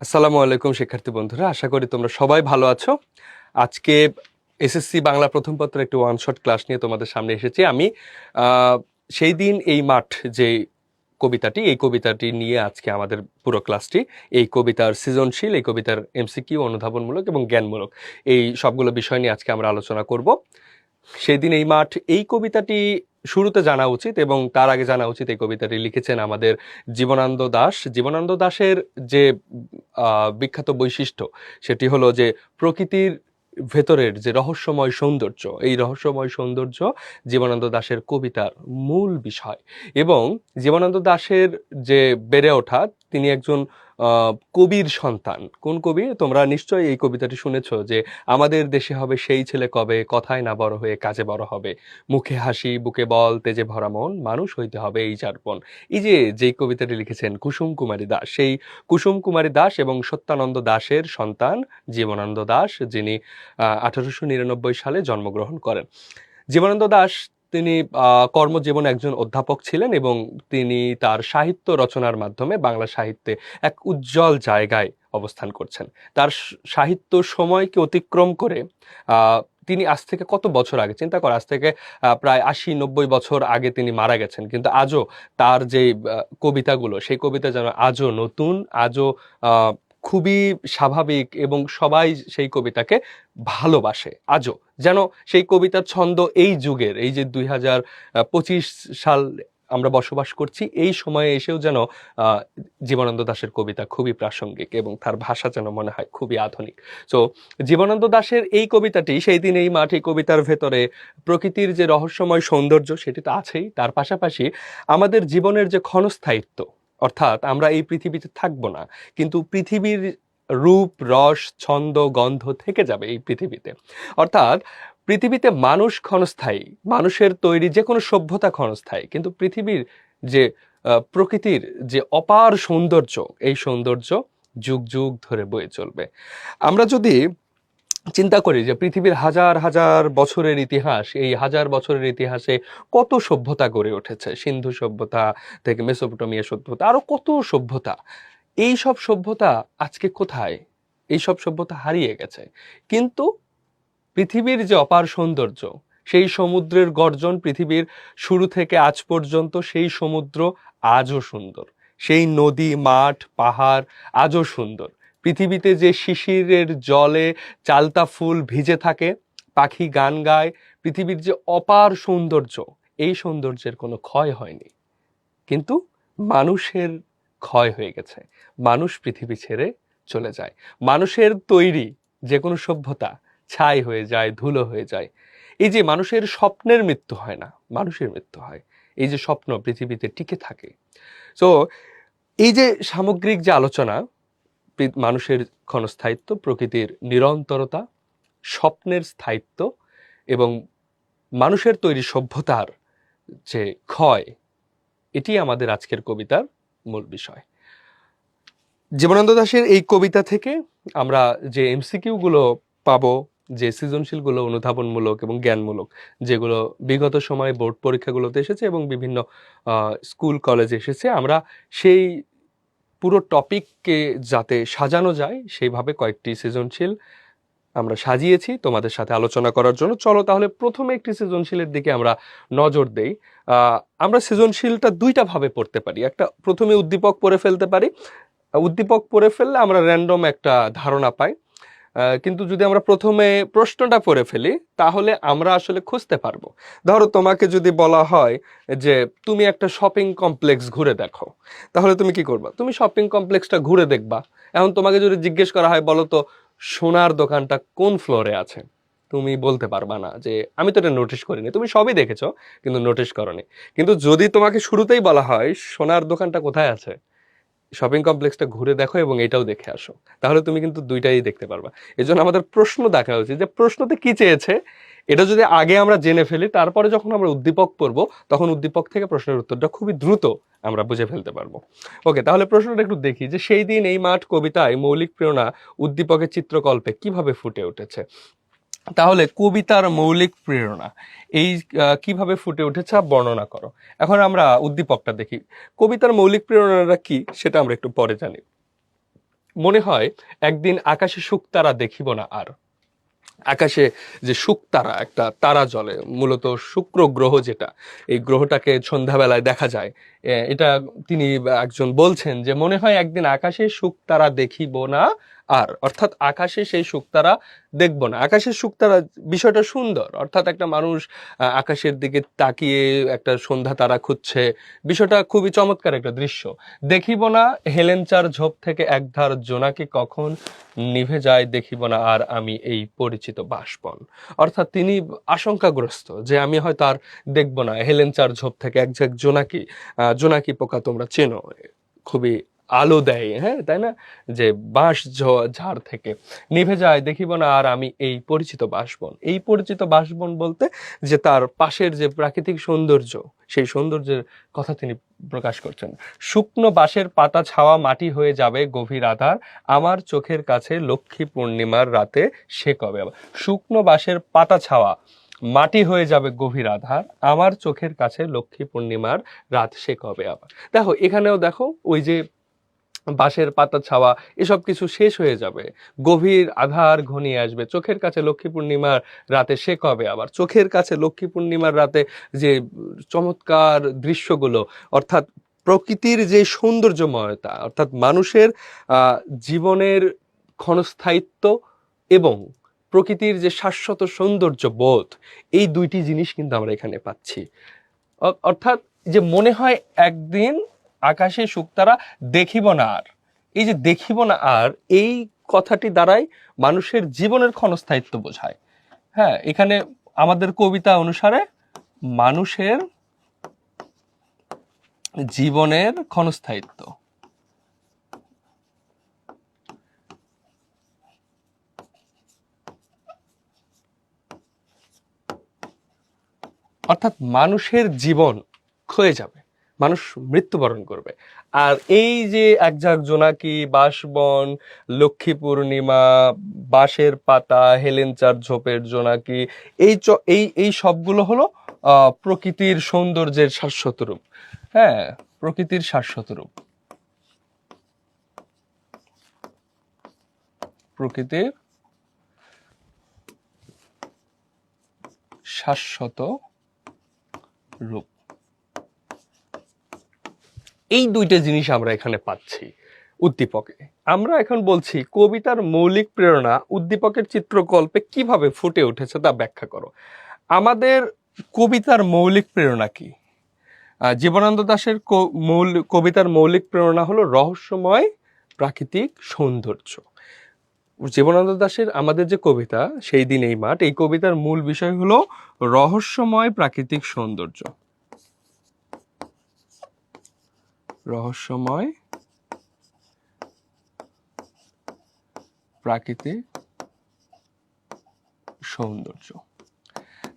আসসালামু আলাইকুম শিক্ষার্থী বন্ধুরা, আশা করি তোমরা সবাই ভালো আছো। আজকে এসএসসি বাংলা প্রথম পত্রের একটি ওয়ান শট ক্লাস নিয়ে তোমাদের সামনে এসেছি আমি। সেই দিন এই মাঠ যে এই কবিতাটি নিয়ে আজকে আমাদের পুরো ক্লাসটি। এই কবিতার সৃজনশীল, এই কবিতার এমসিকিউ, অনুধাবনমূলক এবং জ্ঞানমূলক, এই সবগুলো বিষয় নিয়ে আজকে আমরা আলোচনা করব। সেই দিন এই মাঠ, এই কবিতাটি শুরুতে জানা উচিত এবং তার আগে জানা উচিত এই কবিতাটি লিখেছেন আমাদের জীবনানন্দ দাশ। জীবনানন্দ দাশের যে বিখ্যাত বৈশিষ্ট্য সেটি হলো যে প্রকৃতির ভেতরের যে রহস্যময় সৌন্দর্য, এই রহস্যময় সৌন্দর্য জীবনানন্দ দাশের কবিতার মূল বিষয়। এবং জীবনানন্দ দাশের যে বেড়ে ওঠা, তিনি একজন কবির সন্তান। কোন কবি? তোমরা নিশ্চয়ই এই কবিতাটি শুনেছো যে আমাদের দেশে হবে সেই ছেলে কবে, কথায় না বড় হয়ে কাজে বড় হবে, মুখে হাসি বুকে বল তেজে ভরা মন, মানুষ হইতে হবে এই যারপন। এই যে যেই কবিতাটি লিখেছেন কুসুম কুমারী দাস, সেই কুসুম কুমারী দাস এবং সত্যানন্দ দাশের সন্তান জীবনানন্দ দাশ, যিনি 1899 সালে জন্মগ্রহণ করেন। জীবনানন্দ দাশ তিনি কর্মজীবনে একজন অধ্যাপক ছিলেন এবং তিনি তার সাহিত্য রচনার মাধ্যমে বাংলা সাহিত্যে এক উজ্জ্বল জায়গায় অবস্থান করছেন। তার সাহিত্য সময়কে অতিক্রম করে তিনি আজ থেকে কত বছর আগে, চিন্তা কর, আজ থেকে প্রায় 80-90 বছর আগে তিনি মারা গেছেন, কিন্তু আজও তার যে কবিতাগুলো, সেই কবিতা যেন আজও নতুন, আজও খুবই স্বাভাবিক এবং সবাই সেই কবিতাকে ভালোবাসে। আজও যেন সেই কবিতার ছন্দ এই যুগের, এই যে 2025 সাল আমরা বসবাস করছি, এই সময়ে এসেও যেন জীবনানন্দ দাশের কবিতা খুবই প্রাসঙ্গিক এবং তার ভাষা যেন মনে হয় খুবই আধুনিক। তো জীবনানন্দ দাশের এই কবিতাটি, সেই দিন এই মাঠ, এই কবিতার ভেতরে প্রকৃতির যে রহস্যময় সৌন্দর্য সেটি তো আছেই, তার পাশাপাশি আমাদের জীবনের যে ক্ষণস্থায়িত্ব, অর্থাৎ আমরা এই পৃথিবীতে থাকবো না, কিন্তু পৃথিবীর রূপ রস ছন্দ গন্ধ থেকে যাবে এই পৃথিবীতে। অর্থাৎ পৃথিবীতে মানুষ ক্ষণস্থায়ী, মানুষের তৈরি যে কোনো সভ্যতা ক্ষণস্থায়ী, কিন্তু পৃথিবীর যে প্রকৃতির যে অপার সৌন্দর্য, এই সৌন্দর্য যুগ যুগ ধরে বয়ে চলবে। আমরা যদি চিন্তা করি যে পৃথিবীর হাজার হাজার বছরের ইতিহাস, এই হাজার বছরের ইতিহাসে কত সভ্যতা গড়ে উঠেছে, সিন্ধু সভ্যতা থেকে মেসোপটেমিয়া সভ্যতা, আরো কত সভ্যতা। এই সব সভ্যতা আজকে কোথায়? এই সব সভ্যতা হারিয়ে গেছে। কিন্তু পৃথিবীর যে অপার সৌন্দর্য, সেই সমুদ্রের গর্জন, পৃথিবীর শুরু থেকে আজ পর্যন্ত সেই সমুদ্র আজও সুন্দর, সেই নদী মাঠ পাহাড় আজও সুন্দর। পৃথিবীতে যে শিশিরের জলে চালতা ফুল ভিজে থাকে, পাখি গান গায়, পৃথিবীর যে অপার সৌন্দর্য, এই সৌন্দর্যের কোনো ক্ষয় হয়নি। কিন্তু মানুষের ক্ষয় হয়ে গেছে, মানুষ পৃথিবী ছেড়ে চলে যায়। মানুষের তৈরি যে কোনো সভ্যতা ছাই হয়ে যায়, ধুলো হয়ে যায়। এই যে মানুষের স্বপ্নের মৃত্যু হয় না, মানুষের মৃত্যু হয়। এই যে স্বপ্ন পৃথিবীতে টিকে থাকে। তো এই যে সামগ্রিক যে আলোচনা, মানুষের ক্ষণস্থায়িত্ব, প্রকৃতির নিরন্তরতা, স্বপ্নের স্থায়িত্ব এবং মানুষের তৈরি সভ্যতার যে ক্ষয়, এটি আমাদের আজকের কবিতার মূল বিষয়। জীবনানন্দ দাশের এই কবিতা থেকে আমরা যে এমসিকিউ গুলো পাবো, যে সৃজনশীলগুলো অনুধাবনমূলক এবং জ্ঞানমূলক, যেগুলো বিগত সময়ে বোর্ড পরীক্ষাগুলোতে এসেছে এবং বিভিন্ন স্কুল কলেজে এসেছে, আমরা সেই পুরো টপিককে যাতে সাজানো যায় সেইভাবে কয়েকটি সৃজনশীল আমরা সাজিয়েছি তোমাদের সাথে আলোচনা করার জন্য। চলো তাহলে প্রথমে একটি সৃজনশীলের দিকে আমরা নজর দেই। আমরা সৃজনশীলটা দুইটা ভাবে পড়তে পারি। একটা, প্রথমে উদ্দীপক পড়ে ফেলতে পারি। উদ্দীপক পড়ে ফেললে আমরা র্যান্ডম একটা ধারণা পাই, কিন্তু যদি আমরা প্রথমে প্রশ্নটা পড়ে ফেলি তাহলে আমরা আসলে খুঁজতে পারবো। ধরো তোমাকে যদি বলা হয় যে তুমি একটা শপিং কমপ্লেক্স ঘুরে দেখো, তাহলে তুমি কি করবা? তুমি শপিং কমপ্লেক্সটা ঘুরে দেখবা। এখন তোমাকে যদি জিজ্ঞেস করা হয় বলো তো সোনার দোকানটা কোন ফ্লোরে আছে, তুমি বলতে পারবা না যে আমি তো এটা নোটিশ করিনি। তুমি সবই দেখেছো কিন্তু নোটিশ করনি। কিন্তু যদি তোমাকে শুরুতেই বলা হয় সোনার দোকানটা কোথায় আছে, শপিং কমপ্লেক্সটা ঘুরে দেখো এবং এটাও দেখে আসো, তাহলে তুমি কিন্তু দুইটাই দেখতে পারবা। এই জন্য আমাদের প্রশ্ন দেখা উচিত যে প্রশ্নতে কি চেয়েছে, এটা যদি আগে আমরা জেনে ফেলি, তারপরে যখন আমরা উদ্দীপক পড়বো তখন উদ্দীপক থেকে প্রশ্নের উত্তরটা খুবই দ্রুত আমরা বুঝে ফেলতে পারবো। ওকে, তাহলে প্রশ্নটা একটু দেখি যে সেই দিন এই মাঠ কবিতায় মৌলিক প্রেরণা উদ্দীপকের চিত্রকল্পে কিভাবে ফুটে উঠেছে। তাহলে কবিতার মৌলিক প্রেরণা এই কিভাবে ফুটে উঠেছে বর্ণনা করো। এখন আমরা উদ্দীপকটা দেখি। কবিতার মৌলিক প্রেরণাটা কি সেটা আমরা একটু পরে জানি। মনে হয় একদিন আকাশে শুকতারা দেখিব না আর। আকাশে যে শুকতারা, একটা তারা জ্বলে, মূলত শুক্র গ্রহ, যেটা এই গ্রহটাকে সন্ধ্যাবেলায় দেখা যায়, এটা তিনি একজন বলছেন যে মনে হয় একদিন আকাশে শুকতারা দেখিব না আর, অর্থাৎ আকাশে সেই শুকতারা দেখব না। আকাশের শুকতারা বিষয়টা সুন্দর, অর্থাৎ একটা মানুষ আকাশের দিকে তাকিয়ে একটা সন্ধ্যা তারা খুঁজছে, বিষয়টা খুবই চমৎকার একটা দৃশ্য। দেখিব না হেলেঞ্চার ঝোপ থেকে একধার জোনাকি কখন নিভে যায়, দেখিব না আর আমি এই পরিচিত বাষ্পন। অর্থাৎ তিনি আশঙ্কাগ্রস্ত যে আমি হয়তো আর দেখবো না হেলেঞ্চার ঝোপ থেকে এক ঝাঁক জোনাকি, জোনাকি পোকা তোমরা চেনো, খুবই আলো দেয়, হ্যাঁ তাই না, যে বাঁশ ঝাড় থেকে নিভে যায়, দেখিব না আর আমি এই পরিচিত বাসবন। এই পরিচিত বাসবন বলতে যে তার পাশের যে প্রাকৃতিক সৌন্দর্য, সেই সৌন্দর্যের কথা তিনি প্রকাশ করছেন। শুকনো বাঁশের পাতা ছাওয়া মাটি হয়ে যাবে গভীর আধার, আমার চোখের কাছে লক্ষ্মী পূর্ণিমার রাতে সে কবে আবার। শুকনো বাঁশের পাতা ছাওয়া মাটি হয়ে যাবে গভীর আধার, আমার চোখের কাছে লক্ষ্মী পূর্ণিমার রাত সে কবে আবার। দেখো এখানেও দেখো ওই যে বাঁশের পাতা ছাওয়া এসব কিছু শেষ হয়ে যাবে, গভীর আধার ঘনিয়ে আসবে, চোখের কাছে লক্ষ্মী পূর্ণিমার রাতে সে কবে আবার। চোখের কাছে লক্ষ্মী পূর্ণিমার রাতে যে চমৎকার দৃশ্যগুলো, অর্থাৎ প্রকৃতির যে সৌন্দর্যময়তা, অর্থাৎ মানুষের জীবনের ক্ষণস্থায়িত্ব এবং প্রকৃতির যে শাশ্বত সৌন্দর্য বোধ, এই দুইটি জিনিস কিন্তু আমরা এখানে পাচ্ছি। অর্থাৎ যে মনে হয় একদিন আকাশে শুকতারা দেখিব না আর, এই যে দেখিব না আর, এই কথাটি দ্বারাই মানুষের জীবনের ক্ষণস্থায়িত্ব বোঝায়। হ্যাঁ, এখানে আমাদের কবিতা অনুসারে মানুষের জীবনের ক্ষণস্থায়িত্ব, অর্থাৎ মানুষের জীবন ক্ষয়ে যাবে, মানুষ মৃত্যুবরণ করবে। আর এই যে একঝাঁক জোনাকি, বাঁশবন, লক্ষ্মী পূর্ণিমা, বাঁশের পাতা, হেলেঞ্চার ঝোপের জোনাকি, এই সবগুলো হলো প্রকৃতির সৌন্দর্যের শাশ্বত রূপ। হ্যাঁ, প্রকৃতির শাশ্বত রূপ, প্রকৃতির শাশ্বত রূপ। এই দুইটা জিনিস আমরা এখানে পাচ্ছি উদ্দীপকে। আমরা এখন বলছি কবিতার মৌলিক প্রেরণা উদ্দীপকের চিত্রকল্পে কিভাবে ফুটে উঠেছে তা ব্যাখ্যা করো। আমাদের কবিতার মৌলিক প্রেরণা কি? জীবনানন্দ দাশের কবিতার মৌলিক প্রেরণা হলো রহস্যময় প্রাকৃতিক সৌন্দর্য। জীবনানন্দ দাশের আমাদের যে কবিতা সেই দিন এই মাঠ, এই কবিতার মূল বিষয় হলো রহস্যময় প্রাকৃতিক সৌন্দর্য, রহস্যময় প্রাকৃতিক সৌন্দর্য।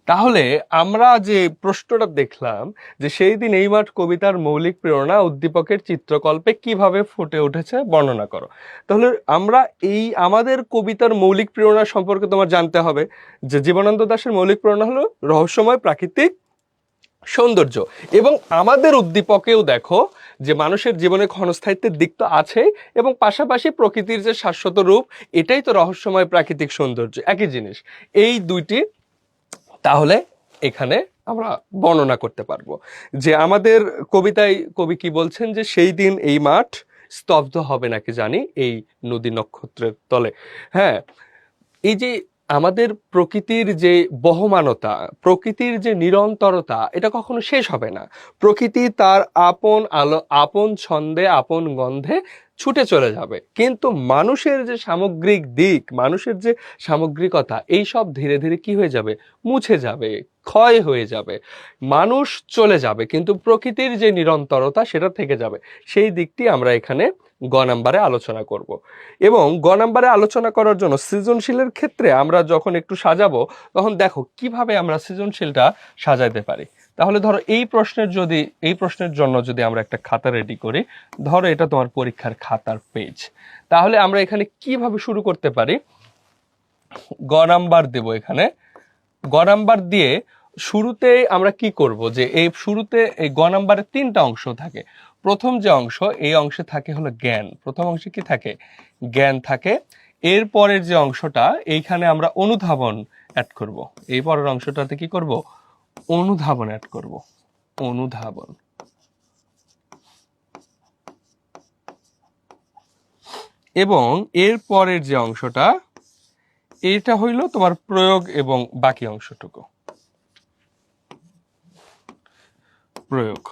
তাহলে আমরা যে প্রশ্নটা দেখলাম যে সেই দিন এই মাঠ কবিতার মৌলিক প্রেরণা উদ্দীপকের চিত্রকল্পে কিভাবে ফুটে উঠেছে বর্ণনা করো। তাহলে আমরা এই আমাদের কবিতার মৌলিক প্রেরণা সম্পর্কে তোমার জানতে হবে যে জীবনানন্দ দাশের মৌলিক প্রেরণা হলো রহস্যময় প্রাকৃতিক সৌন্দর্য, এবং আমাদের উদ্দীপকেও দেখো যে মানুষের জীবনে ক্ষণস্থায়িত্বের দিক তো আছেই, এবং পাশাপাশি প্রকৃতির যে শাশ্বত রূপ, এটাই তো রহস্যময় প্রাকৃতিক সৌন্দর্য, একই জিনিস। এই দুইটি তাহলে এখানে আমরা বর্ণনা করতে পারবো যে আমাদের কবিতায় কবি কি বলছেন যে সেই দিন এই মাঠ স্তব্ধ হবে নাকি জানি এই নদী নক্ষত্রের তলে। হ্যাঁ, এই যে আমাদের প্রকৃতির যে বহমানতা, প্রকৃতির যে নিরন্তরতা, এটা কখনো শেষ হবে না। প্রকৃতি তার আপন আলো, আপন ছন্দে, আপন গন্ধে ছুটে চলে যাবে, কিন্তু মানুষের যে সামগ্রিক দিক, মানুষের যে সামগ্রিকতা, এই সব ধীরে ধীরে কি হয়ে যাবে, মুছে যাবে, ক্ষয় হয়ে যাবে, মানুষ চলে যাবে, কিন্তু প্রকৃতির যে নিরন্তরতা সেটা থেকে যাবে। সেই দিকটি আমরা এখানে গ নাম্বারে আলোচনা করব। এবং গ নাম্বারে আলোচনা করার জন্য সৃজনশীলের ক্ষেত্রে আমরা যখন একটু সাজাবো, তখন দেখো কিভাবে আমরা সৃজনশীলটা সাজাইতে পারি। তাহলে ধরো এই প্রশ্নের জন্য যদি আমরা একটা খাতা রেডি করি, ধরো এটা তোমার পরীক্ষার খাতার পেজ, তাহলে আমরা এখানে কিভাবে শুরু করতে পারি, গ নাম্বার দেব এখানে। গ নাম্বার দিয়ে শুরুতে আমরা কি করব যে এই শুরুতে এই গ নাম্বারে তিনটা অংশ থাকে। প্রথম যে অংশ এই অংশে থাকে হলো জ্ঞান, প্রথম অংশে কি থাকে, জ্ঞান থাকে। এর পরের যে অংশটা এইখানে আমরা অনুধাবন অ্যাড করব, এই পরের অংশটাতে কি করব, অনুধাবন অ্যাড করব, অনুধাবন। এবং এর পরের যে অংশটা এটা হইল তোমার প্রয়োগ এবং বাকি অংশটুকু প্রয়োগ।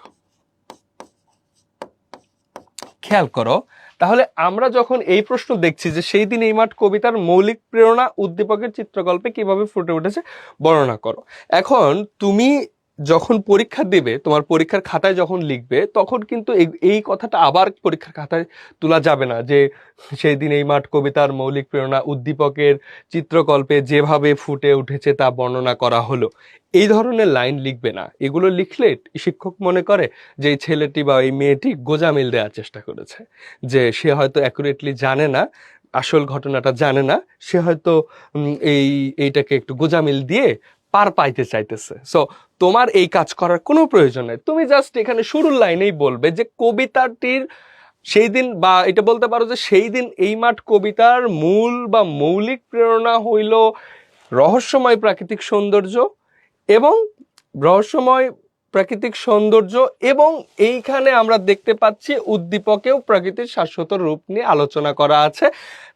খেয়াল করো, তাহলে আমরা যখন এই প্রশ্ন দেখছি যে সেই দিন এই মাঠ কবিতার মৌলিক প্রেরণা উদ্দীপকের চিত্রকল্পে কিভাবে ফুটে উঠেছে বর্ণনা করো। এখন তুমি যখন পরীক্ষা দেবে, তোমার পরীক্ষার খাতায় যখন লিখবে, তখন কিন্তু এই কথাটা আবার পরীক্ষার খাতায় তোলা যাবে না যে সেই দিন এই মাঠ কবিতার মৌলিক প্রেরণা উদ্দীপকের চিত্রকল্পে যেভাবে ফুটে উঠেছে তা বর্ণনা করা হলো, এই ধরনের লাইন লিখবে না। এগুলো লিখলে শিক্ষক মনে করে যে এই ছেলেটি বা এই মেয়েটি গোঁজামিল দেওয়ার চেষ্টা করেছে, যে সে হয়তো অ্যাকুরেটলি জানে না, আসল ঘটনাটা জানে না, সে হয়তো এইটাকে একটু গোঁজামিল দিয়ে পার পাইতে চাইতেছে। সো তোমার এই কাজ করার কোনো প্রয়োজন নেই, তুমি জাস্ট এখানে শুরুর লাইনেই বলবে যে কবিতাটির সেই দিন, বা এটা বলতে পারো যে সেই দিন এই মাঠ কবিতার মূল বা মৌলিক প্রেরণা হইল রহস্যময় প্রাকৃতিক সৌন্দর্য এবং রহস্যময় প্রাকৃতিক সৌন্দর্য এবং এইখানে আমরা দেখতে পাচ্ছি উদ্দীপকেও প্রকৃতির শাশ্বত রূপ নিয়ে আলোচনা করা আছে।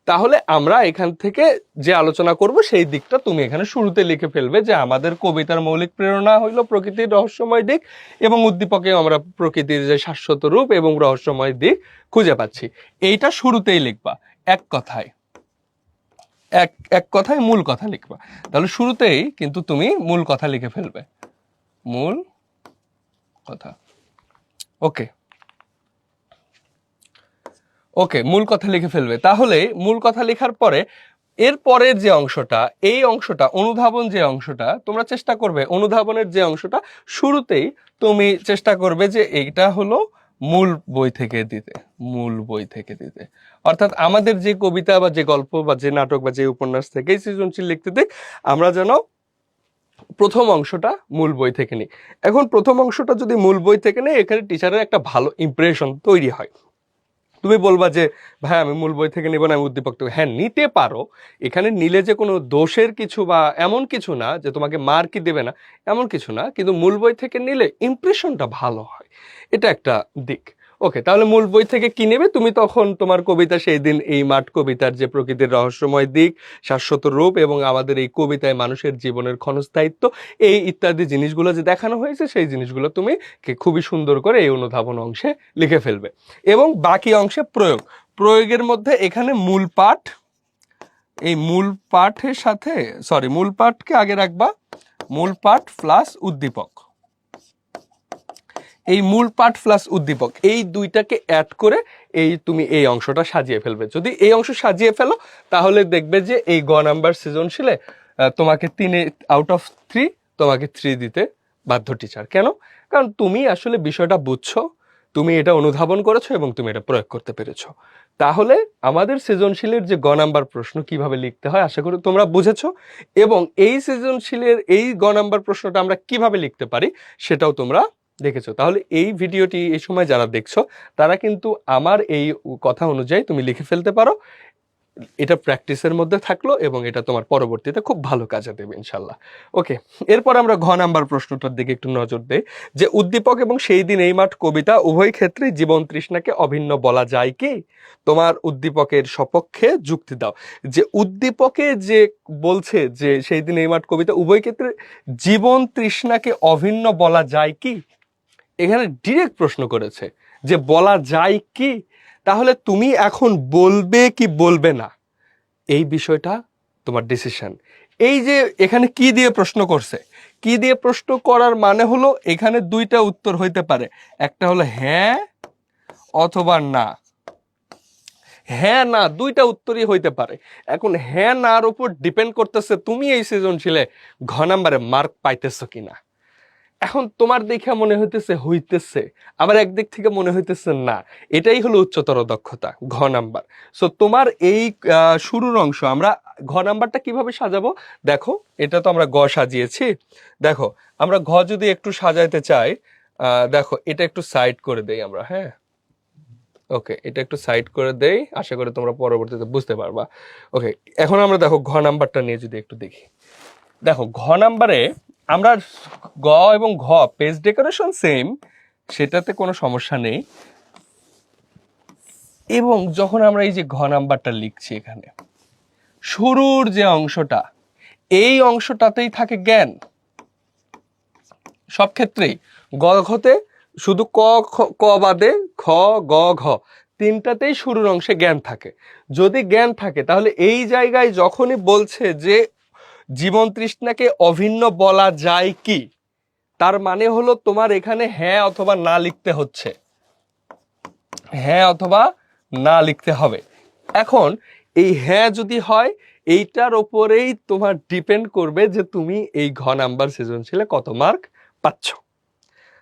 তাহলে আমরা এখান থেকে যে আলোচনা করব সেই দিকটা তুমি এখানে শুরুতে লিখে ফেলবে যে আমাদের কবিতার মৌলিক প্রেরণা হইল প্রকৃতির রহস্যময় দিক এবং উদ্দীপকেও আমরা প্রকৃতির যে শাশ্বত রূপ এবং রহস্যময় দিক খুঁজে পাচ্ছি। এইটা শুরুতেই লিখবা, এক কথায় এক কথায় মূল কথা লিখবা। তাহলে শুরুতেই কিন্তু তুমি মূল কথা লিখে ফেলবে, মূল কথা। ওকে ওকে, মূল কথা লিখে ফেলবে। তাহলে মূল কথা লেখার পরে এর পরের যে অংশটা, এই অংশটা অনুধাবন, যে অংশটা তোমরা চেষ্টা করবে, অনুধাবনের যে অংশটা শুরুতেই তুমি চেষ্টা করবে যে এইটা হলো মূল বই থেকে দিতে, মূল বই থেকে দিতে। অর্থাৎ আমাদের যে কবিতা বা যে গল্প বা যে নাটক বা যে উপন্যাস থেকে সৃজনশীল লিখতে দিক, আমরা যেন প্রথম অংশটা মূল বই থেকে নিই। এখন প্রথম অংশটা যদি মূল বই থেকে নেই, এখানে টিচারের একটা ভালো ইমপ্রেশন তৈরি হয়। তুমি বলবা যে ভাই আমি মূল বই থেকে নিব না, আমি উদ্দীপক থেকে, হ্যাঁ নিতে পারো। এখানে নিলে যে কোনো দোষের কিছু বা এমন কিছু না যে তোমাকে মার্কই দেবে না, এমন কিছু না, কিন্তু মূল বই থেকে নিলে ইমপ্রেশনটা ভালো হয়, এটা একটা দিক। ওকে, তাহলে মূল বই থেকে কি নেবে তুমি? তখন তোমার কবিতা সেই দিন এই মাঠ কবিতার যে প্রকৃতির রহস্যময় দিক, শাশ্বত রূপ এবং আমাদের এই কবিতায় মানুষের জীবনের ক্ষণস্থায়িত্ব, এই ইত্যাদি জিনিসগুলো যে দেখানো হয়েছে, সেই জিনিসগুলো তুমি খুবই সুন্দর করে এই অনুধাবন অংশে লিখে ফেলবে। এবং বাকি অংশে প্রয়োগ, প্রয়োগের মধ্যে এখানে মূল পাঠ, এই মূল পাঠের সাথে মূল পাঠকে আগে রাখবা, মূল পাঠ প্লাস উদ্দীপক, এই মূল পাঠ প্লাস উদ্দীপক এই দুইটাকে অ্যাড করে তুমি এই অংশটা সাজিয়ে ফেলবে। যদি এই অংশ সাজিয়ে ফেলো তাহলে দেখবে যে এই গ নাম্বার সৃজনশীলে তোমাকে 3 আউট অফ 3 তোমাকে 3 দিতে বাধ্য টিচার। কেন? কারণ তুমি আসলে বিষয়টা বুঝছো, তুমি এটা অনুধাবন করেছো এবং তুমি এটা প্রয়োগ করতে পেরেছো। তাহলে আমাদের সৃজনশীলের যে গ নাম্বার প্রশ্ন কিভাবে লিখতে হয় আশা করি তোমরা বুঝেছো, এবং এই সৃজনশীলের এই গ নাম্বার প্রশ্নটা আমরা কিভাবে লিখতে পারি সেটাও তোমরা দেখেছো। তাহলে এই ভিডিওটি এই সময় যারা দেখছো তারা কিন্তু আমার এই কথা অনুযায়ী তুমি লিখে ফেলতে পারো, এটা প্র্যাকটিসের মধ্যে থাকলো এবং এটা তোমার পরবর্তীতে খুব ভালো কাজে দেবে ইনশাল্লাহ। ওকে, এরপর আমরা ঘ নাম্বার প্রশ্নটার দিকে একটু নজর দেই যে উদ্দীপক এবং সেই দিন এই মাঠ কবিতা উভয় ক্ষেত্রে জীবন তৃষ্ণাকে অভিন্ন বলা যায় কি? তোমার উদ্দীপকের সপক্ষে যুক্তি দাও। যে উদ্দীপকে যে বলছে যে সেই দিন এই মাঠ কবিতা উভয় ক্ষেত্রে জীবন তৃষ্ণাকে অভিন্ন বলা যায় কি, এখানে ডিরেক্ট প্রশ্ন করেছে যে বলা যায় কি। তাহলে তুমি এখন বলবে কি বলবে না, এই বিষয়টা তোমার ডিসিশন। এই যে এখানে কি দিয়ে প্রশ্ন করছে, কি দিয়ে প্রশ্ন করার মানে হলো এখানে দুইটা উত্তর হইতে পারে, একটা হলো হ্যাঁ অথবা না। হ্যাঁ না দুইটা উত্তরই হইতে পারে। এখন হ্যাঁ নার উপর ডিপেন্ড করতেছে তুমি এই সৃজনশীলে ঘ নাম্বারে মার্ক পাইতেছো কিনা। এখন তোমার দেখে মনে হইতেছে, আবার একদিক থেকে মনে হইতেছে না, এটাই হলো উচ্চতর দক্ষতা, ঘ নাম্বার। সো তোমার এই শুরুর অংশ আমরা ঘ নাম্বারটা কিভাবে সাজাবো দেখো, এটা তো আমরা গ সাজিয়েছি, দেখো আমরা ঘ যদি একটু সাজাইতে চাই, দেখো এটা একটু সাইড করে দেই আমরা, হ্যাঁ ওকে, এটা একটু সাইড করে দেই, আশা করি তোমরা পরবর্তীতে বুঝতে পারবা। ওকে, এখন আমরা দেখো ঘ নাম্বারটা নিয়ে যদি একটু দেখি। দেখো ঘ নাম্বারে আমরা গ এবং ঘ পেজ ডেকোরেশন সেম, সেটাতে কোনো সমস্যা নেই। এবং যখন আমরা এই যে ঘ নাম্বারটা লিখছি, এখানে শুরুর যে অংশটা, এই অংশটাতেই থাকে জ্ঞান সব ক্ষেত্রেই। গ ঘতে শুধু ক বাদে খ গ ঘ তিনটাতেই শুরুর অংশে জ্ঞান থাকে। যদি জ্ঞান থাকে তাহলে এই জায়গায় যখনই বলছে যে জীবন তৃষ্ণাকে অভিন্ন বলা যায় কি, তার মানে হলো তোমার এখানে হ্যাঁ অথবা না লিখতে হচ্ছে, হ্যাঁ অথবা না লিখতে হবে। এখন এই হ্যাঁ যদি হয়, এইটার ওপরেই তোমার ডিপেন্ড করবে যে তুমি এই ঘ নাম্বার সৃজনশীলে কত মার্ক পাচ্ছ।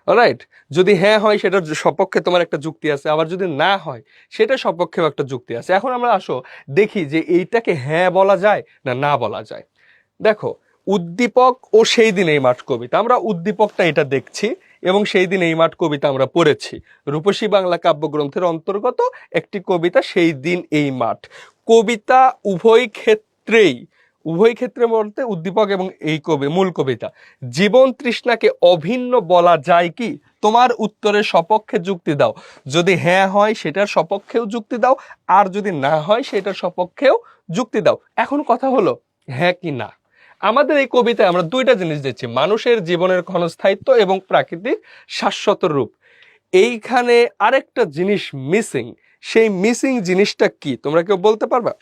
অলরাইট, যদি হ্যাঁ হয় সেটার সপক্ষে তোমার একটা যুক্তি আছে, আবার যদি না হয় সেটা সপক্ষেও একটা যুক্তি আছে। এখন আমরা আসো দেখি যে এইটাকে হ্যাঁ বলা যায় না না বলা যায়। দেখো উদ্দীপক ও সেই দিন এই মাঠ কবিতা, আমরা উদ্দীপকটা এটা দেখছি এবং সেই দিন এই মাঠ কবিতা আমরা পড়েছি। রূপসী বাংলা কাব্যগ্রন্থের অন্তর্গত একটি কবিতা সেই দিন এই মাঠ। কবিতা উভয় ক্ষেত্রে বলতে উদ্দীপক এবং এই মূল কবিতা জীবন তৃষ্ণাকে অভিন্ন বলা যায় কি? তোমার উত্তরের সপক্ষে যুক্তি দাও। যদি হ্যাঁ হয় সেটার সপক্ষেও যুক্তি দাও, আর যদি না হয় সেটার সপক্ষেও যুক্তি দাও। এখন কথা হলো হ্যাঁ কি না। আমাদের এই কবিতায় আমরা দুইটা জিনিস দেখছি, মানুষের জীবনের ক্ষণস্থায়িত্ব এবং প্রাকৃতিক শাশ্বত রূপ। এইখানে আরেকটা জিনিস মিসিং। সেই মিসিং জিনিসটা কি তোমরা কেউ বলতে পারবা?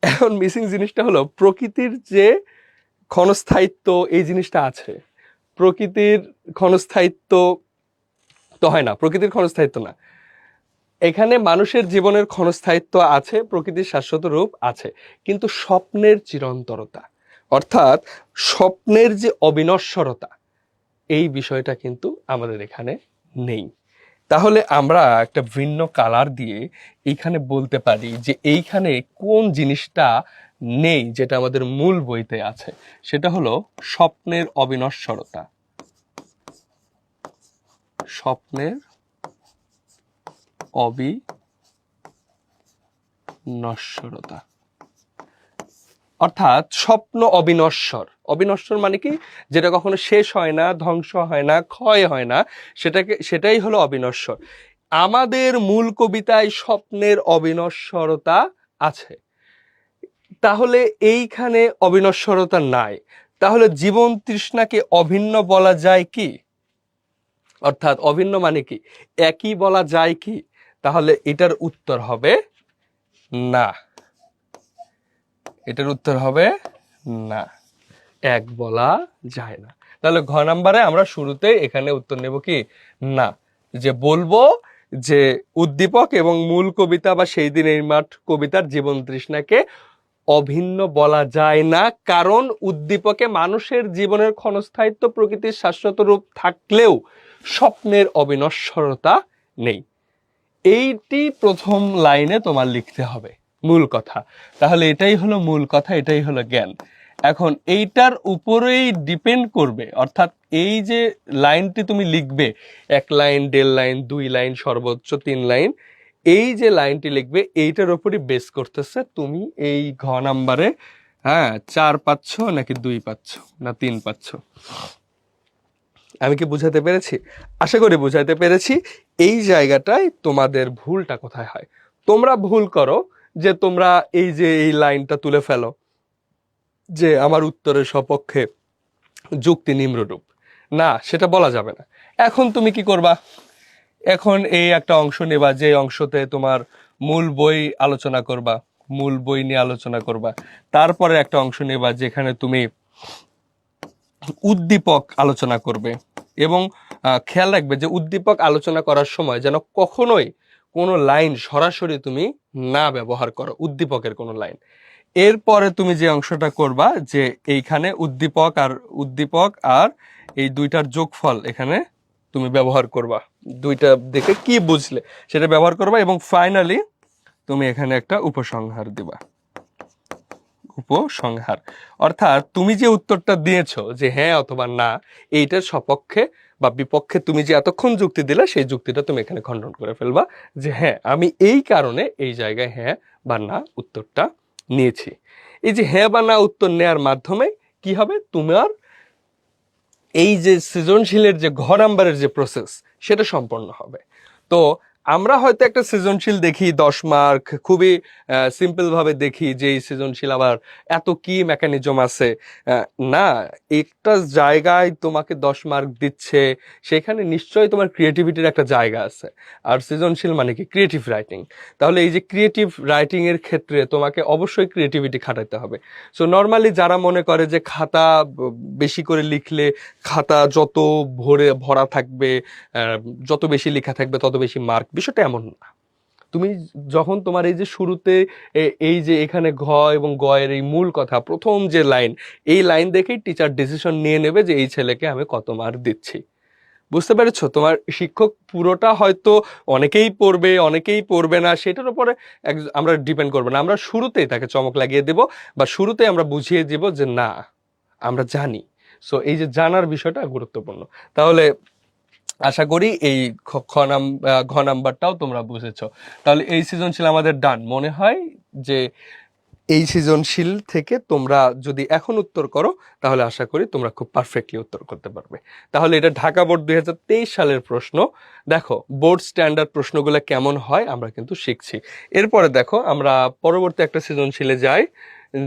এখন মিসিং জিনিসটা হলো প্রকৃতির যে ক্ষণস্থায়িত্ব, এই জিনিসটা আছে। প্রকৃতির ক্ষণস্থায়িত্ব তো হয় না, প্রকৃতির ক্ষণস্থায়িত্ব না, এখানে মানুষের জীবনের ক্ষণস্থায়িত্ব আছে, প্রকৃতির শাশ্বত রূপ আছে, কিন্তু স্বপ্নের চিরন্তরতা অর্থাৎ স্বপ্নের যে অবিনশ্বরতা, এই বিষয়টা কিন্তু আমাদের এখানে নেই। তাহলে আমরা একটা ভিন্ন কালার দিয়ে এইখানে বলতে পারি যে এইখানে কোন জিনিসটা নেই যেটা আমাদের মূল বইতে আছে, সেটা হলো স্বপ্নের অবিনশ্বরতা। স্বপ্নের অবিনশ্বরতা অর্থাৎ স্বপ্ন অবিনশ্বর। অবিনশ্বর মানে কি? যেটা কখনো শেষ হয় না, ধ্বংস হয় না, ক্ষয় হয় না, সেটাই হলো অবিনশ্বর। আমাদের মূল কবিতায় স্বপ্নের অবিনশ্বরতা আছে, তাহলে এইখানে অবিনশ্বরতা নাই। তাহলে জীবন তৃষ্ণাকে অভিন্ন বলা যায় কি? অর্থাৎ অভিন্ন মানে কি, একই বলা যায় কি? তাহলে এটার উত্তর হবে না। এটার উত্তর হবে না, এক বলা যায় না। তাহলে ঘ নাম্বারে আমরা শুরুতে এখানে উত্তর নেব কি না, যে বলবো যে উদ্দীপক এবং মূল কবিতা বা সেই দিন এই মাঠ কবিতার জীবন তৃষ্ণাকে অভিন্ন বলা যায় না, কারণ উদ্দীপকে মানুষের জীবনের ক্ষণস্থায়িত্ব, প্রকৃতির শাশ্বত রূপ থাকলেও স্বপ্নের অবিনশ্বরতা নেই। এইটি প্রথম লাইনে তোমার লিখতে হবে মূল কথা। তাহলে এটাই হলো মূল কথা, এটাই হলো জ্ঞান। এখন এইটার উপরেই ডিপেন্ড করবে, অর্থাৎ এই যে লাইনটি তুমি লিখবে, 1 লাইন, 1.5 লাইন, 2 লাইন, সর্বোচ্চ 3 লাইন, এই যে লাইনটি লিখবে এইটার উপরই বেস করতেছে তুমি এই ঘ নাম্বারে 4 পাচ্ছ নাকি 2 পাচ্ছ না 3 পাচ্ছ। আমি কি বুঝাতে পেরেছি? আশা করি বুঝাতে পেরেছি। এই জায়গাটায় তোমাদের ভুলটা কোথায় হয়? তোমরা ভুল করো যে তোমরা এই যে এই লাইনটা তুলে ফেলো যে আমার উত্তরের সপক্ষে যুক্তি নিম্নরূপ। না, সেটা বলা যাবে না। এখন তুমি কি করবা? এখন এই একটা অংশ নেবা, যে অংশতে তোমার মূল বই আলোচনা করবা, মূল বই নিয়ে আলোচনা করবা। তারপরে একটা অংশ নেবা যেখানে তুমি উদ্দীপক আলোচনা করবে, এবং খেয়াল রাখবে যে উদ্দীপক আলোচনা করার সময় যেন কখনোই কোনো লাইন সরাসরি তুমি না ব্যবহার করো, উদ্দীপকের কোনো লাইন। এরপরে তুমি যে অংশটা করবা, যে এইখানে উদ্দীপক আর এই দুইটার যোগফল এখানে তুমি ব্যবহার করবা, দুইটা দেখে কি বুঝলে সেটা ব্যবহার করবা, এবং ফাইনালি তুমি এখানে একটা উপসংহার দিবা। উপসংহার অর্থাৎ তুমি যে উত্তরটা দিয়েছো যে হ্যাঁ অথবা না, এইটার সপক্ষে বা বিপক্ষে তুমি যে এতক্ষণ যুক্তি দিলে সেই যুক্তিটা তুমি এখানে খণ্ডন করে ফেলবা যে হ্যাঁ আমি এই কারণে এই জায়গায় হ্যাঁ বা না উত্তরটা নিয়েছি। এই যে হ্যাঁ বা না উত্তর নেয়ার মাধ্যমে কি হবে, তোমার এই যে সৃজনশীলের যে ঘ নাম্বারের যে প্রসেস সেটা সম্পন্ন হবে। তো আমরা হয়তো একটা সৃজনশীল দেখি 10 মার্ক, খুবই সিম্পল ভাবে দেখি যে এই সৃজনশীল আবার এত কি মেকানিজম আছে। না, একটা জায়গায় তোমাকে 10 মার্ক দিচ্ছে, সেখানে নিশ্চয়ই তোমার ক্রিয়েটিভিটির একটা জায়গা আছে। আর সৃজনশীল মানে কি? Creative writing. তাহলে এই যে ক্রিয়েটিভ রাইটিং এর ক্ষেত্রে তোমাকে অবশ্যই ক্রিয়েটিভিটি খাটাতে হবে। সো নর্মালি যারা মনে করে যে খাতা বেশি করে লিখলে খাতা যত ভরা থাকবে, যত বেশি লেখা থাকবে তত বেশি মার্ক, বিষয়টা এমন না। তুমি যখন তোমার এই যে শুরুতে এই যে এখানে ঘ এবং গ এর এই মূল কথা, প্রথম যে লাইন, এই লাইন দেখেই টিচার ডিসিশন নিয়ে নেবে যে এই ছেলেকে আমি কত মার্ক দিচ্ছি। বুঝতে পেরেছো? তোমার শিক্ষক পুরোটা হয়তো অনেকেই পড়বে অনেকেই পড়বে না, সেটার উপরে আমরা ডিপেন্ড করবো না। আমরা শুরুতেই তাকে চমক লাগিয়ে দেব বা শুরুতেই আমরা বুঝিয়ে দিব যে না আমরা জানি। সো এই যে জানার বিষয়টা গুরুত্বপূর্ণ। তাহলে আশা করি এই ঘ নাম্বারটাও তোমরা বুঝেছো। তাহলে এই সৃজনশীল আমাদের ডান। মনে হয় যে এই সৃজনশীল থেকে তোমরা যদি এখন উত্তর করো তাহলে আশা করি তোমরা খুব পারফেক্টলি উত্তর করতে পারবে। তাহলে এটা ঢাকা বোর্ড 2023 সালের প্রশ্ন। দেখো বোর্ড স্ট্যান্ডার্ড প্রশ্নগুলো কেমন হয় আমরা কিন্তু শিখছি। এরপরে দেখো আমরা পরবর্তী একটা সৃজনশীলে যাই,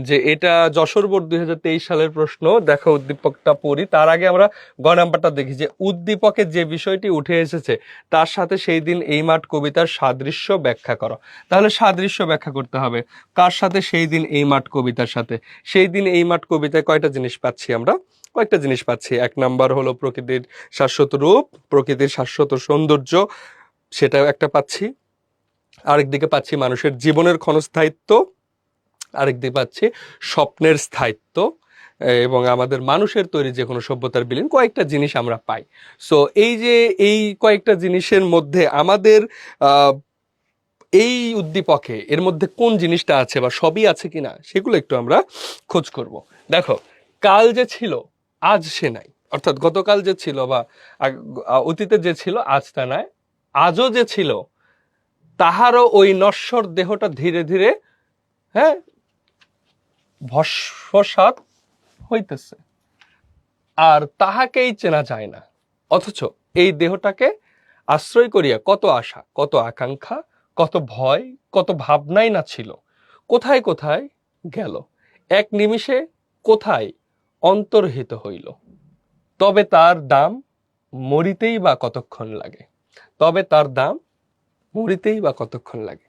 যে এটা যশোর বোর্ড 2023 সালের প্রশ্ন। দেখো উদ্দীপকটা পড়ি, তার আগে আমরা গ নাম্বারটা দেখি যে উদ্দীপকে যে বিষয়টি উঠে এসেছে তার সাথে সেই দিন এই মাঠ কবিতার সাদৃশ্য ব্যাখ্যা করো। তাহলে সাদৃশ্য ব্যাখ্যা করতে হবে কার সাথে? সেই দিন এই মাঠ কবিতার সাথে। সেই দিন এই মাঠ কবিতায় কয়টা জিনিস পাচ্ছি আমরা? কয়েকটা জিনিস পাচ্ছি। এক নাম্বার হলো প্রকৃতির শাশ্বত রূপ, প্রকৃতির শাশ্বত সৌন্দর্য, সেটাও একটা পাচ্ছি। আরেকদিকে পাচ্ছি মানুষের জীবনের ক্ষণস্থায়িত্ব, আরেকদিকে পাচ্ছি স্বপ্নের স্থায়িত্ব, এবং আমাদের মানুষের তৈরি যে কোনো সভ্যতার বিলীন, কয়েকটা জিনিস আমরা পাই। সো এই যে এই কয়েকটা জিনিসের মধ্যে আমাদের এই উদ্দীপকে এর মধ্যে কোন জিনিসটা আছে বা সবই আছে কিনা সেগুলো একটু আমরা খোঁজ করব। দেখো, কাল যে ছিল আজ সে নাই, অর্থাৎ গতকাল যে ছিল বা অতীতে যে ছিল আজ তা নাই, আজও যে ছিল তাহারও ওই নশ্বর দেহটা ধীরে ধীরে হ্যাঁ ভস্মসাৎ হইতেছে, আর তাহাকেই চেনা যায় না। অথচ এই দেহটাকে আশ্রয় করিয়া কত আশা, কত আকাঙ্ক্ষা, কত ভয়, কত ভাবনাই না ছিল, কোথায় কোথায় গেল, এক নিমিষে কোথায় অন্তর্হিত হইল। তবে তার দাম মরিতেই বা কতক্ষণ লাগে, তবে তার দাম মরিতেই বা কতক্ষণ লাগে।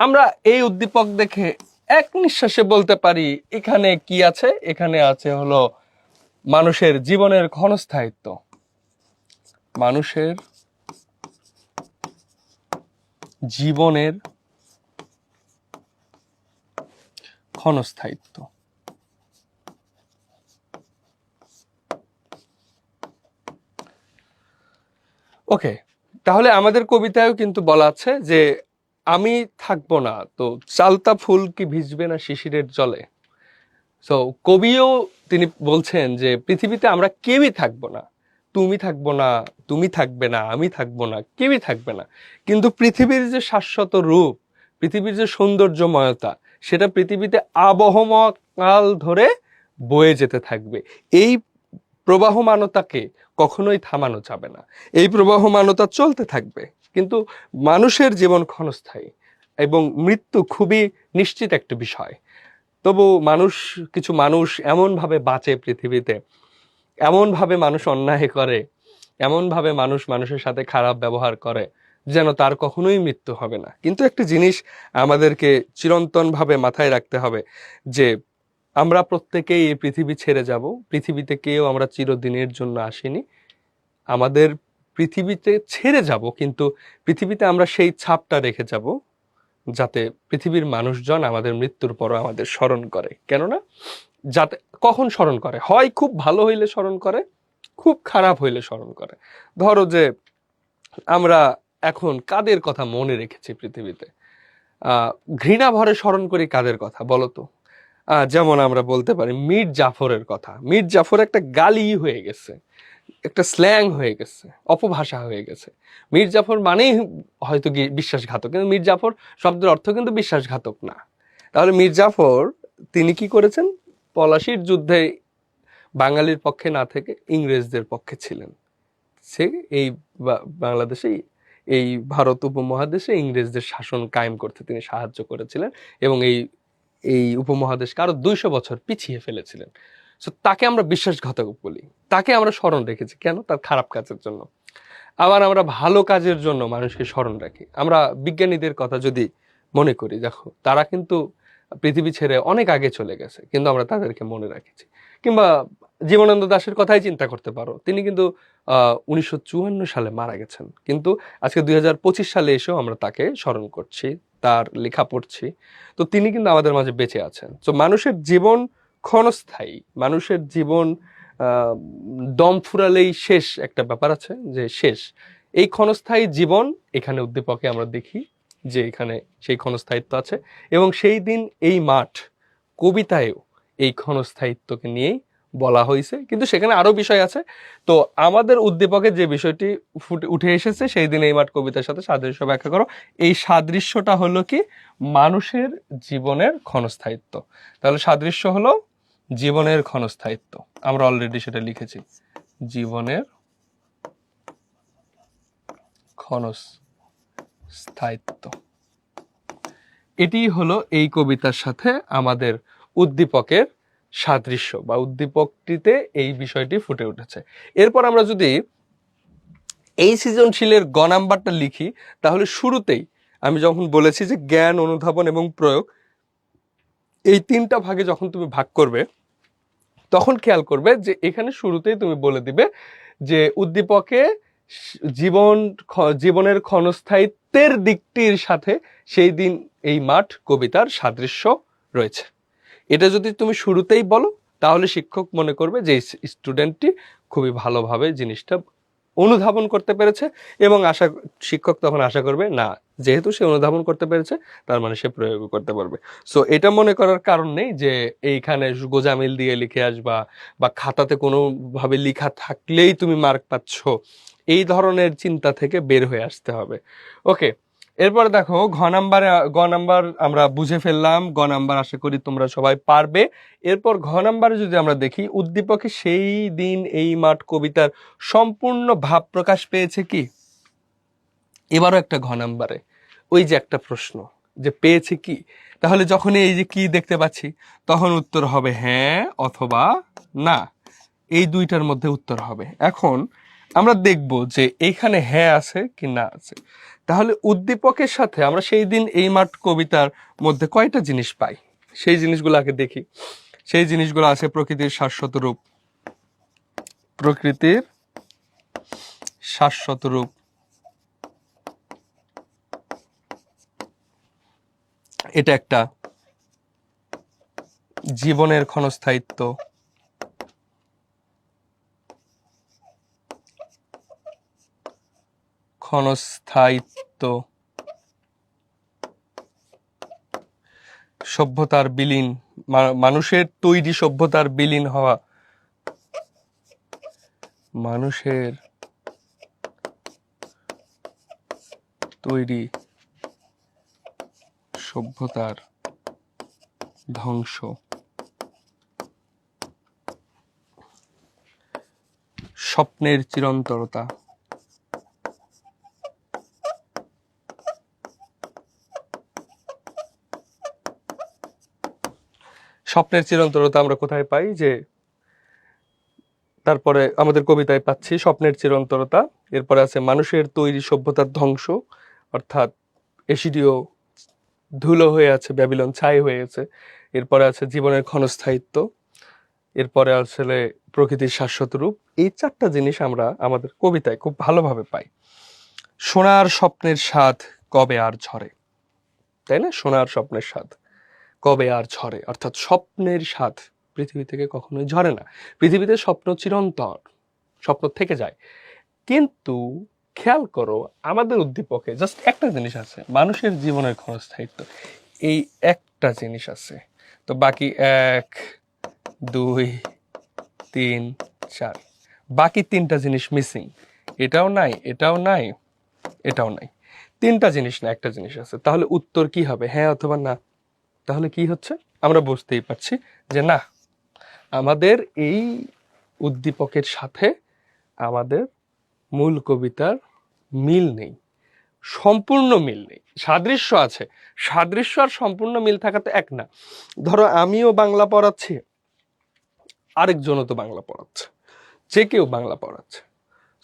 আমরা এই উদ্দীপক দেখে এক নিঃশ্বাসে বলতে পারি এখানে কি আছে? এখানে আছে হলো মানুষের জীবনের ক্ষণস্থায়িত্ব, মানুষের জীবনের ক্ষণস্থায়িত্ব। ওকে, তাহলে আমাদের কবিতায়ও কিন্তু বলা আছে যে আমি থাকবো না তো চালতা ফুল কি ভিজবে না শিশিরের জলে। সো কবিও তিনি বলছেন যে পৃথিবীতে আমরা কেউই থাকবো না, তুমি থাকবো না, তুমি থাকবে না, আমি থাকবো না, কেউই থাকবে না। কিন্তু পৃথিবীর যে শাশ্বত রূপ, পৃথিবীর যে সৌন্দর্যময়তা, সেটা পৃথিবীতে আবহমান ধরে বয়ে যেতে থাকবে। এই প্রবাহমানতাকে কখনোই থামানো যাবে না, এই প্রবাহমানতা চলতে থাকবে। কিন্তু মানুষের জীবন ক্ষণস্থায়ী এবং মৃত্যু খুবই নিশ্চিত একটা বিষয়। তবু কিছু মানুষ এমনভাবে বাঁচে পৃথিবীতে, এমনভাবে মানুষ অন্যায় করে, এমনভাবে মানুষ মানুষের সাথে খারাপ ব্যবহার করে যেন তার কখনোই মৃত্যু হবে না। কিন্তু একটা জিনিস আমাদেরকে চিরন্তনভাবে মাথায় রাখতে হবে যে আমরা প্রত্যেকেই এই পৃথিবী ছেড়ে যাব। পৃথিবীতে কেউ আমরা চিরদিনের জন্য আসিনি। আমাদের পৃথিবীতে ছেড়ে যাব, কিন্তু পৃথিবীতে আমরা সেই ছাপটা রেখে যাব যাতে পৃথিবীর মানুষজন আমাদের মৃত্যুর পরও আমাদের স্মরণ করে। কেননা যাতে কখন স্মরণ করে? হয় খুব ভালো হইলে স্মরণ করে, খুব খারাপ হইলে স্মরণ করে। ধরো যে আমরা এখন কাদের কথা মনে রেখেছি পৃথিবীতে, ঘৃণা ভরে স্মরণ করি কাদের কথা বলো তো? যেমন আমরা বলতে পারি মীর জাফরের কথা। মীর জাফর একটা গালি হয়ে গেছে, একটা স্ল্যাং হয়ে গেছে, অপভাষা হয়ে গেছে। মীর জাফর মানেই হয়তো কি বিশ্বাসঘাতক, কিন্তু মীর জাফর শব্দের অর্থ কিন্তু বিশ্বাসঘাতক না। তাহলে মীর জাফর তিনি কি করেছেন? পলাশির যুদ্ধে বাঙালির পক্ষে না থেকে ইংরেজদের পক্ষে ছিলেন। সে এই বাংলাদেশে, এই ভারত উপমহাদেশে ইংরেজদের শাসন কায়েম করতে তিনি সাহায্য করেছিলেন এবং এই এই উপমহাদেশকে আরো 200 বছর পিছিয়ে ফেলেছিলেন। সো তাকে আমরা বিশ্বাসঘাতক বলি, তাকে আমরা স্মরণ রেখেছি কেন? তার খারাপ কাজের জন্য। আবার আমরা ভালো কাজের জন্য মানুষকে স্মরণ রাখি। আমরা বিজ্ঞানীদের কথা যদি মনে করি, দেখো তারা কিন্তু পৃথিবী ছেড়ে অনেক আগে চলে গেছে, কিন্তু আমরা তাদেরকে মনে রাখেছি। কিংবা জীবনানন্দ দাশের কথাই চিন্তা করতে পারো, তিনি কিন্তু 1954 সালে মারা গেছেন, কিন্তু আজকে 2025 সালে এসেও আমরা তাকে স্মরণ করছি, তার লেখা পড়ছি। তো তিনি কিন্তু আমাদের মাঝে বেঁচে আছেন। তো মানুষের জীবন ক্ষণস্থায়ী, মানুষের জীবন দম ফুরালেই শেষ, একটা ব্যাপার আছে যে শেষ। এই ক্ষণস্থায়ী জীবন এখানে উদ্দীপকে আমরা দেখি যে এখানে সেই ক্ষণস্থায়িত্ব আছে, এবং সেই দিন এই মাঠ কবিতায়ও এই ক্ষণস্থায়িত্বকে নিয়েই বলা হয়েছে। কিন্তু সেখানে আরো বিষয় আছে। তো আমাদের উদ্দীপকে যে বিষয়টি উঠে এসেছে, সেই দিন এই মাঠ কবিতার সাথে সাদৃশ্য ব্যাখ্যা করো। এই সাদৃশ্যটা হলো কি? মানুষের জীবনের ক্ষণস্থায়িত্ব। তাহলে সাদৃশ্য হলো জীবনের ক্ষণস্থায়িত্ব। আমরা অলরেডি সেটা লিখেছি, জীবনের ক্ষণস্থায়িত্ব। এটি হলো এই কবিতার সাথে আমাদের উদ্দীপকের সাদৃশ্য, বা উদ্দীপকটিতে এই বিষয়টি ফুটে উঠেছে। এরপর আমরা যদি এই সৃজনশীলের গ নাম্বারটা লিখি, তাহলে শুরুতেই আমি যখন বলেছি যে জ্ঞান, অনুধাবন এবং প্রয়োগ, এই 3টা ভাগে যখন তুমি ভাগ করবে, তখন খেয়াল করবে যে এখানে শুরুতেই তুমি বলে দিবে যে উদ্দীপকে জীবনের ক্ষণস্থায়িত্বের দিকটির সাথে সেই দিন এই মাঠ কবিতার সাদৃশ্য রয়েছে। এটা যদি তুমি শুরুতেই বলো, তাহলে শিক্ষক মনে করবে যে স্টুডেন্টটি খুবই ভালোভাবে জিনিসটা অনুধাবন করতে পেরেছে, এবং শিক্ষক তখন আশা করবে না, যেহেতু সে অনুধাবন করতে পেরেছে তার মানে সে প্রয়োগ করতে পারবে। সো এটা মনে করার কারণ নেই যে এইখানে গোজামিল দিয়ে লিখে আসবা, বা খাতাতে কোনোভাবে লেখা থাকলেই তুমি মার্ক পাচ্ছ, এই ধরনের চিন্তা থেকে বের হয়ে আসতে হবে। ওকে, এরপর দেখো গ নাম্বার আমরা বুঝে ফেললাম। গ নাম্বার আশা করি তোমরা সবাই পারবে। এরপর ঘ নাম্বারে যদি আমরা দেখি, উদ্দীপকে সেই দিন এই মাঠ কবিতার সম্পূর্ণ ভাব প্রকাশ পেয়েছে কি? এবারও একটা ঘ নাম্বারে ওই যে একটা প্রশ্ন যে পেয়েছে কি, তাহলে যখন এই যে কি দেখতে পাচ্ছি, তখন উত্তর হবে হ্যাঁ অথবা না, এই দুইটার মধ্যে উত্তর হবে। এখন আমরা দেখব যে এইখানে হ্যাঁ আছে কি না আছে। তাহলে উদ্দীপকের সাথে আমরা সেই দিন এই মাঠ কবিতার মধ্যে কয়টা জিনিস পাই, সেই জিনিসগুলো আগে দেখি। সেই জিনিসগুলো আছে প্রকৃতির শাশ্বত রূপ, প্রকৃতির শাশ্বত রূপ, এটা একটা। জীবনের ক্ষণস্থায়িত্ব, ক্ষণস্থায়িত্ব, সভ্যতার বিলীন, মানুষের তৈরি সভ্যতার বিলীন হওয়া, মানুষের তৈরি সভ্যতার ধ্বংস, স্বপ্নের চিরন্তরতা, স্বপ্নের চিরন্তরতা আমরা কোথায় পাই? যে তারপরে আমাদের কবিতায় পাচ্ছি স্বপ্নের চিরন্তরতা। এরপরে আছে মানুষের তৈরি সভ্যতার ধ্বংস, অর্থাৎ এসিডিও ধুলো হয়ে আছে, ব্যাবিলন ছাই হয়ে আছে। এরপরে আছে জীবনের ক্ষণস্থায়িত্ব, এরপরে আসলে প্রকৃতির শাশ্বত রূপ। এই 4টা জিনিস আমরা আমাদের কবিতায় খুব ভালোভাবে পাই। সোনার স্বপ্নের স্বাদ কবে আর ঝরে, তাই না? সোনার স্বপ্নের স্বাদ কবে আর ঝরে, অর্থাৎ স্বপ্নের স্বাদ পৃথিবী থেকে কখনোই ঝরে না। পৃথিবীতে স্বপ্ন চিরন্তন, স্বপ্ন থেকে যায়। কিন্তু খেয়াল করো আমাদের উদ্দীপকে জাস্ট একটা জিনিস আছে, মানুষের জীবনের ক্ষণস্থায়িত্ব, এই একটা জিনিস আছে। তো বাকি 1, 2, 3, 4 বাকি তিনটা জিনিস মিসিং, এটাও নাই, এটাও নাই, এটাও নাই, তিনটা জিনিস না একটা জিনিস আছে। তাহলে উত্তর কি হবে, হ্যাঁ অথবা না? তাহলে কি হচ্ছে, আমরা বুঝতেই পারছি যে না, আমাদের এই উদ্দীপকের সাথে আমাদের মূল কবিতার মিল নেই, সম্পূর্ণ মিল নেই। সাদৃশ্য আছে, সাদৃশ্য আর সম্পূর্ণ মিল থাকা তো এক না। ধরো আমিও বাংলা পড়াচ্ছি, আরেকজনও তো বাংলা পড়াচ্ছে, যে কেউ বাংলা পড়াচ্ছে,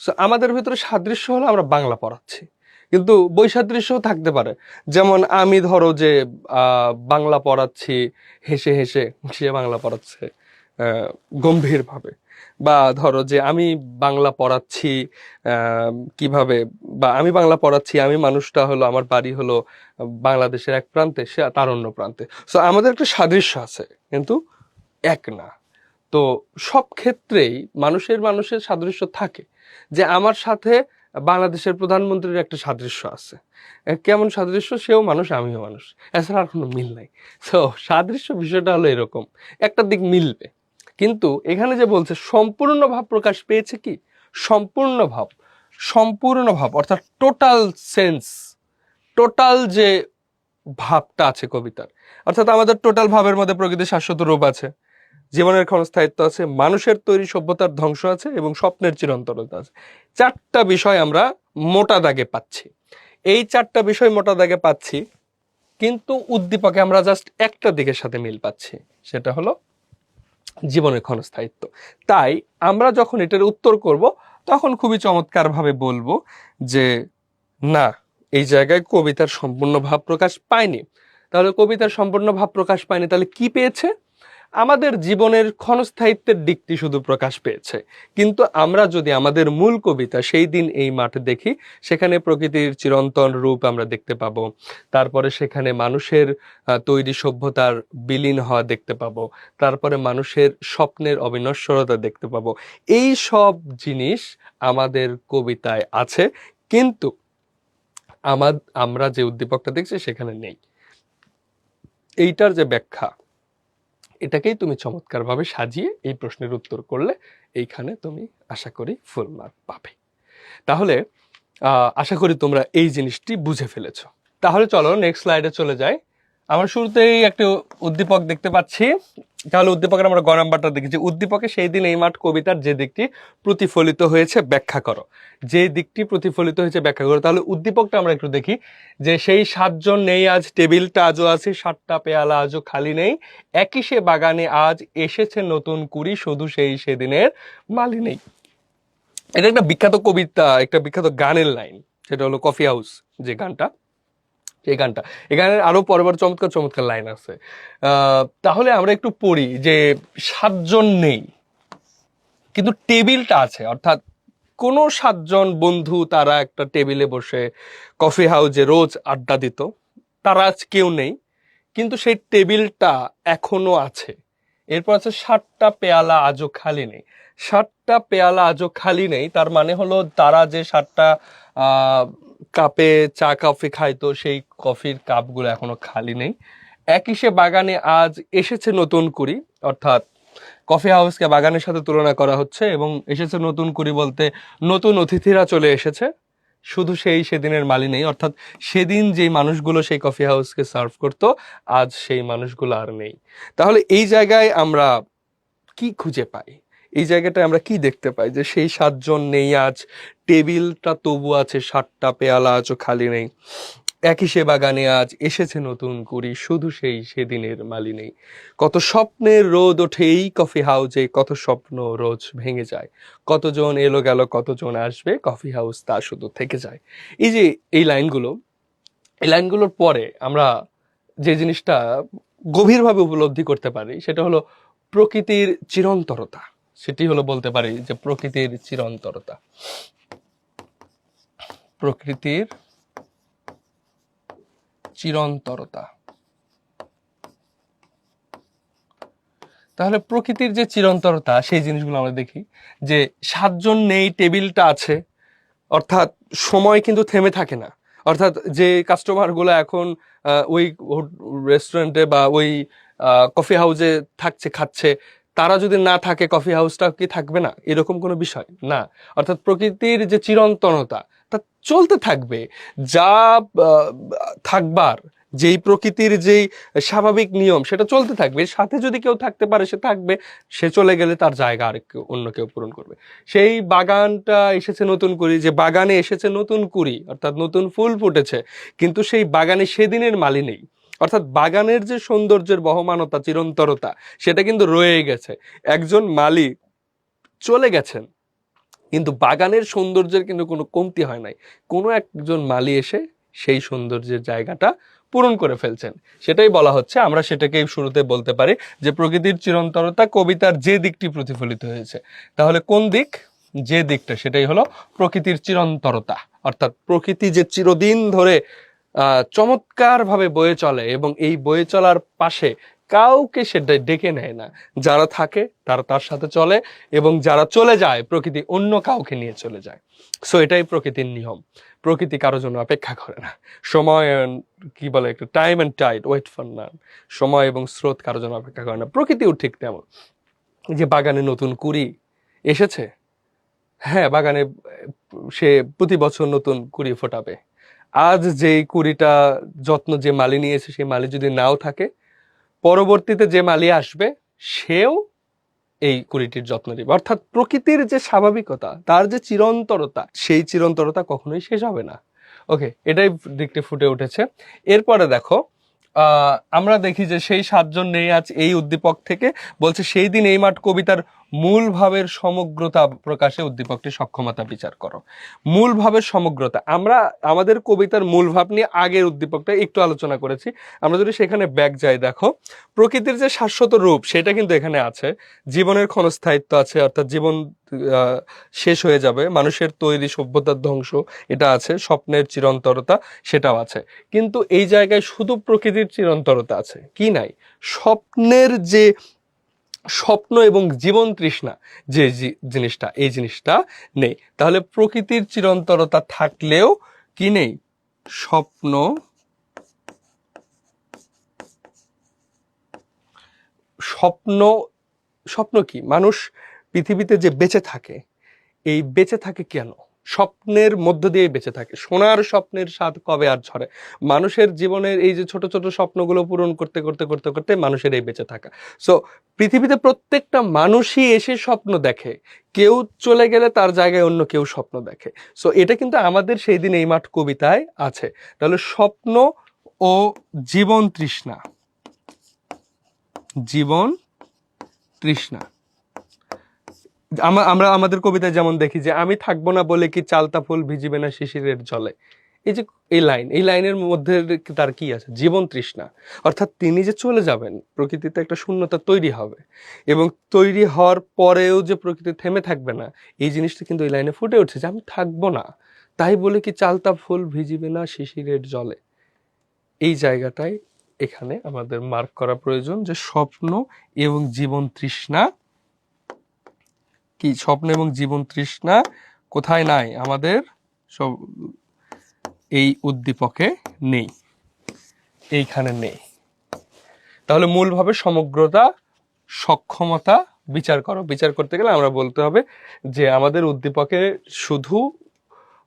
সো আমাদের ভিতরে সাদৃশ্য হলো আমরা বাংলা পড়াচ্ছি, কিন্তু বৈসাদৃশ্যও থাকতে পারে। যেমন আমি ধরো যে বাংলা পড়াচ্ছি হেসে হেসে, সে বাংলা পড়াচ্ছে গম্ভীরভাবে। বা ধরো যে আমি বাংলা পড়াচ্ছি কিভাবে, বা আমি বাংলা পড়াচ্ছি, আমি মানুষটা হলো, আমার বাড়ি হলো বাংলাদেশের এক প্রান্তে, সে তার অন্য প্রান্তে। সো আমাদের একটা সাদৃশ্য আছে কিন্তু এক না। তো সব ক্ষেত্রেই মানুষের মানুষের সাদৃশ্য থাকে, যে আমার সাথে বাংলাদেশের প্রধানমন্ত্রীর একটা সাদৃশ্য আছে। কেমন সাদৃশ্য, সেও মানুষ আমিও মানুষ, এছাড়া আর কোনো মিল নাই। তো সাদৃশ্য বিষয়টা হলো এরকম, একটা দিক মিলবে। কিন্তু এখানে যে বলছে সম্পূর্ণ ভাব প্রকাশ পেয়েছে, কি সম্পূর্ণ ভাব, সম্পূর্ণ ভাব অর্থাৎ টোটাল সেন্স, টোটাল যে ভাবটা আছে কবিতার, অর্থাৎ আমাদের টোটাল ভাবের মধ্যে প্রকৃতির শাশ্বত রূপ আছে, জীবনের ক্ষণস্থায়িত্ব আছে, মানুষের তৈরি সভ্যতার ধ্বংস আছে এবং স্বপ্নের চিরন্তরতা আছে। চারটা বিষয় আমরা মোটা দাগে পাচ্ছি। এই চারটা বিষয় মোটা দাগে পাচ্ছি, কিন্তু উদ্দীপকে আমরা জাস্ট একটা দিকের সাথে মিল পাচ্ছি, সেটা হলো জীবনের ক্ষণস্থায়িত্ব। তাই আমরা যখন এটার উত্তর করব, তখন খুবই চমৎকারভাবে বলবো যে না, এই জায়গায় কবিতার সম্পূর্ণ ভাব প্রকাশ পায়নি। তাহলে কবিতার সম্পূর্ণ ভাব প্রকাশ পায়নি, তাহলে কি পেয়েছে? আমাদের জীবনের ক্ষণস্থায়িত্বের দিকটি শুধু প্রকাশ পেয়েছে। কিন্তু আমরা যদি আমাদের মূল কবিতা সেই দিন এই মাঠ দেখি, সেখানে প্রকৃতির চিরন্তন রূপ আমরা দেখতে পাবো, তারপরে সেখানে মানুষের তৈরি সভ্যতার বিলীন হওয়া দেখতে পাবো, তারপরে মানুষের স্বপ্নের অবিনশ্বরতা দেখতে পাবো। এই সব জিনিস আমাদের কবিতায় আছে, কিন্তু আমরা যে উদ্দীপকটা দেখছি সেখানে নেই। এইটার যে ব্যাখ্যা, এটাকেই তুমি চমৎকারভাবে সাজিয়ে এই প্রশ্নের উত্তর করলে এইখানে তুমি আশা করি ফুল মার্ক পাবে। তাহলে আশা করি তোমরা এই জিনিসটি বুঝে ফেলেছো। তাহলে চলো নেক্সট স্লাইডে চলে যাই। আমরা শুরুতেই একটা উদ্দীপক দেখতে পাচ্ছি। তাহলে উদ্দীপকের আমরা গ নাম্বারটা দেখেছি। উদ্দীপকে সেই দিন এই মাঠ কবিতার যে দিকটি প্রতিফলিত হয়েছে ব্যাখ্যা করো। যে দিকটি প্রতিফলিত হয়েছে ব্যাখ্যা করো। তাহলে উদ্দীপকটা আমরা একটু দেখি, যে সেই 7 জন নেই আজ, টেবিলটা আজও আছে, 7টা পেয়ালা আজও খালি নেই, একই সে বাগানে আজ এসেছে নতুন কুড়ি, শুধু সেই সেদিনের মালি নেই। এটা একটা বিখ্যাত কবিতা, একটা বিখ্যাত গানের লাইন, সেটা হলো কফি হাউস যে গানটা, এই গানটা, এই গানের আরো পরবার চমৎকার চমৎকার লাইন আছে। তাহলে আমরা একটু পড়ি যে 7 জন নেই কিন্তু টেবিলটা আছে, অর্থাৎ কোন 7 জন বন্ধু তারা একটা টেবিলে বসে কফি হাউসে রোজ আড্ডা দিত, তারা আজ কেউ নেই, কিন্তু সেই টেবিলটা এখনো আছে। এরপর আছে 7টা পেয়ালা আজও খালি নেই। 7টা পেয়ালা আজও খালি নেই, তার মানে হলো তারা যে 7টা কাপে চা কফি খাইতো, সেই কফির কাপগুলো এখনো খালি নেই। একই সে বাগানে আজ এসেছে নতুন কুড়ি, অর্থাৎ কফি হাউসকে বাগানের সাথে তুলনা করা হচ্ছে, এবং এসেছে নতুন কুড়ি বলতে নতুন অতিথিরা চলে এসেছে, শুধু সেই সেদিনের মালি নেই, অর্থাৎ সেদিন যেই মানুষগুলো সেই কফি হাউসকে সার্ভ করতো, আজ সেই মানুষগুলো আর নেই। তাহলে এই জায়গায় আমরা কি খুঁজে পাই, এই জায়গাটায় আমরা কি দেখতে পাই, যে সেই 7 জন নেই আজ, টেবিলটা তবু আছে, 7টা পেয়ালা আজও খালি নেই, একই সে বাগানে আজ এসেছে নতুন কুড়ি, শুধু সেই সেদিনের মালি নেই। কত স্বপ্নের রোদ ওঠে এই কফি হাউসে, কত স্বপ্ন রোজ ভেঙে যায়, কতজন এলো গেল কতজন আসবে, কফি হাউস তা শুধু থেকে যায়। এই যে এই লাইনগুলো, এই লাইনগুলোর পরে আমরা যে জিনিসটা গভীরভাবে উপলব্ধি করতে পারি, সেটা হলো প্রকৃতির চিরন্তরতা। সেটি হলো বলতে পারি যে প্রকৃতির চিরন্তরতা, প্রকৃতির চিরন্তরতা। তাহলে প্রকৃতির যে চিরন্তরতা, সেই জিনিসগুলো আমরা দেখি, যে 7 জন নেই, টেবিলটা আছে, অর্থাৎ সময় কিন্তু থেমে থাকে না। অর্থাৎ যে কাস্টমারগুলো এখন ওই রেস্টুরেন্টে বা ওই কফি হাউসে থাকছে, খাচ্ছে, তারা যদি না থাকে কফি হাউসটা কি থাকবে না, এরকম কোনো বিষয় না। অর্থাৎ প্রকৃতির যে চিরন্তনতা তা চলতে থাকবে, যা থাকবার, যেই প্রকৃতির যেই স্বাভাবিক নিয়ম সেটা চলতে থাকবে। এর সাথে যদি কেউ থাকতে পারে সে থাকবে, সে চলে গেলে তার জায়গা আর কেউ, অন্য কেউ পূরণ করবে। সেই বাগানটা এসেছে নতুন কুড়ি, যে বাগানে এসেছে নতুন কুড়ি অর্থাৎ নতুন ফুল ফুটেছে, কিন্তু সেই বাগানে সেদিনের মালি নেই। অর্থাৎ বাগানের যে সৌন্দর্যের বহমানতা, চিরন্তরতা, সেটা কিন্তু রয়ে গেছে। একজন মালি চলে গেছেন, কিন্তু বাগানের সৌন্দর্যের কিন্তু কোনো কমতি হয় নাই। কোনো একজন মালি এসে সেই সৌন্দর্যের জায়গাটা পূরণ করে ফেলছেন। সেটাই বলা হচ্ছে, আমরা সেটাকেই শুরুতে বলতে পারি যে প্রকৃতির চিরন্তরতা কবিতার যে দিকটি প্রতিফলিত হয়েছে। তাহলে কোন দিক? যে দিকটা, সেটাই হলো প্রকৃতির চিরন্তরতা। অর্থাৎ প্রকৃতি যে চিরদিন ধরে চমৎকার ভাবে বয়ে চলে, এবং এই বয়ে চলার পাশে কাউকে সেটা ডেকে নেয় না। যারা থাকে তারা তার সাথে চলে, এবং যারা চলে যায় প্রকৃতি অন্য কাউকে নিয়ে চলে যায়। সো এটাই প্রকৃতির নিয়ম। প্রকৃতি কারোর জন্য অপেক্ষা করে না। সময় কি বলে, একটা time and tide wait for none. সময় এবং স্রোত কারোর জন্য অপেক্ষা করে না। প্রকৃতিও ঠিক তেমন। যে বাগানে নতুন কুড়ি এসেছে, হ্যাঁ, বাগানে সে প্রতি বছর নতুন কুড়ি ফোটাবে। আজ যেই কুড়িটা যত্ন যে মালি নিয়েছে, সেই মালি যদি নাও থাকে, পরবর্তীতে যে মালি আসবে সেও এই কুড়িটির যত্ন নেবে। অর্থাৎ প্রকৃতির যে স্বাভাবিকতা, তার যে চিরন্তরতা, সেই চিরন্তরতা কখনোই শেষ হবে না। ওকে, এটাই দিকটি ফুটে উঠেছে। এরপরে দেখো, আমরা দেখি যে সেই 7 জন নেই আজ এই উদ্দীপক থেকে, বলছে সেই দিন এই মাঠ কবিতার মূল ভাবের সমগ্রতা প্রকাশে উদ্দীপকটি সক্ষমতা বিচার করো। মূল ভাবের সমগ্রতা, আমরা আমাদের কবিতার মূল ভাব নিয়ে আগের উদ্দীপকটা একটু আলোচনা করেছি। আমরা যদি সেখানে ব্যাক যাই, দেখো প্রকৃতির যে শাশ্বত রূপ সেটা কিন্তু এখানে আছে, জীবনের ক্ষণস্থায়িত্ব আছে, অর্থাৎ জীবন শেষ হয়ে যাবে, মানুষের তৈরি সভ্যতার ধ্বংস এটা আছে, স্বপ্নের চিরন্তরতা সেটাও আছে। কিন্তু এই জায়গায় শুধু প্রকৃতির চিরন্তরতা আছে, কি নাই? স্বপ্নের যে স্বপ্ন এবং জীবন তৃষ্ণা যে জিনিসটা, এই জিনিসটা নেই। তাহলে প্রকৃতির চিরন্তরতা থাকলেও কি নেই? স্বপ্ন, স্বপ্ন, স্বপ্ন কি? মানুষ পৃথিবীতে যে বেঁচে থাকে, এই বেঁচে থাকে কেন? স্বপ্নের মধ্য দিয়ে বেঁচে থাকে। সোনার স্বপ্নের স্বাদ কবে আর ঝরে। মানুষের জীবনের এই যে ছোট ছোট স্বপ্নগুলো পূরণ করতে করতে করতে করতে মানুষের এই বেঁচে থাকা। সো পৃথিবীতে প্রত্যেকটা মানুষই এসে স্বপ্ন দেখে, কেউ চলে গেলে তার জায়গায় অন্য কেউ স্বপ্ন দেখে। সো এটা কিন্তু আমাদের সেই দিন এই মাঠ কবিতায় আছে। তাহলে স্বপ্ন ও জীবন তৃষ্ণা, জীবন তৃষ্ণা। আমরা আমাদের কবিতায় যেমন দেখি যে আমি থাকবো না বলে কি চালতা ফুল ভিজিবে না শিশিরের জলে। এই যে এই লাইনের মধ্যে তার কি আছে? জীবন তৃষ্ণা। অর্থাৎ তিনি যে চলে যাবেন, প্রকৃতিতে একটা শূন্যতা তৈরি হবে, এবং তৈরি হওয়ার পরেও যে প্রকৃতি থেমে থাকবে না, এই জিনিসটা কিন্তু এই লাইনে ফুটে উঠছে যে আমি থাকবো না তাই বলে কি চালতা ফুল ভিজিবে না শিশিরের জলে। এই জায়গাটাই এখানে আমাদের মার্ক করা প্রয়োজন, যে স্বপ্ন এবং জীবন তৃষ্ণা কি? স্বপ্ন এবং জীবন তৃষ্ণা কোথায় নাই? আমাদের সব এই উদ্দীপকে নেই, এইখানে নেই। তাহলে মূলভাবে সমগ্রতা, সক্ষমতা বিচার করো। বিচার করতে গেলে আমরা বলতে হবে যে আমাদের উদ্দীপকে শুধু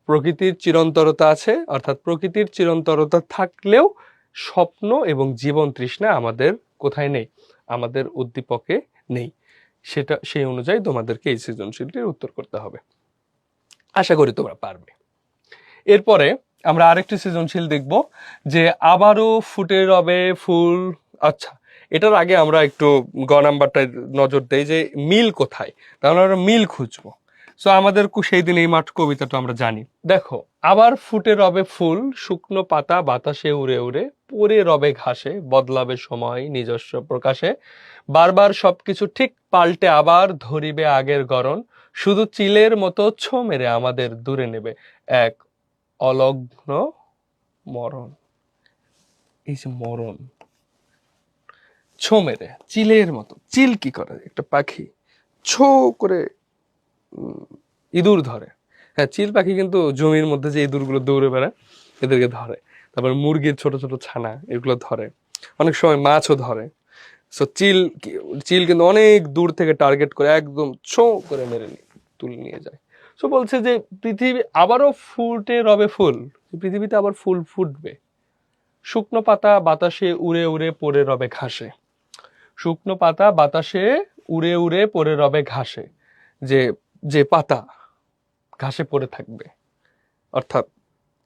প্রকৃতির চিরন্তরতা আছে, অর্থাৎ প্রকৃতির চিরন্তরতা থাকলেও স্বপ্ন এবং জীবন তৃষ্ণা আমাদের কোথায় নেই? আমাদের উদ্দীপকে নেই। সেটা সেই অনুযায়ী তোমাদেরকে এই সৃজনশীলটির উত্তর করতে হবে। আশা করি তোমরা পারবে। এরপরে আমরা আরেকটি সৃজনশীল দেখব, যে আবারও ফুটে রবে ফুল। আচ্ছা, এটার আগে আমরা একটু গ নাম্বারটায় নজর দেই যে মিল কোথায়। তাহলে আমরা মিল খুঁজবো। সো আমাদের সেই দিন এই মাঠ কবিতাটা আমরা জানি। দেখো, আবার ফুটে রবে ফুল, শুকনো পাতা বাতাসে উড়ে উড়ে, পড়ে রবে ঘাসে, বদলাবে সময় নিজস্ব প্রকাশে, বারবার সবকিছু ঠিক পাল্টে আবার ধরিবে আগের গড়ন, শুধু চিলের মতো ছো মেরে আমাদের দূরে নেবে এক অলগ্ন মরণ। এই যে মরণ, ছো মেরে, চিলের মতো। চিল কি করে? একটা পাখি ছো করে ইঁদুর ধরে। হ্যাঁ, চিল পাখি কিন্তু জমির মধ্যে যে ইঁদুরগুলো দৌড়ে বেড়ায় এদেরকে ধরে। তারপর মুরগির ছোট ছোট ছানা এগুলো ধরে, অনেক সময় মাছও ধরে। সো চিল কিন্তু অনেক দূর থেকে টার্গেট করে একদম ছো করে মেরে তুলে নিয়ে যায়। সো বলছে যে পৃথিবী আবারও ফুটে রবে ফুল, পৃথিবীতে আবার ফুল ফুটবে। শুকনো পাতা বাতাসে উড়ে উড়ে পড়ে রবে ঘাসে, শুকনো পাতা বাতাসে উড়ে উড়ে পড়ে রবে ঘাসে, যে যে পাতা ঘাসে পড়ে থাকবে। অর্থাৎ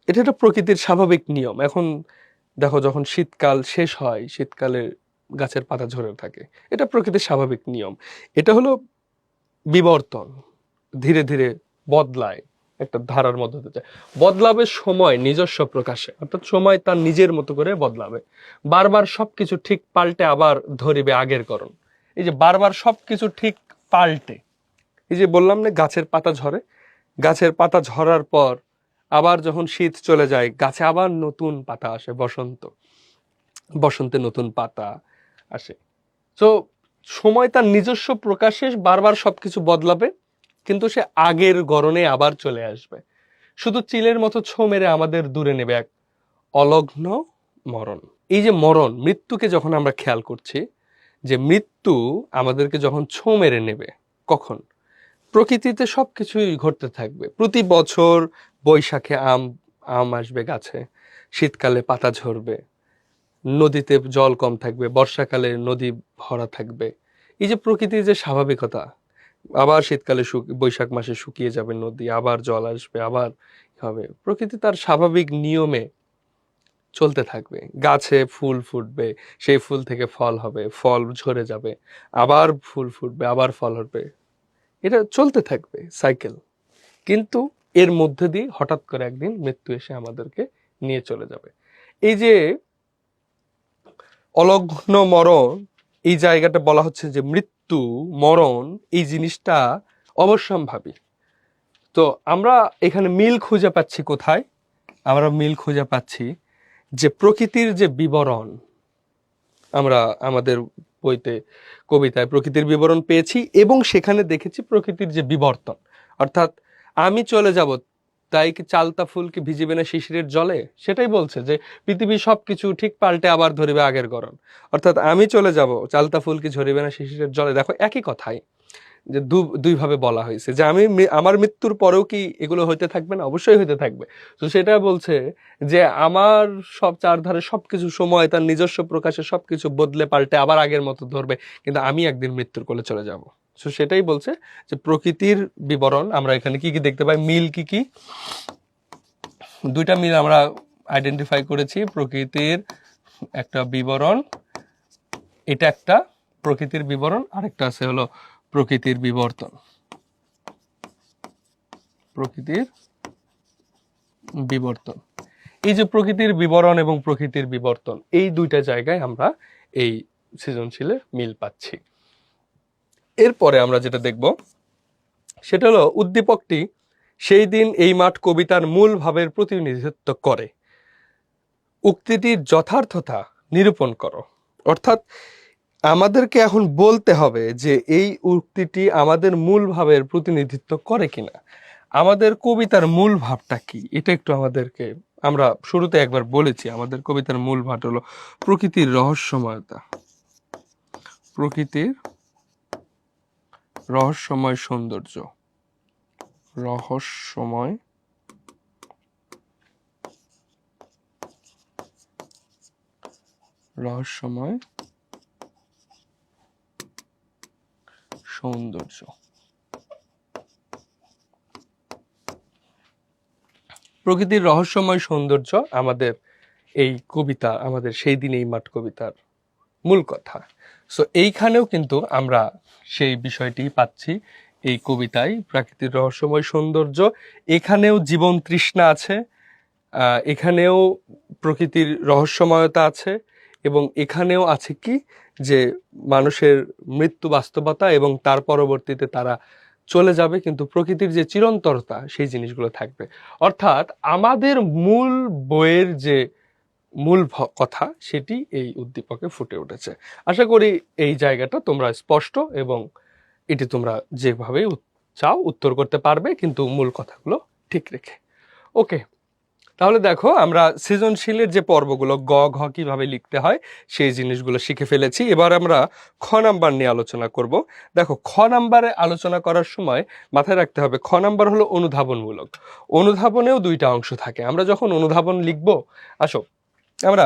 এটা একটা প্রকৃতির স্বাভাবিক নিয়ম। এখন দেখো যখন শীতকাল শেষ হয়, শীতকালে গাছের পাতা ঝরে থাকে, এটা প্রকৃতির স্বাভাবিক নিয়ম। এটা হলো বিবর্তন, ধীরে ধীরে বদলায়, একটা ধারার মধ্যে দিয়ে যায়। বদলাবে সময় নিজস্ব প্রকাশে, অর্থাৎ সময় তার নিজের মতো করে বদলাবে। বারবার সবকিছু ঠিক পাল্টে আবার ধরিবে আগের করণ। এই যে বারবার সবকিছু ঠিক পাল্টে, এই যে বললাম না গাছের পাতা ঝরে, গাছের পাতা ঝরার পর আবার যখন শীত চলে যায় গাছে আবার নতুন পাতা আসে, বসন্তে নতুন পাতা আসে। তো সময় তার নিজস্ব প্রকাশে বারবার সবকিছু বদলাবে, কিন্তু সে আগের গড়নে আবার চলে আসবে। শুধু চিলের মতো ছো মেরে আমাদের দূরে নেবে এক অলগ্ন মরণ। এই যে মরণ, মৃত্যুকে যখন আমরা খেয়াল করছি, যে মৃত্যু আমাদেরকে যখন ছো মেরে নেবে, কখন? প্রকৃতিতে সবকিছুই ঘটতে থাকবে। প্রতি বছর বৈশাখে আম আসবে গাছে, শীতকালে পাতা ঝরবে, নদীতে জল কম থাকবে, বর্ষাকালে নদী ভরা থাকবে। এই যে প্রকৃতির যে স্বাভাবিকতা, আবার শীতকালে বৈশাখ মাসে শুকিয়ে যাবে নদী, আবার জল আসবে, আবার হবে। প্রকৃতি তার স্বাভাবিক নিয়মে চলতে থাকবে। গাছে ফুল ফুটবে, সেই ফুল থেকে ফল হবে, ফল ঝরে যাবে, আবার ফুল ফুটবে, আবার ফল হবে। এটা চলতে থাকবে সাইকেল। কিন্তু এর মধ্যে দিয়ে হঠাৎ করে একদিন মৃত্যু এসে আমাদেরকে নিয়ে চলে যাবে। এই যে অলগ্ন মরণ, এই জায়গাটা বলা হচ্ছে যে মৃত্যু মরণ এই জিনিসটা অবশ্যম্ভাবী। তো আমরা এখানে মিল খুঁজে পাচ্ছি কোথায়? আমরা মিল খুঁজে পাচ্ছি যে প্রকৃতির যে বিবরণ, আমরা আমাদের বইতে কবিতায় প্রকৃতির বিবরণ পেয়েছি এবং সেখানে দেখেছি প্রকৃতির যে বিবর্তন। অর্থাৎ আমি চলে যাব, তাই কি চালতা ফুল কি ভিজিবে না শিশিরের জলে, সেটাই বলছে যে পৃথিবীর সবকিছু ঠিক পাল্টে আবার ধরিবে আগের গড়ন। অর্থাৎ আমি চলে যাব, চালতা ফুল কি ঝরিবে না শিশিরের জলে। দেখো একই কথাই, যে দুইভাবে বলা হয়েছে যে আমার মৃত্যুর পরেও কি এগুলো হইতে থাকবে না? অবশ্যই হইতে থাকবে। তো সেটা বলছে যে আমার সব চারধারে সবকিছু সময় তার নিজস্ব প্রকাশে সবকিছু বদলে পাল্টে আবার আগের মতো ধরবে, কিন্তু আমি একদিন মৃত্যুর কোলে চলে যাব। তো সেটাই বলছে যে প্রকৃতির বিবরণ। আমরা এখানে কি কি দেখতে পাই, মিল কি কি? দুইটা মিল আমরা আইডেন্টিফাই করেছি। প্রকৃতির একটা বিবরণ, এটা একটা প্রকৃতির বিবরণ, আরেকটা আছে হলো প্রকৃতির বিবর্তন। প্রকৃতির বিবর্তন, এই যে প্রকৃতির বিবরণ এবং প্রকৃতির বিবর্তন, এই দুইটা জায়গায় আমরা এই সৃজনশীলে মিল পাচ্ছি। এরপরে আমরা যেটা দেখব সেটা হলো উদ্দীপকটি সেই দিন এই মাঠ কবিতার মূল ভাবের প্রতিনিধিত্ব করে, উক্তিটির যথার্থতা নিরূপণ করো। অর্থাৎ আমাদেরকে এখন বলতে হবে যে এই উক্তিটি আমাদের মূল ভাবের প্রতিনিধিত্ব করে কিনা, আমাদের কবিতার মূল ভাবটা কি, এটা একটু আমাদেরকে, আমরা শুরুতে একবার বলেছি আমাদের কবিতার মূল ভাব হলো প্রকৃতির রহস্যময়তা, প্রকৃতির রহস্যময় সৌন্দর্য, রহস্যময় রহস্যময় সৌন্দর্য। প্রকৃতির রহস্যময় সৌন্দর্য আমাদের এই কবিতা, আমাদের সেই দিন এই মাঠ কবিতার মূল কথা। সো এইখানেও কিন্তু আমরা সেই বিষয়টি পাচ্ছি এই কবিতায়, প্রাকৃতিক রহস্যময় সৌন্দর্য। এখানেও জীবন তৃষ্ণা আছে, এখানেও প্রকৃতির রহস্যময়তা আছে, এবং এখানেও আছে কি যে মানুষের মৃত্যু বাস্তবতা এবং তার পরবর্তীতে তারা চলে যাবে, কিন্তু প্রকৃতির যে চিরন্তরতা সেই জিনিসগুলো থাকবে। অর্থাৎ আমাদের মূল বইয়ের যে মূল কথা সেটি এই উদ্দীপকে ফুটে উঠেছে। আশা করি এই জায়গাটা তোমরা স্পষ্ট এবং এটি তোমরা যেভাবে চাও উত্তর করতে পারবে, কিন্তু মূল কথাগুলো ঠিক রেখে। ওকে, তাহলে দেখো আমরা সৃজনশীলের যে পর্বগুলো গ ঘ কিভাবে লিখতে হয় সেই জিনিসগুলো শিখে ফেলেছি। এবার আমরা খ নাম্বার নিয়ে আলোচনা করব। দেখো খ নাম্বারে আলোচনা করার সময় মাথায় রাখতে হবে খ নাম্বার হলো অনুধাবনমূলক। অনুধাবনেও দুইটা অংশ থাকে। আমরা যখন অনুধাবন লিখবো, আসো আমরা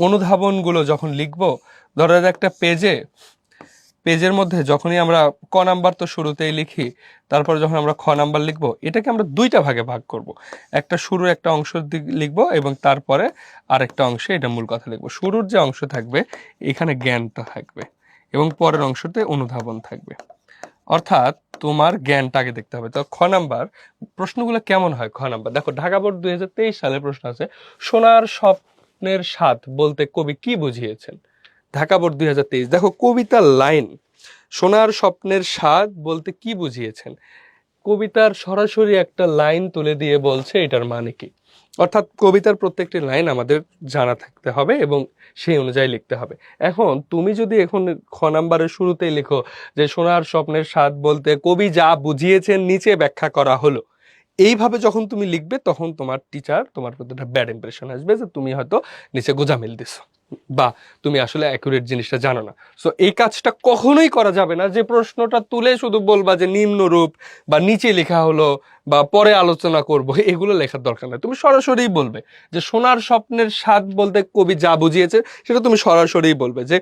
অনুধাবনগুলো যখন লিখবো, ধরো একটা পেজের মধ্যে যখনই আমরা ক নাম্বার তো শুরুতেই লিখি, তারপর যখন আমরা খ নাম্বার লিখবো, এটাকে আমরা দুইটা ভাগে ভাগ করব। একটা শুরুর একটা অংশ লিখবো এবং তারপরে আরেকটা অংশে এটা মূল কথা লিখবো। শুরুর যে অংশ থাকবে এখানে জ্ঞানটা থাকবে এবং পরের অংশতে অনুধাবন থাকবে। অর্থাৎ তোমার জ্ঞানটা আগে দেখতে হবে। তো খ নাম্বার প্রশ্নগুলো কেমন হয়? খ নাম্বার দেখো, ঢাকা বোর্ড 2023 সালের প্রশ্ন আছে, সোনার স্বপ্নের স্বাদ বলতে কবি কি বুঝিয়েছেন? ঢাকা বোর্ড 2023। দেখো কবিতার লাইন, সোনার স্বপ্নের স্বাদ বলতে কি বুঝিয়েছেন, কবিতার সরাসরি একটা লাইন তুলে দিয়ে বলছে এটার মানে কি। অর্থাৎ কবিতার প্রত্যেকটি লাইন আমাদের জানা থাকতে হবে এবং সেই অনুযায়ী লিখতে হবে। এখন তুমি যদি এখন খ নাম্বারের শুরুতেই লিখো যে সোনার স্বপ্নের স্বাদ বলতে কবি যা বুঝিয়েছেন নিচে ব্যাখ্যা করা হলো, এইভাবে যখন তুমি লিখবে তখন তোমার টিচার তোমার প্রতি একটা ব্যাড ইমপ্রেশন আসবে যে তুমি হয়তো নিচে গোজামিল দিছো বা তুমি আসলে অ্যাকুরেট জিনিসটা জানো না। সো এই কাজটা কখনোই করা যাবে না যে প্রশ্নটা তুলে শুধু বলবা যে নিম্নরূপ বা নিচে লেখা হলো বা পরে আলোচনা করব, এগুলো লেখার দরকার নেই। তুমি সরাসরি বলবে যে সোনার স্বপ্নের স্বাদ বলতে কবি যা বুঝিয়েছে সেটা তুমি সরাসরি বলবে যে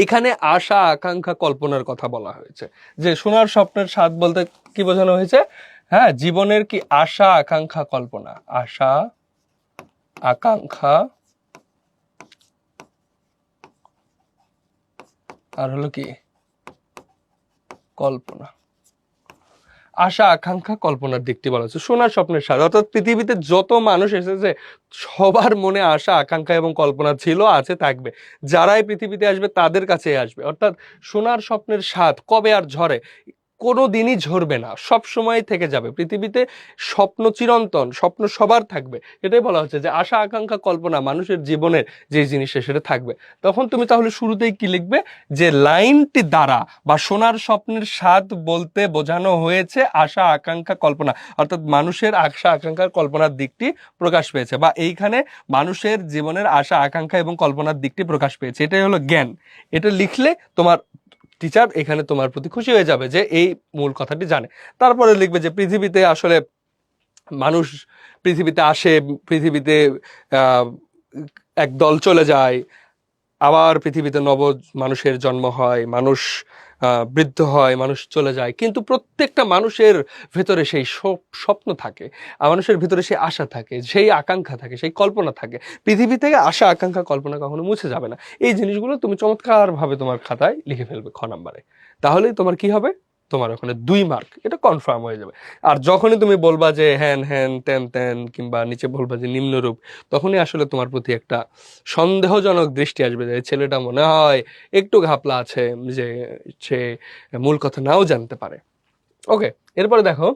এখানে আশা আকাঙ্ক্ষা কল্পনার কথা বলা হয়েছে। যে সোনার স্বপ্নের স্বাদ বলতে কি বোঝানো হয়েছে? হ্যাঁ, জীবনের কি আশা আকাঙ্ক্ষা কল্পনা, আশা আকাঙ্ক্ষা আর হলো কি কল্পনা। আশা আকাঙ্ক্ষা কল্পনার দিকটি বলা হচ্ছে সোনার স্বপ্নের স্বাদ। অর্থাৎ পৃথিবীতে যত মানুষ এসেছে সবার মনে আশা আকাঙ্ক্ষা এবং কল্পনা ছিল, আছে, থাকবে। যারাই পৃথিবীতে আসবে তাদের কাছে আসবে। অর্থাৎ সোনার স্বপ্নের স্বাদ কবে আর ঝরে? কোনো দিনই ঝরবে না, সব সময় থেকে যাবে। পৃথিবীতে স্বপ্ন চিরন্তন, স্বপ্ন সবার থাকবে। এটাই বলা হচ্ছে যে আশা আকাঙ্ক্ষা কল্পনা মানুষের জীবনের যে জিনিসটা সেটা থাকবে। তখন তুমি তাহলে শুরুতেই কি লিখবে? যে লাইনটি দ্বারা বা সোনার স্বপ্নের স্বাদ বলতে বোঝানো হয়েছে আশা আকাঙ্ক্ষা কল্পনা, অর্থাৎ মানুষের আশা আকাঙ্ক্ষার কল্পনার দিকটি প্রকাশ পেয়েছে, বা এইখানে মানুষের জীবনের আশা আকাঙ্ক্ষা এবং কল্পনার দিকটি প্রকাশ পেয়েছে। এটাই হলো জ্ঞান। এটা লিখলে তোমার টিচার এখানে তোমার প্রতি খুশি হয়ে যাবে যে এই মূল কথাটি জানে। তারপরে লিখবে যে পৃথিবীতে আসলে মানুষ পৃথিবীতে আসে, পৃথিবীতে এক দল চলে যায়, আবার পৃথিবীতে মানুষের জন্ম হয়, মানুষ বৃদ্ধ হয়, মানুষ চলে যায়, কিন্তু প্রত্যেকটা মানুষের ভেতরে সেই স্বপ্ন থাকে, মানুষের ভিতরে সেই আশা থাকে, সেই আকাঙ্ক্ষা থাকে, সেই কল্পনা থাকে। পৃথিবী থেকে আশা আকাঙ্ক্ষা কল্পনা কখনো মুছে যাবে না। এই জিনিসগুলো তুমি চমৎকারভাবে তোমার খাতায় লিখে ফেলবে খ নাম্বারে। তাহলেই তোমার কি হবে? তোমার ওখানে 2 মার্ক, এটা কনফার্ম হয়ে যাবে। আর যখনই তুমি বলবা যে হ্যান হ্যান তেন তেন কিংবা নিচে বলবা যে নিম্নরূপ, তখনই আসলে তোমার প্রতি একটা সন্দেহজনক দৃষ্টি আসবে যে ছেলেটা মনে হয় একটু ঘাপলা আছে, যে সে মূল কথা নাও জানতে পারে। ওকে, এরপরে দেখো,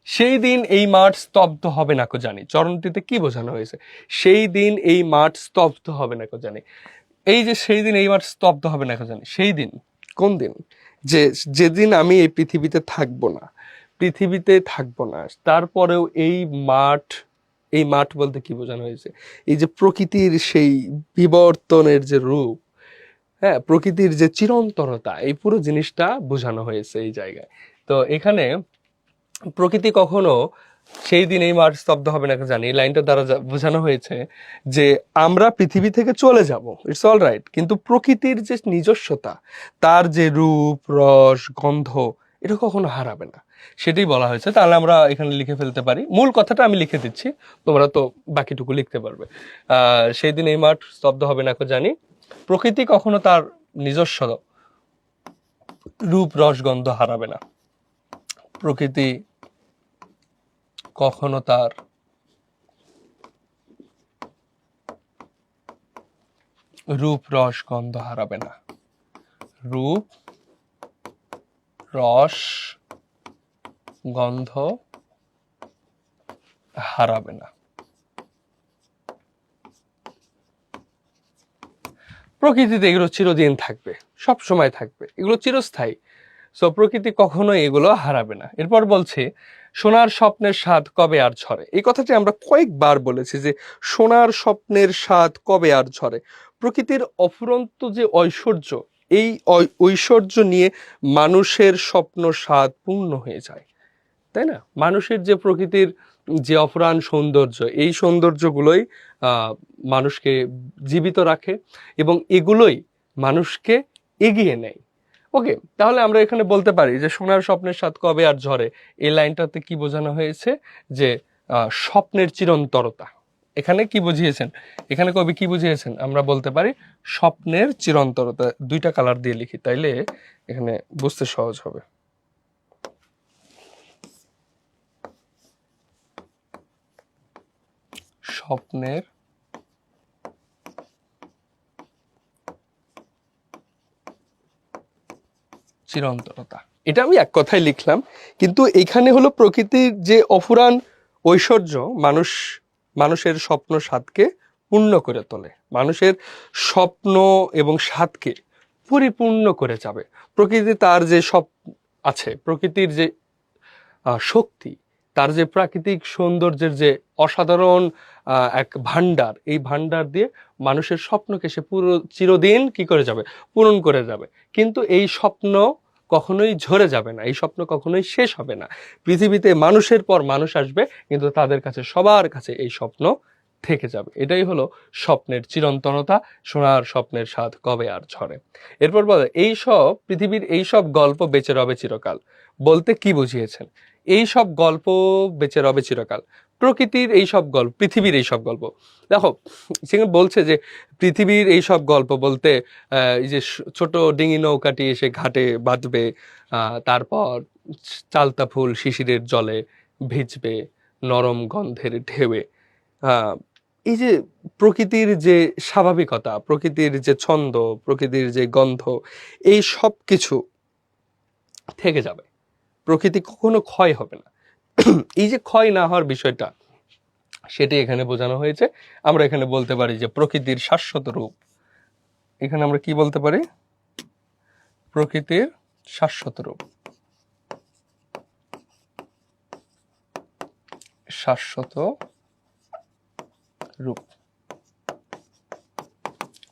সেই দিন এই মাঠ স্তব্ধ হবে না কো জানি, চরণটিতে কি বোঝানো হয়েছে? সেই দিন এই মাঠ স্তব্ধ হবে না কো জানি। এই যে সেই দিন এই মাঠ স্তব্ধ হবে না কো জানি, সেই দিন কোন দিন? যে যেদিন আমি এই পৃথিবীতে থাকবো না, পৃথিবীতে থাকবো না, তারপরেও এই মাঠ বলতে কি বোঝানো হয়েছে? এই যে প্রকৃতির সেই বিবর্তনের যে রূপ, হ্যাঁ, প্রকৃতির যে চিরন্তনতা, এই পুরো জিনিসটা বোঝানো হয়েছে এই জায়গায়। তো এখানে প্রকৃতি কখনো সেই দিন এই মাঠ স্তব্ধ হবে না জানি, এই লাইনটা দ্বারা বোঝানো হয়েছে যে আমরা পৃথিবী থেকে চলে যাব, ইটস অল রাইট, কিন্তু প্রকৃতির যে নিজস্বতা, তার যে রূপ রস গন্ধ, এটা কখনো হারাবে না, সেটাই বলা হয়েছে। তাহলে আমরা এখানে লিখে ফেলতে পারি, মূল কথাটা আমি লিখে দিচ্ছি, তোমরা তো বাকিটুকু লিখতে পারবে। সেই দিন এই মাঠ স্তব্ধ হবে না জানি, প্রকৃতি কখনো তার নিজস্ব রূপ রস গন্ধ হারাবে না, প্রকৃতি কখনো তার রূপ রস গন্ধ হারাবে না, রূপ রস গন্ধ হারাবে না। প্রকৃতিতে এগুলো চিরদিন থাকবে, সব সময় থাকবে, এগুলো চিরস্থায়ী। সো প্রকৃতি কখনোই এগুলো হারাবে না। এরপর বলছে সোনার স্বপ্নের স্বাদ কবে আর ঝরে, এই কথাটি আমরা কয়েকবার বলেছি যে সোনার স্বপ্নের স্বাদ কবে আর ঝরে। প্রকৃতির অফুরন্ত যে ঐশ্বর্য, এই ঐশ্বর্য নিয়ে মানুষের স্বপ্ন স্বাদ পূর্ণ হয়ে যায়, তাই না? মানুষের যে প্রকৃতির যে অফুরান সৌন্দর্য, এই সৌন্দর্যগুলোই মানুষকে জীবিত রাখে এবং এগুলোই মানুষকে এগিয়ে নেয়। ওকে, তাহলে আমরা এখানে বলতে পারি যে সোনার স্বপ্নের স্বাদ কবে আর ঝরে, এই লাইনটাতে কি বোঝানো হয়েছে? যে স্বপ্নের চিরন্তরতা। এখানে কি বুঝিয়েছেন? এখানে কবি কি বুঝিয়েছেন? আমরা বলতে পারি স্বপ্নের চিরন্তরতা। দুইটা কালার দিয়ে লিখি, তাইলে এখানে বুঝতে সহজ হবে। স্বপ্নের চিরন্তরতা, এটা আমি এক কথায় লিখলাম, কিন্তু এখানে হলো প্রকৃতির যে অফুরান ঐশ্বর্য মানুষের স্বপ্ন স্বাদকে পূর্ণ করে তোলে, মানুষের স্বপ্ন এবং স্বাদকে পরিপূর্ণ করে যাবে। প্রকৃতি তার যে সব আছে, প্রকৃতির যে শক্তি, তার যে প্রাকৃতিক সৌন্দর্যের যে অসাধারণ এক ভান্ডার, এই ভান্ডার দিয়ে মানুষের স্বপ্নকে সে পুরো চিরদিন কি করে যাবে? পূরণ করে যাবে। কিন্তু এই স্বপ্ন কখনোই ঝরে যাবে না, এই স্বপ্ন কখনোই শেষ হবে না। পৃথিবীতে মানুষের পর মানুষ আসবে, কিন্তু তাদের কাছে সবার কাছে এই স্বপ্ন থেকে যাবে। এটাই হলো স্বপ্নের চিরন্তনতা, সোনার স্বপ্নের স্বাদ কবে আর ঝরে। এরপর বলে এইসব পৃথিবীর এইসব গল্প বেঁচে রবে চিরকাল, বলতে কি বুঝিয়েছেন? এই সব গল্প বেঁচে রবে চিরকাল, প্রকৃতির এই সব গল্প, পৃথিবীর এই সব গল্প। দেখো, সেখানে বলছে যে পৃথিবীর এই সব গল্প বলতে এই যে ছোট ডিঙি নৌকাটি এসে ঘাটে বাঁধবে, তারপর চালতা ফুল শিশিরের জলে ভিজবে নরম গন্ধের ঢেউয়ে, এই যে প্রকৃতির যে স্বাভাবিকতা, প্রকৃতির যে ছন্দ, প্রকৃতির যে গন্ধ, এই সব কিছু থেকে যাবে। প্রকৃতি কখনো ক্ষয় হবে না। এই যে ক্ষয় না হওয়ার বিষয়টা, সেটি এখানে বোঝানো হয়েছে। আমরা এখানে বলতে পারি যে প্রকৃতির শাশ্বত রূপ। এখানে আমরা কি বলতে পারি? প্রকৃতির শাশ্বত রূপ, শাশ্বত রূপ,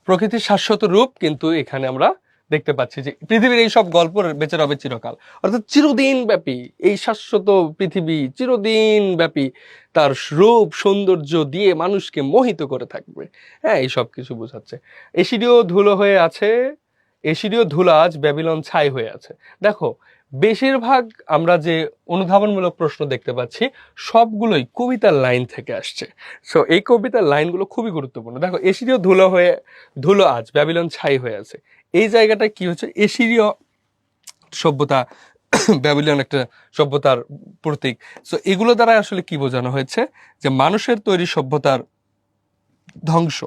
প্রকৃতির শাশ্বত রূপ কিন্তু এখানে আমরা দেখতে পাচ্ছি যে পৃথিবীর এই সব গল্প বেঁচে রবে চিরকাল, অর্থাৎ চিরদিন ব্যাপী এই শাশ্বত পৃথিবী চিরদিন ব্যাপী তার রূপ সৌন্দর্য দিয়ে মানুষকে মোহিত করে থাকবে। হ্যাঁ, এই সব কিছু বোঝাচ্ছে। এসিডিও ধুলো হয়ে আছে, এসিডিও ধুলো আজ ব্যাবিলন ছাই হয়ে আছে। দেখো, বেশিরভাগ আমরা যে অনুধাবনমূলক প্রশ্ন দেখতে পাচ্ছি সবগুলোই কবিতার লাইন থেকে আসছে। সো এই কবিতার লাইনগুলো খুবই গুরুত্বপূর্ণ। দেখো, এসিরিয় ধুলো আজ ব্যাবিলন ছাই হয়ে আছে, এই জায়গাটা কি হচ্ছে? এসিরীয় সভ্যতা, ব্যাবিলন একটা সভ্যতার প্রতীক। সো এগুলো দ্বারা আসলে কি বোঝানো হয়েছে? যে মানুষের তৈরি সভ্যতার ধ্বংস,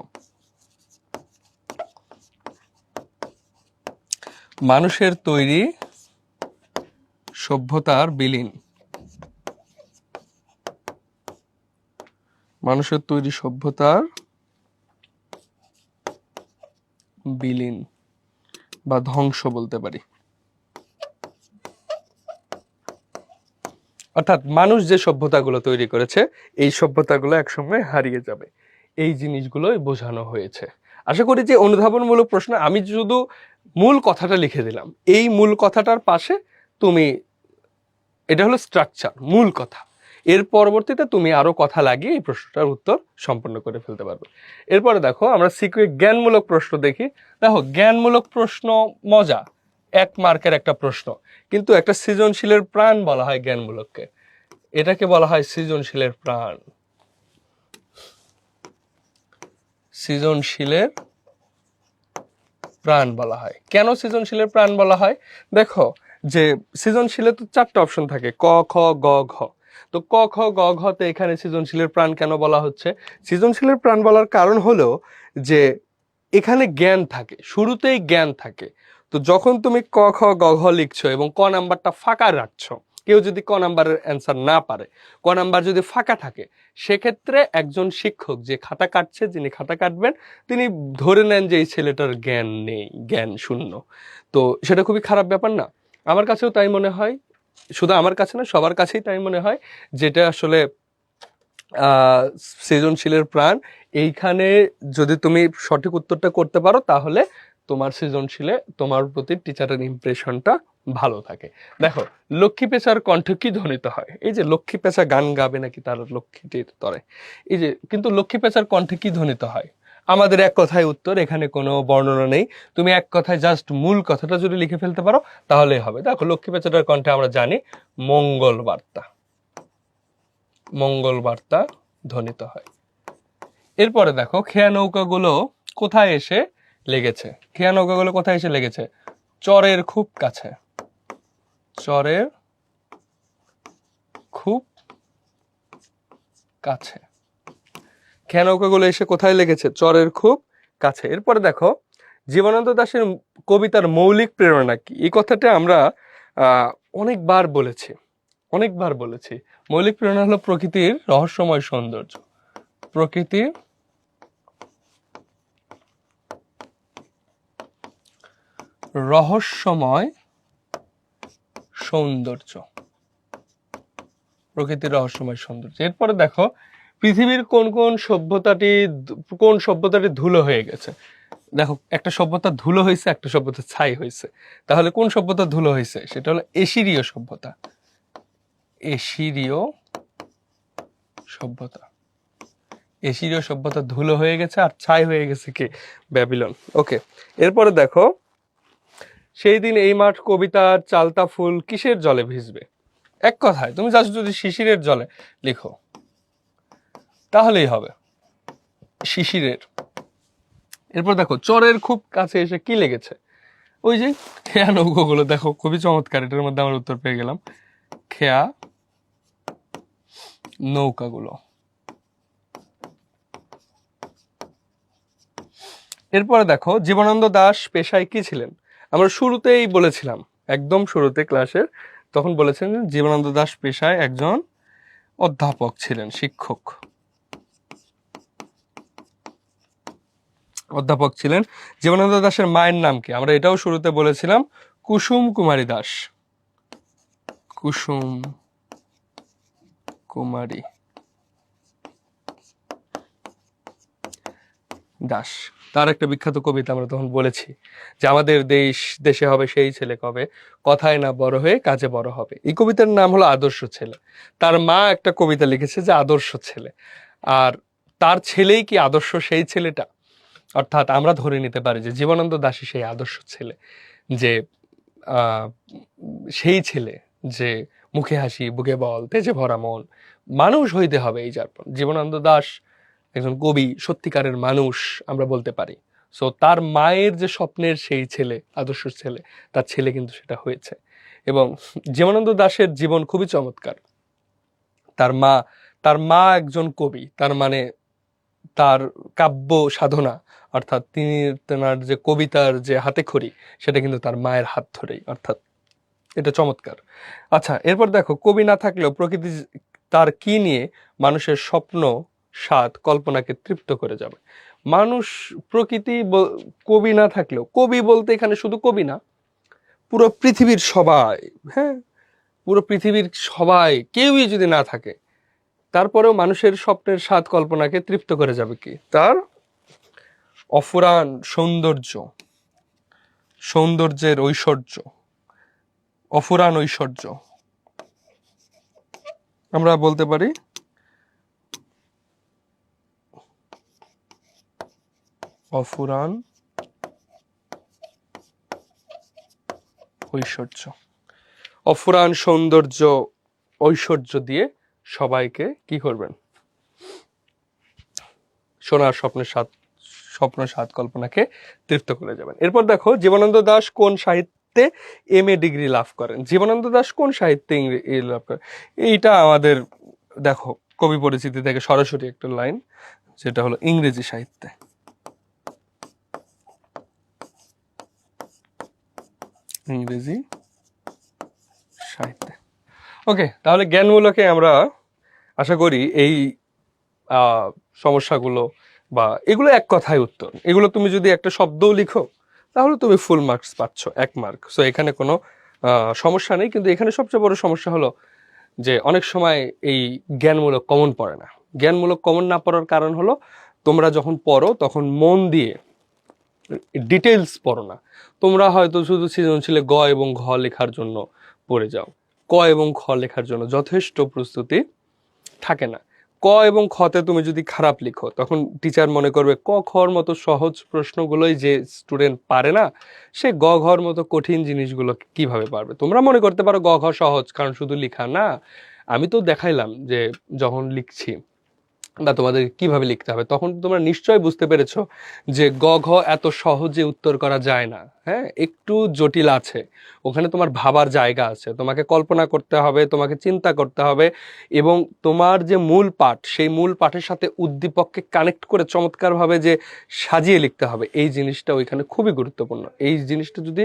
মানুষের তৈরি সভ্যতার বিলীন, মানুষের তৈরি সভ্যতার বিলীন বা ধ্বংস বলতে পারি। অর্থাৎ মানুষ যে সভ্যতাগুলো তৈরি করেছে, এই সভ্যতাগুলো একসময় হারিয়ে যাবে, এই জিনিসগুলোই বোঝানো হয়েছে। আশা করি যে অনুধাবনমূলক প্রশ্ন, আমি শুধু মূল কথাটা লিখে দিলাম, এই মূল কথাটার পাশে তুমি, এটা হলো স্ট্রাকচার, মূল কথা, এর পরবর্তীতে তুমি আরো কথা লাগিয়ে এই প্রশ্নটার উত্তর সম্পন্ন করে ফেলতে পারবে। এরপরে দেখো, আমরা সিকিউর জ্ঞানমূলক প্রশ্ন দেখি। দেখো, জ্ঞানমূলক প্রশ্ন মজা, 1 মার্কের একটা প্রশ্ন, কিন্তু একটা সৃজনশীলের প্রাণ বলা হয় জ্ঞানমূলককে। এটাকে বলা হয় সৃজনশীলের প্রাণ, সৃজনশীলের প্রাণ বলা হয়। কেন সৃজনশীলের প্রাণ বলা হয়? দেখো, যে সৃজনশীলে তো 4টা অপশন থাকে, ক খ গ ঘ। তো ক খ গ ঘতে এখানে সৃজনশীলের প্রাণ কেন বলা হচ্ছে? সৃজনশীলের প্রাণ বলার কারণ হলো যে এখানে জ্ঞান থাকে, শুরুতেই জ্ঞান থাকে। তো যখন তুমি ক খ গ ঘ লিখছো এবং ক নাম্বারটা ফাঁকা রাখছো, কেউ যদি ক নাম্বারের অ্যান্সার না পারে, ক নাম্বার যদি ফাঁকা থাকে, সেক্ষেত্রে একজন শিক্ষক যে খাতা কাটছে, যিনি খাতা কাটবেন, তিনি ধরে নেন যে এই ছেলেটার জ্ঞান নেই, জ্ঞান শূন্য। তো সেটা খুবই খারাপ ব্যাপার না? আমার কাছেও তাই মনে হয়। শুধু আমার কাছে না, সবার কাছেই তাই মনে হয়, যেটা আসলে সৃজনশীলের প্রাণ। এইখানে যদি তুমি সঠিক উত্তরটা করতে পারো তাহলে তোমার সৃজনশীলে তোমার প্রতি টিচারের ইমপ্রেশনটা ভালো থাকে। দেখো, লক্ষ্মী পেঁচার কণ্ঠ কি ধ্বনিত হয়? এই যে লক্ষ্মী পেঁচা গান গাবে নাকি তার লক্ষ্মীটির তরে, এই যে, কিন্তু লক্ষ্মী পেঁচার কণ্ঠে কি ধ্বনিত হয়? আমাদের এক কথায় উত্তর, এখানে কোনো বর্ণনা নেই। তুমি এক কথায় জাস্ট মূল কথাটা যদি লিখে ফেলতে পারো তাহলেই হবে। দেখো, লক্ষ্মী পেঁচাটার কণ্ঠে আমরা জানি মঙ্গল বার্তা, মঙ্গল বার্তা ধ্বনিত হয়। এরপরে দেখো, খেয়া নৌকাগুলো কোথায় এসে লেগেছে? খেয়া নৌকাগুলো কোথায় এসে লেগেছে? চরের খুব কাছে, চরের খুব কাছে। খেয়া নৌকাগুলো এসে কোথায় লেগেছে? চরের খুব কাছে। এরপরে দেখো, জীবনানন্দ দাশের কবিতার মৌলিক প্রেরণা কি? এই কথাটা আমরা অনেকবার বলেছি, অনেকবার বলেছি। মৌলিক প্রেরণা হলো প্রকৃতির রহস্যময় সৌন্দর্য, প্রকৃতির রহস্যময় সৌন্দর্য, প্রকৃতির রহস্যময় সৌন্দর্য। এরপরে দেখো, পৃথিবীর কোন সভ্যতাটি ধুলো হয়ে গেছে? দেখো, একটা সভ্যতা ধুলো হয়েছে, একটা সভ্যতা ছাই হয়েছে। তাহলে কোন সভ্যতা ধুলো হয়েছে? সেটা হলো এশিরীয় সভ্যতা, এশিরীয় সভ্যতা। এশিরীয় সভ্যতা ধুলো হয়ে গেছে, আর ছাই হয়ে গেছে কি? ব্যাবিলন। ওকে, এরপরে দেখো, সেই দিন এই মাঠ কবিতার চালতা ফুল কিসের জলে ভিজবে? এক কথায় তুমি জাস্ট যদি শিশিরের জলে লিখো তাহলেই হবে, শিশিরের। এরপর দেখো, চরের খুব কাছে এসে কি লেগেছে? ওই যে খেয়া নৌকোগুলো। দেখো, খুবই চমৎকার, এটার মধ্যে আমরা উত্তর পেয়ে গেলাম, খেয়া নৌকাগুলো। এরপরে দেখো, জীবনানন্দ দাশ পেশায় কি ছিলেন? আমরা শুরুতেই বলেছিলাম, একদম শুরুতে ক্লাসের, তখন বলেছেন জীবনানন্দ দাশ পেশায় একজন অধ্যাপক ছিলেন, শিক্ষক, অধ্যাপক ছিলেন। জীবনানন্দ দাশের মায়ের নাম কি? আমরা এটাও শুরুতে বলেছিলাম, কুসুম কুমারী দাস, কুসুম কুমারী দাস। তার একটা বিখ্যাত কবিতা আমরা তখন বলেছি যে, আমাদের দেশে হবে সেই ছেলে কবে, কথায় না বড় হয়ে কাজে বড় হবে। এই কবিতার নাম হলো আদর্শ ছেলে। তার মা একটা কবিতা লিখেছে যে আদর্শ ছেলে, আর তার ছেলেই কি আদর্শ সেই ছেলেটা? অর্থাৎ আমরা ধরে নিতে পারি যে জীবনানন্দ দাশই সেই আদর্শ ছেলে, যে সেই ছেলে যে মুখে হাসি বুকে বল তেজে ভরা মন, মানুষ হইতে হবে এই যার। জীবনানন্দ দাশ একজন কবি, সত্যিকারের মানুষ আমরা বলতে পারি। সো তার মায়ের যে স্বপ্নের সেই ছেলে, আদর্শ ছেলে, তার ছেলে কিন্তু সেটা হয়েছে। এবং জীবনানন্দ দাশের জীবন খুবই চমৎকার। তার মা একজন কবি, তার মানে তার কাব্য সাধনা, অর্থাৎ তেনার যে কবিতার যে হাতেখড়ি, সেটা কিন্তু তার মায়ের হাত ধরেই, অর্থাৎ এটা চমৎকার। আচ্ছা, এরপর দেখো, কবি না থাকলেও প্রকৃতি তার কি নিয়ে মানুষের স্বপ্ন স্বাদ কল্পনাকে তৃপ্ত করে যাবে? মানুষ, প্রকৃতি, কবি না থাকলেও, কবি বলতে এখানে শুধু কবি না, পুরো পৃথিবীর সবাই, হ্যাঁ, পুরো পৃথিবীর সবাই, কেউই যদি না থাকে, তারপরেও মানুষের স্বপ্নের স্বাদ কল্পনাকে তৃপ্ত করে যাবে কি? তার অফুরান সৌন্দর্য, সৌন্দর্যের ঐশ্বর্য, অফুরান ঐশ্বর্য, আমরা বলতে পারি অফুরান ঐশ্বর্য। অফুরান সৌন্দর্য, ঐশ্বর্য দিয়ে সবাইকে কি করবেন? সোনার স্বপ্ন স্বাদ কল্পনাকে তৃপ্ত করে যাবেন। এরপর দেখো, জীবনানন্দ দাশ কোন সাহিত্যে MA ডিগ্রি লাভ করেন? জীবনানন্দ দাশ কোন সাহিত্যে লাভ করেন? এইটা আমাদের দেখো কবি পরিচিতি থেকে সরাসরি একটা লাইন, যেটা হলো ইংরেজি সাহিত্যে। ইংরেজি সাহিত্যে। ওকে, তাহলে জ্ঞানমূলকে আমরা আশা করি এই সমস্যাগুলো বা এগুলো এক কথায় উত্তর, এগুলো তুমি যদি একটা শব্দও লিখো তাহলে তুমি ফুল মার্কস পাচ্ছ, 1 মার্ক। সো এখানে কোনো সমস্যা নেই, কিন্তু এখানে সবচেয়ে বড় সমস্যা হলো যে অনেক সময় এই জ্ঞানমূলক কমন পড়ে না। জ্ঞানমূলক কমন না পড়ার কারণ হলো তোমরা যখন পড়ো তখন মন দিয়ে ডিটেলস পড়ো না। তোমরা হয়তো শুধু সৃজনশীলে গ এবং ঘ লেখার জন্য পড়ে যাও, ক এবং খ লেখার জন্য যথেষ্ট প্রস্তুতি থাকে না। ক এবং খতে তুমি যদি খারাপ লিখো তখন টিচার মনে করবে ক খর মতো সহজ প্রশ্নগুলোই যে স্টুডেন্ট পারে না, সে গ ঘর মতো কঠিন জিনিসগুলো কিভাবে পারবে। তোমরা মনে করতে পারো গ ঘ সহজ কারণ শুধু লিখা, না, আমি তো দেখাইলাম যে যখন লিখছি বা তোমাদের কিভাবে লিখতে হবে, তখন তোমরা নিশ্চয়ই বুঝতে পেরেছো যে গ ঘ এত সহজে উত্তর করা যায় না। হ্যাঁ, একটু জটিল আছে, ওখানে তোমার ভাবার জায়গা আছে, তোমাকে কল্পনা করতে হবে, তোমাকে চিন্তা করতে হবে, এবং তোমার যে মূল পাঠ সেই মূল পাঠের সাথে উদ্দীপককে কানেক্ট করে চমৎকারভাবে যে সাজিয়ে লিখতে হবে, এই জিনিসটা ওইখানে খুবই গুরুত্বপূর্ণ। এই জিনিসটা যদি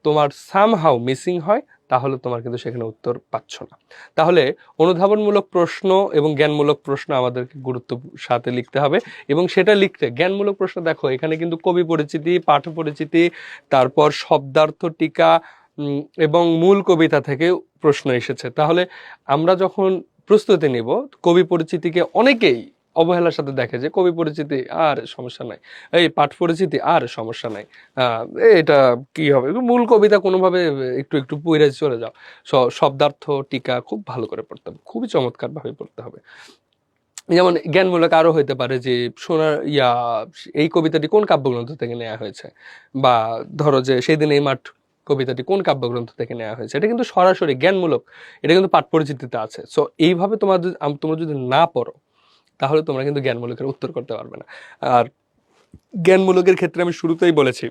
তোমার সামহাউ মিসিং হয় তাহলে তোমার কিন্তু সেখানে উত্তর পাচ্ছ না। তাহলে অনুধাবনমূলক প্রশ্ন এবং জ্ঞানমূলক প্রশ্ন আমাদেরকে গুরুত্ব সাথে লিখতে হবে, এবং সেটা লিখতে জ্ঞানমূলক প্রশ্ন দেখো এখানে কিন্তু কবি পরিচিতি, পাঠ পরিচিতি, তারপর শব্দার্থ টিকা এবং মূল কবিতা থেকে প্রশ্ন এসেছে। তাহলে আমরা যখন প্রস্তুতি নিব, কবি পরিচিতিকে অনেকেই অবহেলার সাথে দেখে যে কবি পরিচিতি আর সমস্যা নাই, এই পাঠ পরিচিতি আর সমস্যা নাই, এটা কি হবে, মূল কবিতা কোনোভাবে একটু একটু পড়ে চলে যাও। শব্দার্থ টিকা খুব ভালো করে পড়তে হবে, খুবই চমৎকার ভাবে পড়তে হবে। যেমন জ্ঞানমূলক আরো হইতে পারে যে সোনার এই কবিতাটি কোন কাব্যগ্রন্থ থেকে নেওয়া হয়েছে, বা ধরো যে সেদিন এই মাঠ কবিতাটি কোন কাব্যগ্রন্থ থেকে নেওয়া হয়েছে, এটা কিন্তু সরাসরি জ্ঞানমূলক, এটা কিন্তু পাঠ পরিচিতিতে আছে। সো এইভাবে তোমরা যদি না পড়ো তাহলে তোমরা কিন্তু জ্ঞানমূলকের উত্তর করতে পারবে না। আর জ্ঞানমূলকের ক্ষেত্রে আমি শুরুতেই বলেছি,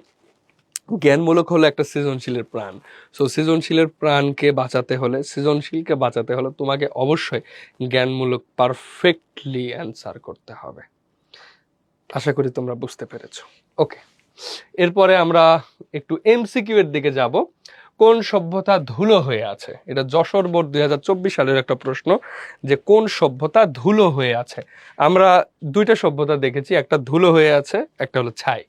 জ্ঞানমূলক হলো একটা সৃজনশীলের প্রাণ। সো সৃজনশীলের প্রাণকে বাঁচাতে হলে, সৃজনশীলকে বাঁচাতে হলে তোমাকে অবশ্যই জ্ঞানমূলক পারফেক্টলি অ্যান্সার করতে হবে। আশা করি তোমরা বুঝতে পেরেছো। ওকে, এরপরে আমরা একটু এমসিকিউ এর দিকে যাব। কোন সভ্যতা ধুলো হয়ে আছে? এটা যশোর বোর্ড 2024 সালের একটা প্রশ্ন, যে কোন সভ্যতা ধুলো হয়ে আছে। আমরা দুইটা সভ্যতা দেখেছি, একটা ধুলো হয়ে আছে, একটা হলো ছাই।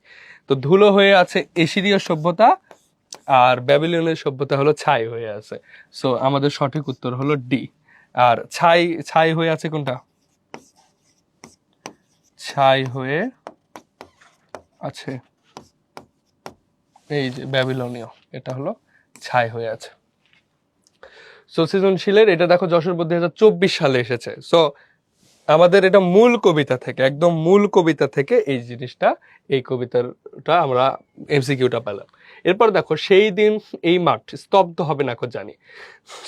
তো ধুলো হয়ে আছে এশিরীয় সভ্যতা, আর ব্যাবিলনের সভ্যতা হলো ছাই হয়ে আছে। সো আমাদের সঠিক উত্তর হলো ডি। আর ছাই হয়ে আছে কোনটা? ছাই হয়ে আছে এই যে ব্যাবিলনীয়, এটা হলো ছাই হয়ে আছে। সো সৃজনশীলের এটা দেখো যশোর বোর্ড 2024 সালে এসেছে। সো আমাদের এটা মূল কবিতা থেকে, একদম মূল কবিতা থেকে এই জিনিসটা, এই কবিতাটা আমরা এমসিকিউটা পেলাম। এরপর দেখো সেই দিন এই মাঠ স্তব্ধ হবে না কো জানি।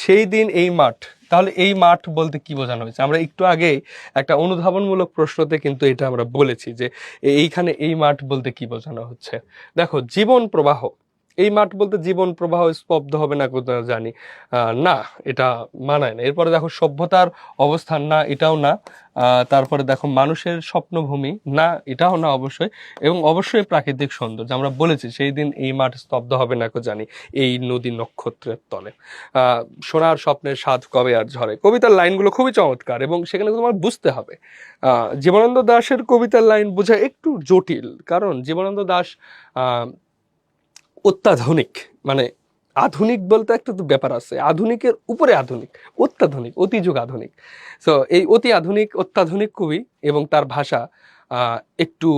সেই দিন এই মাঠ, তাহলে এই মাঠ বলতে কি বোঝানো হয়েছে? আমরা একটু আগেই একটা অনুধাবনমূলক প্রশ্নতে কিন্তু এটা আমরা বলেছি যে এইখানে এই মাঠ বলতে কি বোঝানো হচ্ছে। দেখো জীবন প্রবাহ, এই মাঠ বলতে জীবন প্রবাহ স্তব্ধ হবে না কোথাও জানি, না, এটা মানায় না। এরপরে দেখো সভ্যতার অবস্থান, না, এটাও না। তারপরে দেখো মানুষের স্বপ্নভূমি, না, এটাও না অবশ্যই। এবং অবশ্যই প্রাকৃতিক সৌন্দর্য, আমরা বলেছি সেই দিন এই মাঠ স্তব্ধ হবে না কো জানি, এই নদী নক্ষত্রের তলে, সোনার স্বপ্নের স্বাদ কবে আর ঝরে। কবিতার লাইনগুলো খুবই চমৎকার এবং সেখানে তোমার বুঝতে হবে। জীবনানন্দ দাশের কবিতার লাইন বোঝা একটু জটিল, কারণ জীবনানন্দ দাশ অত্যাধুনিক, মানে আধুনিক বলতে একটা তো ব্যাপার আছে, আধুনিকের উপরে আধুনিক, অত্যাধুনিক, অতিযুগ আধুনিক। সো এই অতি আধুনিক, অত্যাধুনিক কবি, এবং তার ভাষা একটু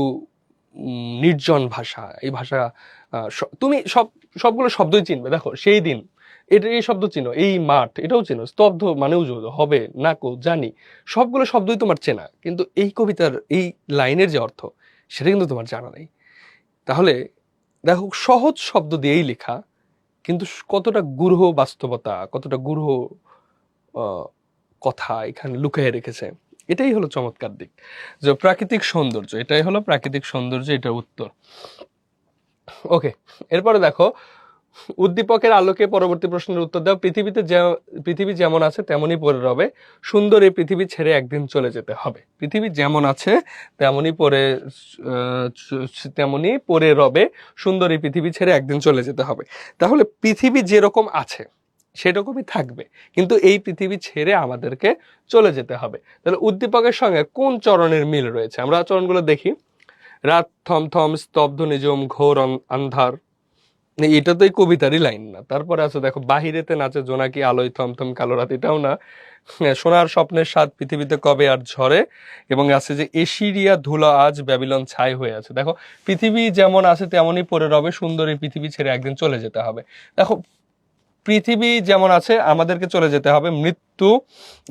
নির্জন ভাষা। এই ভাষা তুমি সবগুলো শব্দই চিনবে। দেখো সেই দিন, এটা এই শব্দ চিনো, এই মাঠ এটাও চিনো, স্তব্ধ মানেও হবে না কো জানি, সবগুলো শব্দই তোমার চেনা, কিন্তু এই কবিতার এই লাইনের যে অর্থ সেটা কিন্তু তোমার জানা নেই। তাহলে দেখো সহজ শব্দ দিয়েই লেখা, কিন্তু কতটা গূঢ় বাস্তবতা, কতটা গূঢ় কথা এখানে লুকিয়ে রেখেছে, এটাই হলো চমৎকার দিক। যে প্রাকৃতিক সৌন্দর্য, এটাই হলো প্রাকৃতিক সৌন্দর্য, এটা উত্তর। ওকে, এরপরে দেখো উদ্দীপকের আলোকে পরবর্তী প্রশ্নের উত্তর দাও। পৃথিবী যেমন আছে তেমনই পড়ে রবে, সুন্দর এই পৃথিবী ছেড়ে একদিন চলে যেতে হবে। পৃথিবী যেমন আছে তেমনই পড়ে রবে, সুন্দর এই পৃথিবী ছেড়ে একদিন চলে যেতে হবে। তাহলে পৃথিবী যেরকম আছে সেরকমই থাকবে, কিন্তু এই পৃথিবী ছেড়ে আমাদেরকে চলে যেতে হবে। তাহলে উদ্দীপকের সঙ্গে কোন চরণের মিল রয়েছে? আমরা চরণগুলো দেখি। রাত থমথম, স্তব্ধ নিঝুম, ঘোর আন্ধার, এটা তো এই কবিতারই লাইন না। তারপরে আছে দেখো, বাহিরেতে নাচে জোনাকি আলোয় থমথম কালো রাত, এটাও না। সোনার স্বপ্নের স্বাদ পৃথিবীতে কবে আর ঝরে, এবং আছে যে এশিরিয়া ধুলা আজ ব্যাবিলন ছাই হয়ে আছে। দেখো, পৃথিবী যেমন আছে তেমনই পড়ে রবে, সুন্দর এই পৃথিবী ছেড়ে একদিন চলে যেতে হবে। দেখো, পৃথিবী যেমন আছে আমাদেরকে চলে যেতে হবে, মৃত্যু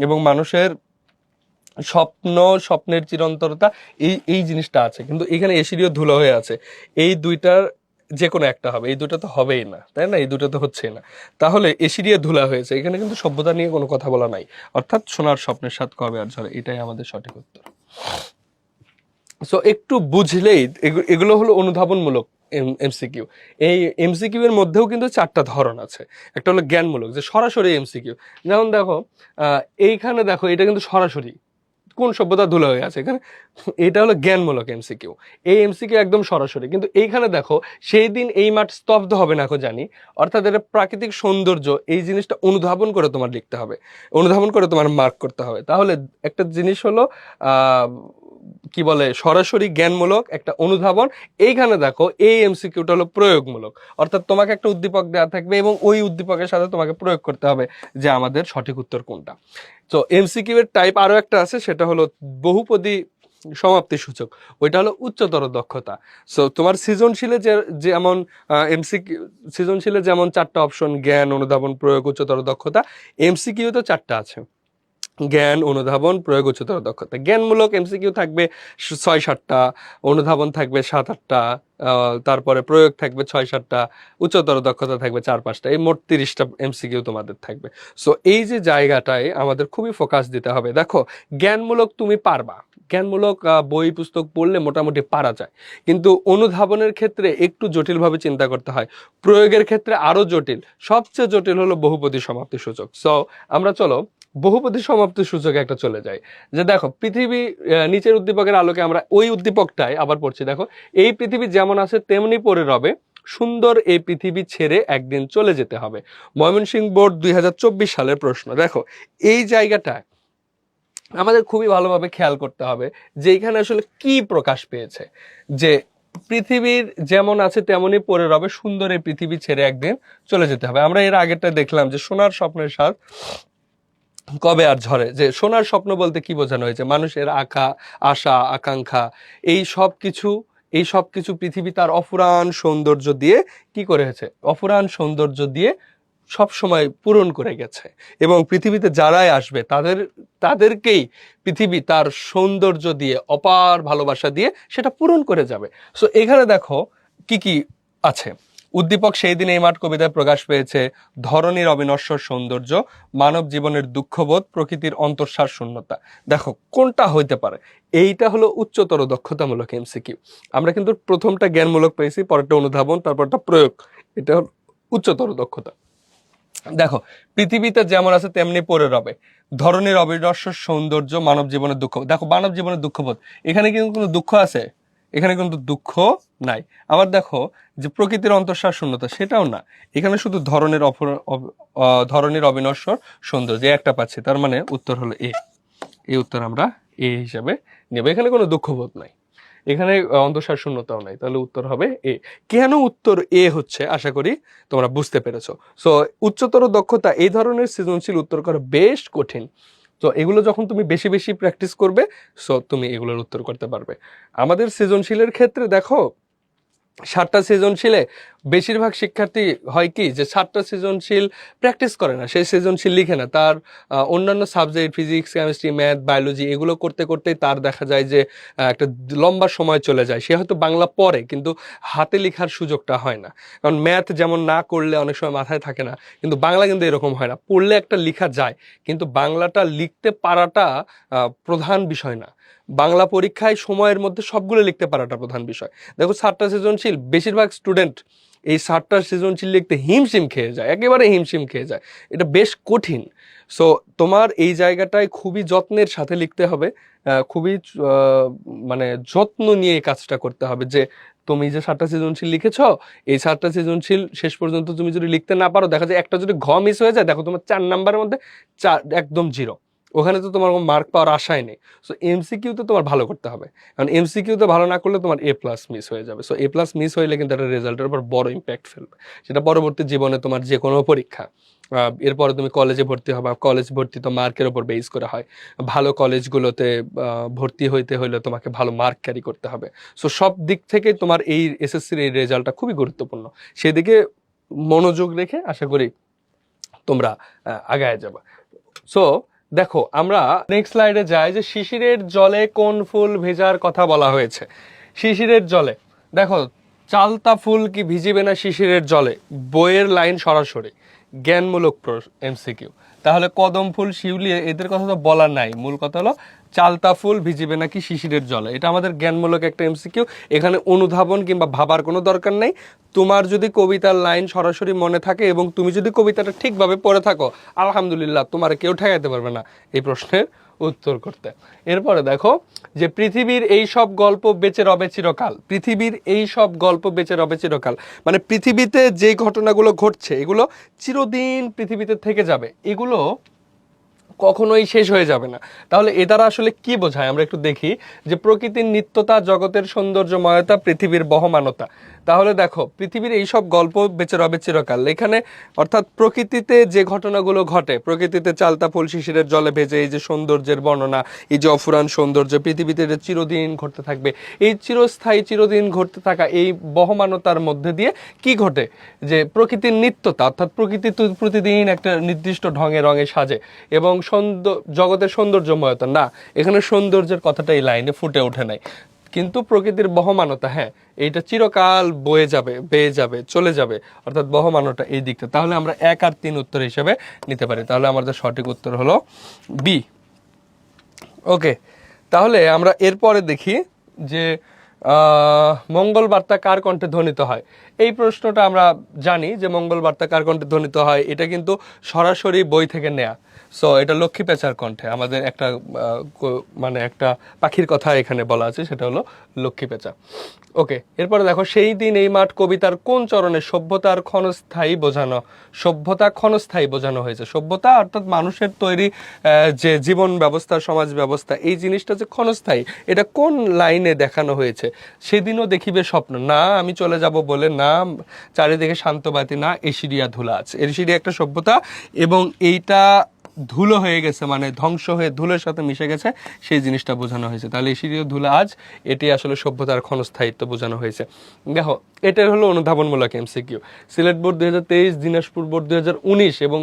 এবং মানুষের স্বপ্ন, স্বপ্নের চিরন্তরতা, এই এই জিনিসটা আছে, কিন্তু এখানে এশিরিয় ধুলো হয়ে আছে। এই দুইটার যে কোনো একটা হবে, এই দুটো তো হবেই না, তাই না? এই দুটো তো হচ্ছেই না। তাহলে এশিরিয়া ধুলা হয়েছে, এখানে কিন্তু সভ্যতা নিয়ে কোনো কথা বলা নাই। অর্থাৎ সোনার স্বপ্নের স্বাদ কবে আর ঝরে, এটাই আমাদের সঠিক উত্তর। সো একটু বুঝলেই, এগুলো হলো অনুধাবনমূলক এমসিকিউ। এই এমসিকিউ এর মধ্যেও কিন্তু চারটা ধরন আছে। একটা হলো জ্ঞানমূলক, যে সরাসরি এমসিকিউ। যেমন দেখো, এইখানে দেখো, এটা কিন্তু সরাসরি কোন সভ্যতা ধুলো হয়ে আছে এখানে, এটা হলো জ্ঞানমূলক এমসিকিউ। এই এমসিকিউ একদম সরাসরি। কিন্তু এইখানে দেখো, সেই দিন এই মাঠ স্তব্ধ হবে না, জানি। অর্থাৎ এটা প্রাকৃতিক সৌন্দর্য, এই জিনিসটা অনুধাবন করে তোমার লিখতে হবে, অনুধাবন করে তোমার মার্ক করতে হবে। তাহলে একটা জিনিস হলো কি বলে, সরাসরি জ্ঞানমূলক, একটা অনুধাবন। এইখানে দেখো, এই এমসিকিউটা হলো প্রয়োগমূলক। অর্থাৎ তোমাকে একটা উদ্দীপক দেওয়া থাকবে এবং ওই উদ্দীপকের সাথে তোমাকে প্রয়োগ করতে হবে যে আমাদের সঠিক উত্তর কোনটা। তো এমসিকিউ এর টাইপ আরো একটা আছে, সেটা হলো বহুপদী সমাপ্তি সূচক। ওইটা হলো উচ্চতর দক্ষতা। সো তোমার সৃজনশীলে যেমন এমসিকিউ, সৃজনশীলে যেমন চারটা অপশন, জ্ঞান, অনুধাবন, প্রয়োগ, উচ্চতর দক্ষতা, এমসিকিউ তো চারটা আছে, জ্ঞান, অনুধাবন, প্রয়োগ, উচ্চতর দক্ষতা। জ্ঞানমূলক এমসিকিউ থাকবে 6-7টা, অনুধাবন থাকবে 7-8টা, তারপরে প্রয়োগ থাকবে 6-7টা, উচ্চতর দক্ষতা থাকবে 4-5টা, এই মোট 30টা এমসিকিউ তোমাদের থাকবে। সো এই যে জায়গাটায় আমাদের খুবই ফোকাস দিতে হবে। দেখো, জ্ঞানমূলক তুমি পারবা, জ্ঞানমূলক বই পুস্তক পড়লে মোটামুটি পারা যায়, কিন্তু অনুধাবনের ক্ষেত্রে একটু জটিলভাবে চিন্তা করতে হয়, প্রয়োগের ক্ষেত্রে আরো জটিল। সবচেয়ে জটিল হলো বহুপদী সমাপ্তি সূচক। সো আমরা চলো বহুপদী সমাপ্তি সূচকে একটা চলে যায়। যে দেখো, পৃথিবী নিচের উদ্দীপকের আলোকে, আমরা ওই উদ্দীপকটাই আবার পড়ছি। দেখো, এই পৃথিবী যেমন আছে তেমনি পড়ে রবে, সুন্দর এই পৃথিবী ছেড়ে একদিন চলে যেতে হবে। ময়মনসিংহ বোর্ড 2024 সালের প্রশ্ন। দেখো, এই জায়গাটায় আমাদের খুবই ভালোভাবে খেয়াল করতে হবে যে এখানে আসলে কি প্রকাশ পেয়েছে, যে পৃথিবীর যেমন আছে তেমনই পড়ে রবে, সুন্দর এই পৃথিবী ছেড়ে একদিন চলে যেতে হবে। আমরা এর আগেরটা দেখলাম যে সোনার স্বপ্নের স্বাদ কবে আর ঝরে, যে সোনার স্বপ্ন বলতে কি বোঝানো হয়েছে, মানুষের আশা আকাঙ্ক্ষা, এই সব কিছু, এই সব কিছু পৃথিবী তার অফুরান সৌন্দর্য দিয়ে কি করেছে, অফুরান সৌন্দর্য দিয়ে সব সময় পূরণ করে গেছে, এবং পৃথিবীতে যারাই আসবে তাদেরকেই পৃথিবী তার সৌন্দর্য দিয়ে, অপার ভালোবাসা দিয়ে সেটা পূরণ করে যাবে। সো এখানে দেখো কি কি আছে। উদ্দীপক সেই দিন এই মাঠ কবিতায় প্রকাশ পেয়েছে, ধরনীর অবিনশ্বর সৌন্দর্য, মানব জীবনের দুঃখবোধ, প্রকৃতির অন্তঃসার শূন্যতা। দেখো, কোনটা হইতে পারে? এইটা হলো উচ্চতর দক্ষতামূলক এমসিকিউ। আমরা কিন্তু প্রথমটা জ্ঞানমূলক পেয়েছি, পরেরটা অনুধাবন, তারপরটা প্রয়োগ, এটা হলো উচ্চতর দক্ষতা। দেখো, পৃথিবীতে যেমন আছে তেমনি পড়ে রবে, ধরনের অবিনশ্বর সৌন্দর্য, মানব জীবনের দুঃখ। দেখো, মানব জীবনের দুঃখবোধ, এখানে কিন্তু কোনো দুঃখ আছে? এখানে কিন্তু দুঃখ নাই। আবার দেখো, যে প্রকৃতির অন্তঃসার শূন্যতা, সেটাও না। এখানে শুধু ধরনের অবিনশ্বর সৌন্দর্য, একটা পাচ্ছি, তার মানে উত্তর হলো এ। এই উত্তর আমরা এ হিসাবে নেব। এখানে কোনো দুঃখবোধ নাই, এখানে অন্তঃসার শূন্যতাও নাই, তাহলে উত্তর হবে এ। কেন উত্তর এ হচ্ছে, আশা করি তোমরা বুঝতে পেরেছো। সো উচ্চতর দক্ষতা, এই ধরনের সৃজনশীল উত্তর করা বেশ কঠিন। তো এগুলো যখন তুমি বেশি বেশি প্র্যাকটিস করবে, সো তুমি এগুলোর উত্তর করতে পারবে। আমাদের সৃজনশীলের ক্ষেত্রে দেখো, 7টা সৃজনশীলে বেশিরভাগ শিক্ষার্থী হয় কি, যে 7টা সৃজনশীল প্র্যাকটিস করে না, সেই সৃজনশীল লিখে না। তার অন্যান্য subject, physics, chemistry, math, biology, এগুলো করতে করতেই তার দেখা যায় যে একটা লম্বা সময় চলে যায়। সে হয়তো বাংলা পড়ে, কিন্তু হাতে লেখার সুযোগটা হয় না। কারণ ম্যাথ যেমন না করলে অনেক সময় মাথায় থাকে না, কিন্তু বাংলা কিন্তু এরকম হয় না, পড়লে একটা লেখা যায়, কিন্তু বাংলাটা লিখতে পারাটা প্রধান বিষয় না। বাংলা পরীক্ষায় সময়ের মধ্যে সবগুলো লিখতে পারাটা প্রধান বিষয়। দেখো, 7টা সৃজনশীল, বেশিরভাগ স্টুডেন্ট এই 7টা সৃজনশীল লিখতে হিমশিম খেয়ে যায়, একেবারে হিমশিম খেয়ে যায়, এটা বেশ কঠিন। সো তোমার এই জায়গাটায় খুবই যত্নের সাথে লিখতে হবে, খুবই মানে যত্ন নিয়ে এই কাজটা করতে হবে, যে তুমি যে 7টা সৃজনশীল লিখেছ, এই 7টা সৃজনশীল শেষ পর্যন্ত তুমি যদি লিখতে না পারো, দেখা যায় একটা যদি ঘ মিস হয়ে যায়, দেখো তোমার 4 নাম্বারের মধ্যে একদম 0। ওখানে তো তোমার মার্ক পাওয়ার আশাই নেই। সো এমসিকিউতে তোমার ভালো করতে হবে, কারণ এমসিকিউতে ভালো না করলে তোমার এ প্লাস মিস হয়ে যাবে। সো এ প্লাস মিস হইলে কিন্তু একটা রেজাল্টের উপর বড় ইম্প্যাক্ট ফেলবে, সেটা পরবর্তী জীবনে তোমার যে কোনো পরীক্ষা, এরপরে তুমি কলেজে ভর্তি হবা, কলেজ ভর্তি তো মার্কের উপর বেস করে হয়। ভালো কলেজগুলোতে ভর্তি হইতে হলে তোমাকে ভালো মার্ক ক্যারি করতে হবে। সো সব দিক থেকে তোমার এই এসএসসির এই রেজাল্টটা খুবই গুরুত্বপূর্ণ, সেদিকে মনোযোগ রেখে আশা করি তোমরা আগায় যাবা। সো দেখো আমরা নেক্সট স্লাইডে যাই, যে শিশিরের জলে কোন ফুল ভেজার কথা বলা হয়েছে। শিশিরের জলে দেখো, চালতা ফুল কি ভিজিবে না শিশিরের জলে, বইয়ের লাইন সরাসরি জ্ঞানমূলক এমসিকিউ। তাহলে কদম ফুল, শিউলি, এদের কথা তো বলার নাই, মূল কথা হলো চালতা ফুল ভিজিবে নাকি শিশিরের জলে, এটা আমাদের জ্ঞানমূলক একটা এমসিকিউ। এখানে অনুধাবন কিংবা ভাবার কোনো দরকার নেই। তোমার যদি কবিতার লাইন সরাসরি মনে থাকে এবং তুমি যদি কবিতাটা ঠিকভাবে পড়ে থাকো, আলহামদুলিল্লাহ, তোমার কেউ ঠেকাইতে পারবে না এই প্রশ্নের উত্তর করতে। এরপরে দেখো যে পৃথিবীর এই সব গল্প বেঁচে রবে চিরকাল, পৃথিবীর এই সব গল্প বেঁচে রবে চিরকাল, মানে পৃথিবীতে যে ঘটনাগুলো ঘটছে এগুলো চিরদিন পৃথিবীতে থেকে যাবে, এগুলো কখনোই শেষ হয়ে যাবে না। তাহলে এ দ্বারা আসলে কি বোঝায় আমরা একটু দেখি, যে প্রকৃতির নিত্যতা, জগতের সৌন্দর্যময়তা, পৃথিবীর বহমানতা। তাহলে দেখো পৃথিবীর এইসব গল্প বেঁচে রবে চিরকাল, এখানে অর্থাৎ প্রকৃতিতে যে ঘটনাগুলো ঘটে, প্রকৃতিতে চালতা ফুল শিশিরের জলে ভেজে, এই যে সৌন্দর্যের বর্ণনা, এই যে অফুরান সৌন্দর্য পৃথিবীতে যে চিরদিন ঘটতে থাকবে, এই চিরস্থায়ী চিরদিন ঘটতে থাকা এই বহমানতার মধ্যে দিয়ে কি ঘটে, যে প্রকৃতির নিত্যতা, অর্থাৎ প্রকৃতি তো প্রতিদিন একটা নির্দিষ্ট ঢঙে রঙে সাজে, এবং জগতের সৌন্দর্যময়তা না, এখানে সৌন্দর্যের কথাটা এই লাইনে ফুটে ওঠে নাই, কিন্তু প্রকৃতির বহমানতা, হ্যাঁ, এইটা চিরকাল বয়ে যাবে, বেয়ে যাবে, চলে যাবে, অর্থাৎ বহমানতা এই দিকটা। তাহলে আমরা 1 আর 3 উত্তর হিসেবে নিতে পারি। তাহলে আমাদের সঠিক উত্তর হলো বি। ওকে, তাহলে আমরা এরপরে দেখি যে মঙ্গল বার্তা কার কণ্ঠে ধ্বনিত হয়। এই প্রশ্নটা আমরা জানি যে মঙ্গল বার্তা কার কণ্ঠে ধ্বনিত হয়, এটা কিন্তু সরাসরি বই থেকে নেয়া। সো এটা লক্ষ্মী পেঁচার কণ্ঠে, আমাদের একটা মানে একটা পাখির কথা এখানে বলা আছে, সেটা হলো লক্ষ্মী পেঁচা। ওকে, এরপরে দেখো সেই দিন এই মাঠ কবিতার কোন চরণে সভ্যতার ক্ষণস্থায়ী বোঝানো, সভ্যতা ক্ষণস্থায়ী বোঝানো হয়েছে। সভ্যতা অর্থাৎ মানুষের তৈরি যে জীবন ব্যবস্থা, সমাজ ব্যবস্থা, এই জিনিসটা যে ক্ষণস্থায়ী, এটা কোন লাইনে দেখানো হয়েছে। সেদিনও দেখিবে স্বপ্ন, না আমি চলে যাব বলে, না চারিদিকে শান্তবাতি, না এশিরিয়া ধুলা আছে। এশিরিয়া একটা সভ্যতা এবং এইটা ধুলো হয়ে গেছে, মানে ধ্বংস হয়ে ধুলোর সাথে মিশে গেছে, সেই জিনিসটা বোঝানো হয়েছে। তাহলে এশিরীয় ধুলা আজ, এটি আসলে সভ্যতার ক্ষণস্থায়িত্ব বোঝানো হয়েছে। দেখো এটাই হলো অনুধাবনমূলক MCQ. Sylhet board 2023, Dinajpur board 2019 এবং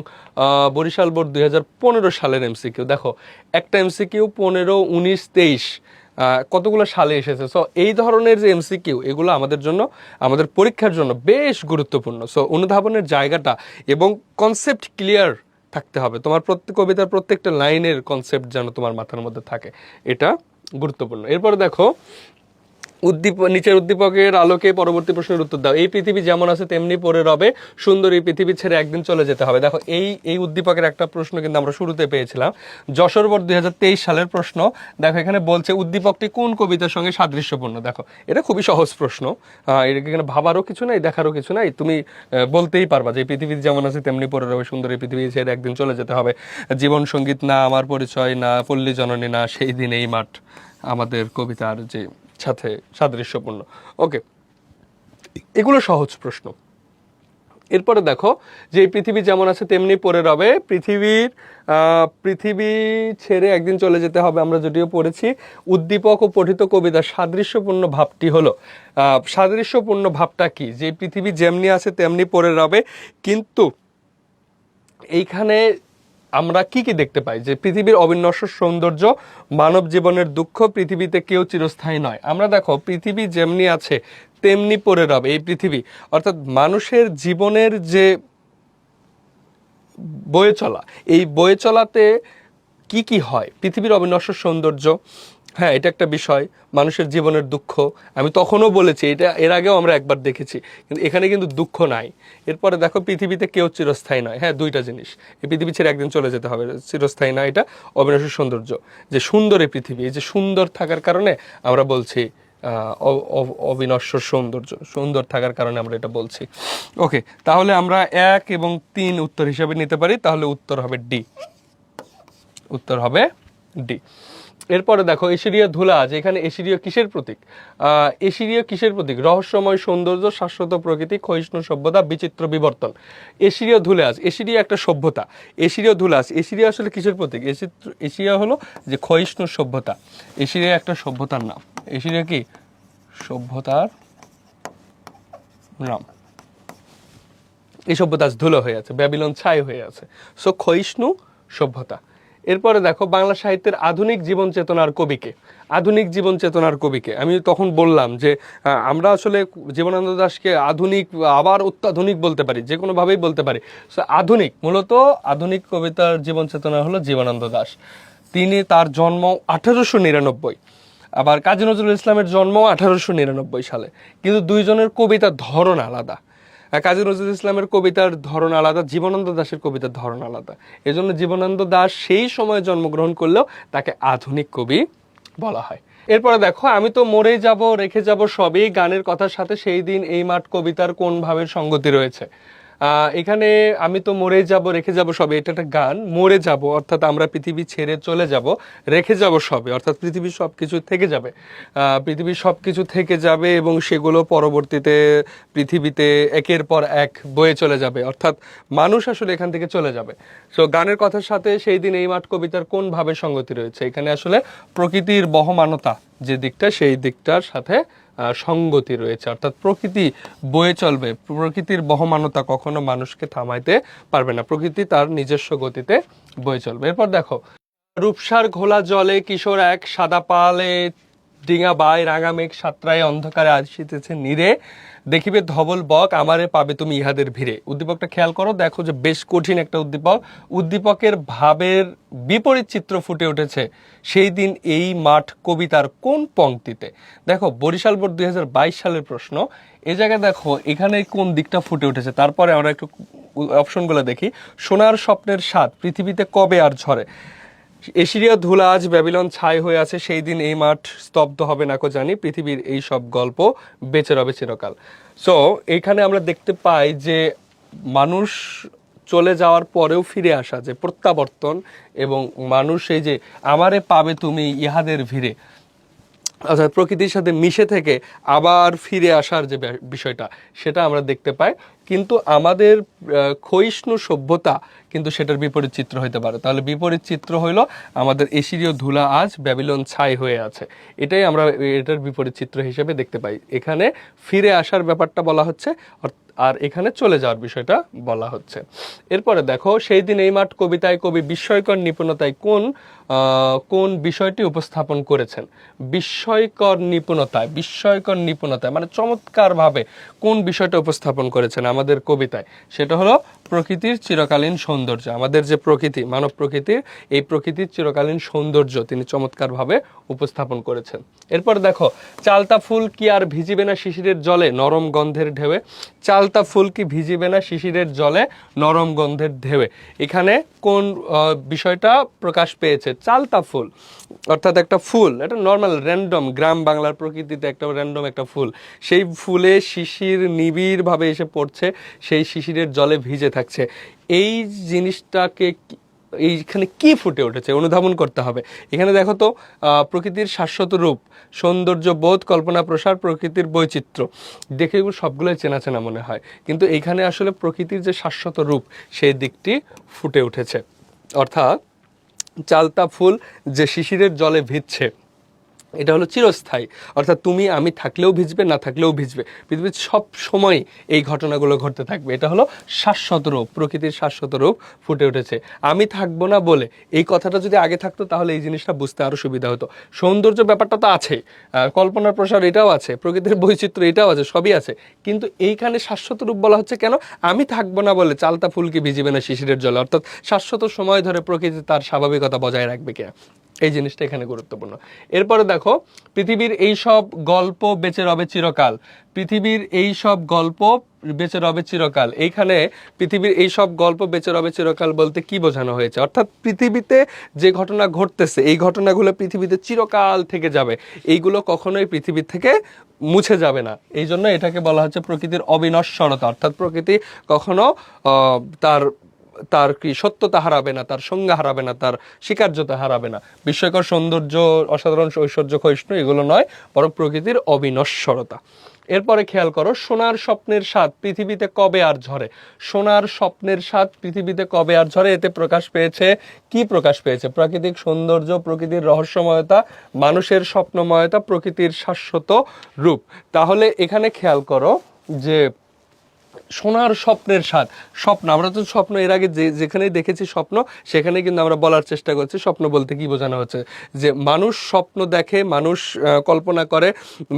বরিশাল বোর্ড 2015 সালের এমসিকিউ। দেখো একটা এমসিকিউ 15, 19, 23 কতগুলো সালে এসেছে। সো এই ধরনের যে এমসিকিউ, এগুলো আমাদের জন্য, আমাদের পরীক্ষার জন্য বেশ গুরুত্বপূর্ণ। সো অনুধাবনের জায়গাটা এবং কনসেপ্ট ক্লিয়ার থাকতে হবে, তোমার কবিতার প্রত্যেকটা লাইনের কনসেপ্ট যেন তোমার মাথার মধ্যে থাকে, এটা গুরুত্বপূর্ণ। এরপরে দেখো নিচের উদ্দীপকের আলোকে পরবর্তী প্রশ্নের উত্তর দাও। এই পৃথিবী যেমন আছে তেমনি পড়ে রবে, সুন্দর এই পৃথিবী ছেড়ে একদিন চলে যেতে হবে। দেখো এই উদ্দীপকের একটা প্রশ্ন কিন্তু আমরা শুরুতে পেয়েছিলাম, যশোর বোর্ড 2023 সালের প্রশ্ন। দেখো এখানে বলছে উদ্দীপকটি কোন কবিতার সঙ্গে সাদৃশ্যপূর্ণ। দেখো এটা খুবই সহজ প্রশ্ন, এখানে ভাবারও কিছু নাই, দেখারও কিছু নাই, তুমি বলতেই পারবা যে পৃথিবী যেমন আছে তেমনি পড়ে রবে, সুন্দর এই পৃথিবী ছেড়ে একদিন চলে যেতে হবে। জীবন সঙ্গীত না আমার পরিচয়, না পল্লী জননী, না সেই দিন এই মাঠ, আমাদের কবিতার যে সাথে সাদৃশ্যপূর্ণ। ওকে, এগুলো সহজ প্রশ্ন। এরপরে দেখো যে পৃথিবী যেমন আছে তেমনি পড়ে রবে, পৃথিবী ছেড়ে একদিন চলে যেতে হবে, আমরা যদিও পড়েছি। উদ্দীপক ও পঠিত কবিতার সাদৃশ্যপূর্ণ ভাবটি হলো, সাদৃশ্যপূর্ণ ভাবটা কি, যে পৃথিবী যেমনি আছে তেমনি পড়ে রবে, কিন্তু এইখানে আমরা কি কি দেখতে পাই, যে পৃথিবীর অবিনশ্বর সৌন্দর্য, মানব জীবনের দুঃখ, পৃথিবীতে কেউ চিরস্থায়ী নয়। আমরা দেখো পৃথিবী যেমনি আছে তেমনি পড়ে রবে, এই পৃথিবী অর্থাৎ মানুষের জীবনের যে বয়ে চলা, এই বয়ে চলাতে কি কি হয়, পৃথিবীর অবিনশ্বর সৌন্দর্য, হ্যাঁ এটা একটা বিষয়, মানুষের জীবনের দুঃখ, আমি তখনও বলেছি এটা, এর আগেও আমরা একবার দেখেছি, কিন্তু এখানে কিন্তু দুঃখ নাই। এরপরে দেখো পৃথিবীতে কেউ চিরস্থায়ী নয়, হ্যাঁ দুইটা জিনিস, এই পৃথিবী ছেড়ে একদিন চলে যেতে হবে, চিরস্থায়ী নয়, এটা অবিনশ্বর সৌন্দর্য, যে সুন্দর এই পৃথিবী, এই যে সুন্দর থাকার কারণে আমরা বলছি অবিনশ্বর সৌন্দর্য, সুন্দর থাকার কারণে আমরা এটা বলছি। ওকে, তাহলে আমরা 1 এবং 3 উত্তর হিসাবে নিতে পারি, তাহলে উত্তর হবে ডি। উত্তর হবে ডি। এরপরে দেখো এশিরীয় ধুলা আজ, এখানে এশিরীয় কিসের প্রতীক? এশিরীয় কিসের প্রতীক? রহস্যময় সৌন্দর্য, শাশ্বত প্রকৃতি, ক্ষয়িষ্ণু সভ্যতা, বিচিত্র বিবর্তন। এশিরীয় ধুলে আজ, এশিরীয় একটা সভ্যতা, এশিরীয় ধুলে আজ, এশিরিয়া আসলে কিসের প্রতীক? এশিয়া হলো যে ক্ষয়িষ্ণু সভ্যতা, এশিরিয়া একটা সভ্যতার নাম। এশিরিয়া কি সভ্যতার নাম। এই সভ্যতা আজ ধুলো হয়ে আছে, ব্যাবিলন ছাই হয়ে আছে। সো ক্ষয়িষ্ণু সভ্যতা। এরপরে দেখো বাংলা সাহিত্যের আধুনিক জীবন চেতনার কবিকে। আধুনিক জীবন চেতনার কবিকে আমি তখন বললাম যে আমরা আসলে জীবনানন্দ দাশকে আধুনিক আবার অত্যাধুনিক বলতে পারি, যে কোনোভাবেই বলতে পারি। সো আধুনিক, মূলত আধুনিক কবিতার জীবন চেতনা হলো জীবনানন্দ দাশ। তিনি, তার জন্ম 1899, আবার কাজী নজরুল ইসলামের জন্ম 1899 সালে, কিন্তু দুইজনের কবিতার ধরন আলাদা। কাজী নজরুল ইসলামের কবিতার ধরন আলাদা, জীবনানন্দ দাশের কবিতার ধরন আলাদা। এজন্য জীবনানন্দ দাশ সেই সময়ে জন্মগ্রহণ করলেও তাকে আধুনিক কবি বলা হয়। এরপরে দেখো আমি তো মরে যাব রেখে যাব সবই, গানের কথার সাথে সেই দিন এই মাঠ কবিতার কোন ভাবের সঙ্গতি রয়েছে? এখানে আমি তো মরে যাব রেখে যাব সবে, এটা একটা গান। মরে যাব অর্থাৎ আমরা পৃথিবী ছেড়ে চলে যাব, রেখে যাব সবে অর্থাৎ পৃথিবীর সব কিছু থেকে যাবে, পৃথিবীর সব কিছু থেকে যাবে এবং সেগুলো পরবর্তীতে পৃথিবীতে একের পর এক বয়ে চলে যাবে, অর্থাৎ মানুষ আসলে এখান থেকে চলে যাবে। সো গানের কথার সাথে সেই দিন এই মাঠ কবিতার কোন ভাবে সঙ্গতি রয়েছে? এখানে আসলে প্রকৃতির বহমানতা যে দিকটা, সেই দিকটার সাথে সঙ্গতি রয়েছে, অর্থাৎ প্রকৃতি বয়ে চলবে, প্রকৃতির বহমানতা কখনো মানুষকে থামাইতে পারবে না, প্রকৃতি তার নিজস্ব গতিতে বয়ে চলবে। এরপর দেখো রূপসার ঘোলা জলে কিশোর এক, সাদা পালে ডিঙা বাই, রাঙা মেঘ সাতরায় অন্ধকারে আসিতেছে নীরে, দেখিবে ধবল বক আমারে পাবে তুমি ইহাদের ভিড়ে। উদ্দীপকটা খেয়াল করো, দেখো যে বেশ কঠিন একটা উদ্দীপক। উদ্দীপকের ভাবের বিপরীত চিত্র ফুটে উঠেছে সেই দিন এই মাঠ কবিতার কোন পংক্তিতে? দেখো বরিশাল বোর্ড 2022 সালের প্রশ্ন। এই জায়গায় দেখো এখানে কোন দিকটা ফুটে উঠেছে, তারপরে আমরা একটু অপশনগুলো দেখি। সোনার স্বপ্নের স্বাদ, পৃথিবীতে কবে আর ঝরে, এশিরিয়া ধুলা আজ, ব্যাবিলন ছাই হয়ে আছে, সেই দিন এই মাঠ স্তব্ধ হবে না কো জানি, পৃথিবীর এই সব গল্প বেঁচে রবে চিরকাল। সো এইখানে আমরা দেখতে পাই যে মানুষ চলে যাওয়ার পরেও ফিরে আসা, যে প্রত্যাবর্তন, এবং মানুষ এই যে আমারে পাবে তুমি ইহাদের ভিড়ে, অর্থাৎ প্রকৃতির সাথে মিশে থেকে আবার ফিরে আসার যে বিষয়টা, সেটা আমরা দেখতে পাই। কিন্তু আমাদের ক্ষয়িষ্ণু সভ্যতা কিন্তু সেটার বিপরীত চিত্র হইতে পারে। তাহলে বিপরীত চিত্র হইল আমাদের এশিরীয় ধুলা আজ, ব্যাবিলন ছাই হয়ে আছে, এটাই আমরা এটার বিপরীত চিত্র হিসেবে দেখতে পাই। এখানে ফিরে আসার ব্যাপারটা বলা হচ্ছে, আর এখানে চলে যাওয়ার বিষয়টা বলা হচ্ছে। এরপরে দেখো সেই দিন এই মাঠ কবিতায় কবি বিস্ময়কর নিপুণতায় কোন বিষয়টি উপস্থাপন করেছেন? বিস্ময়কর নিপুণতায় মানে চমৎকারভাবে কোন বিষয়টা উপস্থাপন করেছেন আমাদের কবিতায়? সেটা হলো প্রকৃতির চিরকালীন সৌন্দর্য। আমাদের যে প্রকৃতি, মানব প্রকৃতির, এই প্রকৃতির চিরকালীন সৌন্দর্য তিনি চমৎকারভাবে উপস্থাপন করেছেন। এরপর দেখো চালতা ফুল কি আর ভিজিবে না শিশিরের জলে, নরম গন্ধের ঢেউয়ে। চালতা ফুল কি ভিজিবে না শিশিরের জলে, নরম গন্ধের ঢেউয়ে, এখানে কোন বিষয়টা প্রকাশ পেয়েছে? চালতা ফুল অর্থাৎ একটা ফুল, এটা নর্মাল র্যান্ডম, গ্রাম বাংলার প্রকৃতিতে একটা র্যান্ডম একটা ফুল, সেই ফুলে শিশির নিবিড়ভাবে এসে পড়ছে, সেই শিশিরের জলে ভিজে থাকছে। এই জিনিসটাকে এইখানে কি ফুটে উঠেছে অনুধাবন করতে হবে। এখানে দেখো তো প্রকৃতির শাশ্বত রূপ, সৌন্দর্য বোধ, কল্পনা প্রসার, প্রকৃতির বৈচিত্র্য, দেখে এগুলো সবগুলোই চেনা চেনা মনে হয়, কিন্তু এইখানে আসলে প্রকৃতির যে শাশ্বত রূপ সেই দিকটি ফুটে উঠেছে। অর্থাৎ চালতা ফুল যে শিশিরের জলে ভিজছে, এটা হলো চিরস্থায়ী, অর্থাৎ তুমি আমি থাকলেও ভিজবে, না থাকলেও ভিজবে, পৃথিবীর সব সময় এই ঘটনাগুলো ঘটতে থাকবে। এটা হলো শাশ্বত রূপ, প্রকৃতির শাশ্বত রূপ ফুটে উঠেছে। আমি থাকবো না বলে, এই কথাটা যদি আগে থাকতো তাহলে এই জিনিসটা বুঝতে আরো সুবিধা হতো। সৌন্দর্য ব্যাপারটা তো আছে, কল্পনার প্রসার এটাও আছে, প্রকৃতির বৈচিত্র্য এটাও আছে, সবই আছে, কিন্তু এইখানে শাশ্বত রূপ বলা হচ্ছে কেন? আমি থাকবো না বলে চালতা ফুলকে ভিজিবে না শিশিরের জলে, অর্থাৎ শাশ্বত সময় ধরে প্রকৃতি তার স্বাভাবিকতা বজায় রাখবে কিনা, এই জিনিসটা এখানে গুরুত্বপূর্ণ। এরপরে দেখো পৃথিবীর এই সব গল্প বেঁচে রবে চিরকাল, পৃথিবীর এই সব গল্প বেঁচে রবে চিরকাল, এইখানে পৃথিবীর এই সব গল্প বেঁচে রবে চিরকাল বলতে কি বোঝানো হয়েছে? অর্থাৎ পৃথিবীতে যে ঘটনা ঘটতেছে, এই ঘটনাগুলো পৃথিবীতে চিরকাল থেকে যাবে, এইগুলো কখনোই পৃথিবী থেকে মুছে যাবে না। এই জন্য এটাকে বলা হচ্ছে প্রকৃতির অবিনশ্বরতা, অর্থাৎ প্রকৃতি কখনো তার তার কি সত্যতা হারাবে না, তার সংজ্ঞা হারাবে না, তার স্বীকার্যতা হারাবে না। বিস্ময়কর সৌন্দর্য, অসাধারণ ঐশ্বর্য ক্ষয়িষ্ণু এগুলো নয়, বরং প্রকৃতির অবিনশ্বরতা। এরপরে খেয়াল করো, সোনার স্বপ্নের স্বাদ পৃথিবীতে কবে আর ঝরে। সোনার স্বপ্নের স্বাদ পৃথিবীতে কবে আর ঝরে, এতে প্রকাশ পেয়েছে কি? প্রকাশ পেয়েছে প্রাকৃতিক সৌন্দর্য, প্রকৃতির রহস্যময়তা, মানুষের স্বপ্নময়তা, প্রকৃতির শাশ্বত রূপ। তাহলে এখানে খেয়াল করো যে সোনার স্বপ্নের স্বাদ, স্বপ্ন, আমরা তো স্বপ্ন এর আগে যেখানেই দেখেছি স্বপ্ন, সেখানে কিন্তু আমরা বলার চেষ্টা করছি স্বপ্ন বলতে কি বোঝানো হচ্ছে, যে মানুষ স্বপ্ন দেখে, মানুষ কল্পনা করে,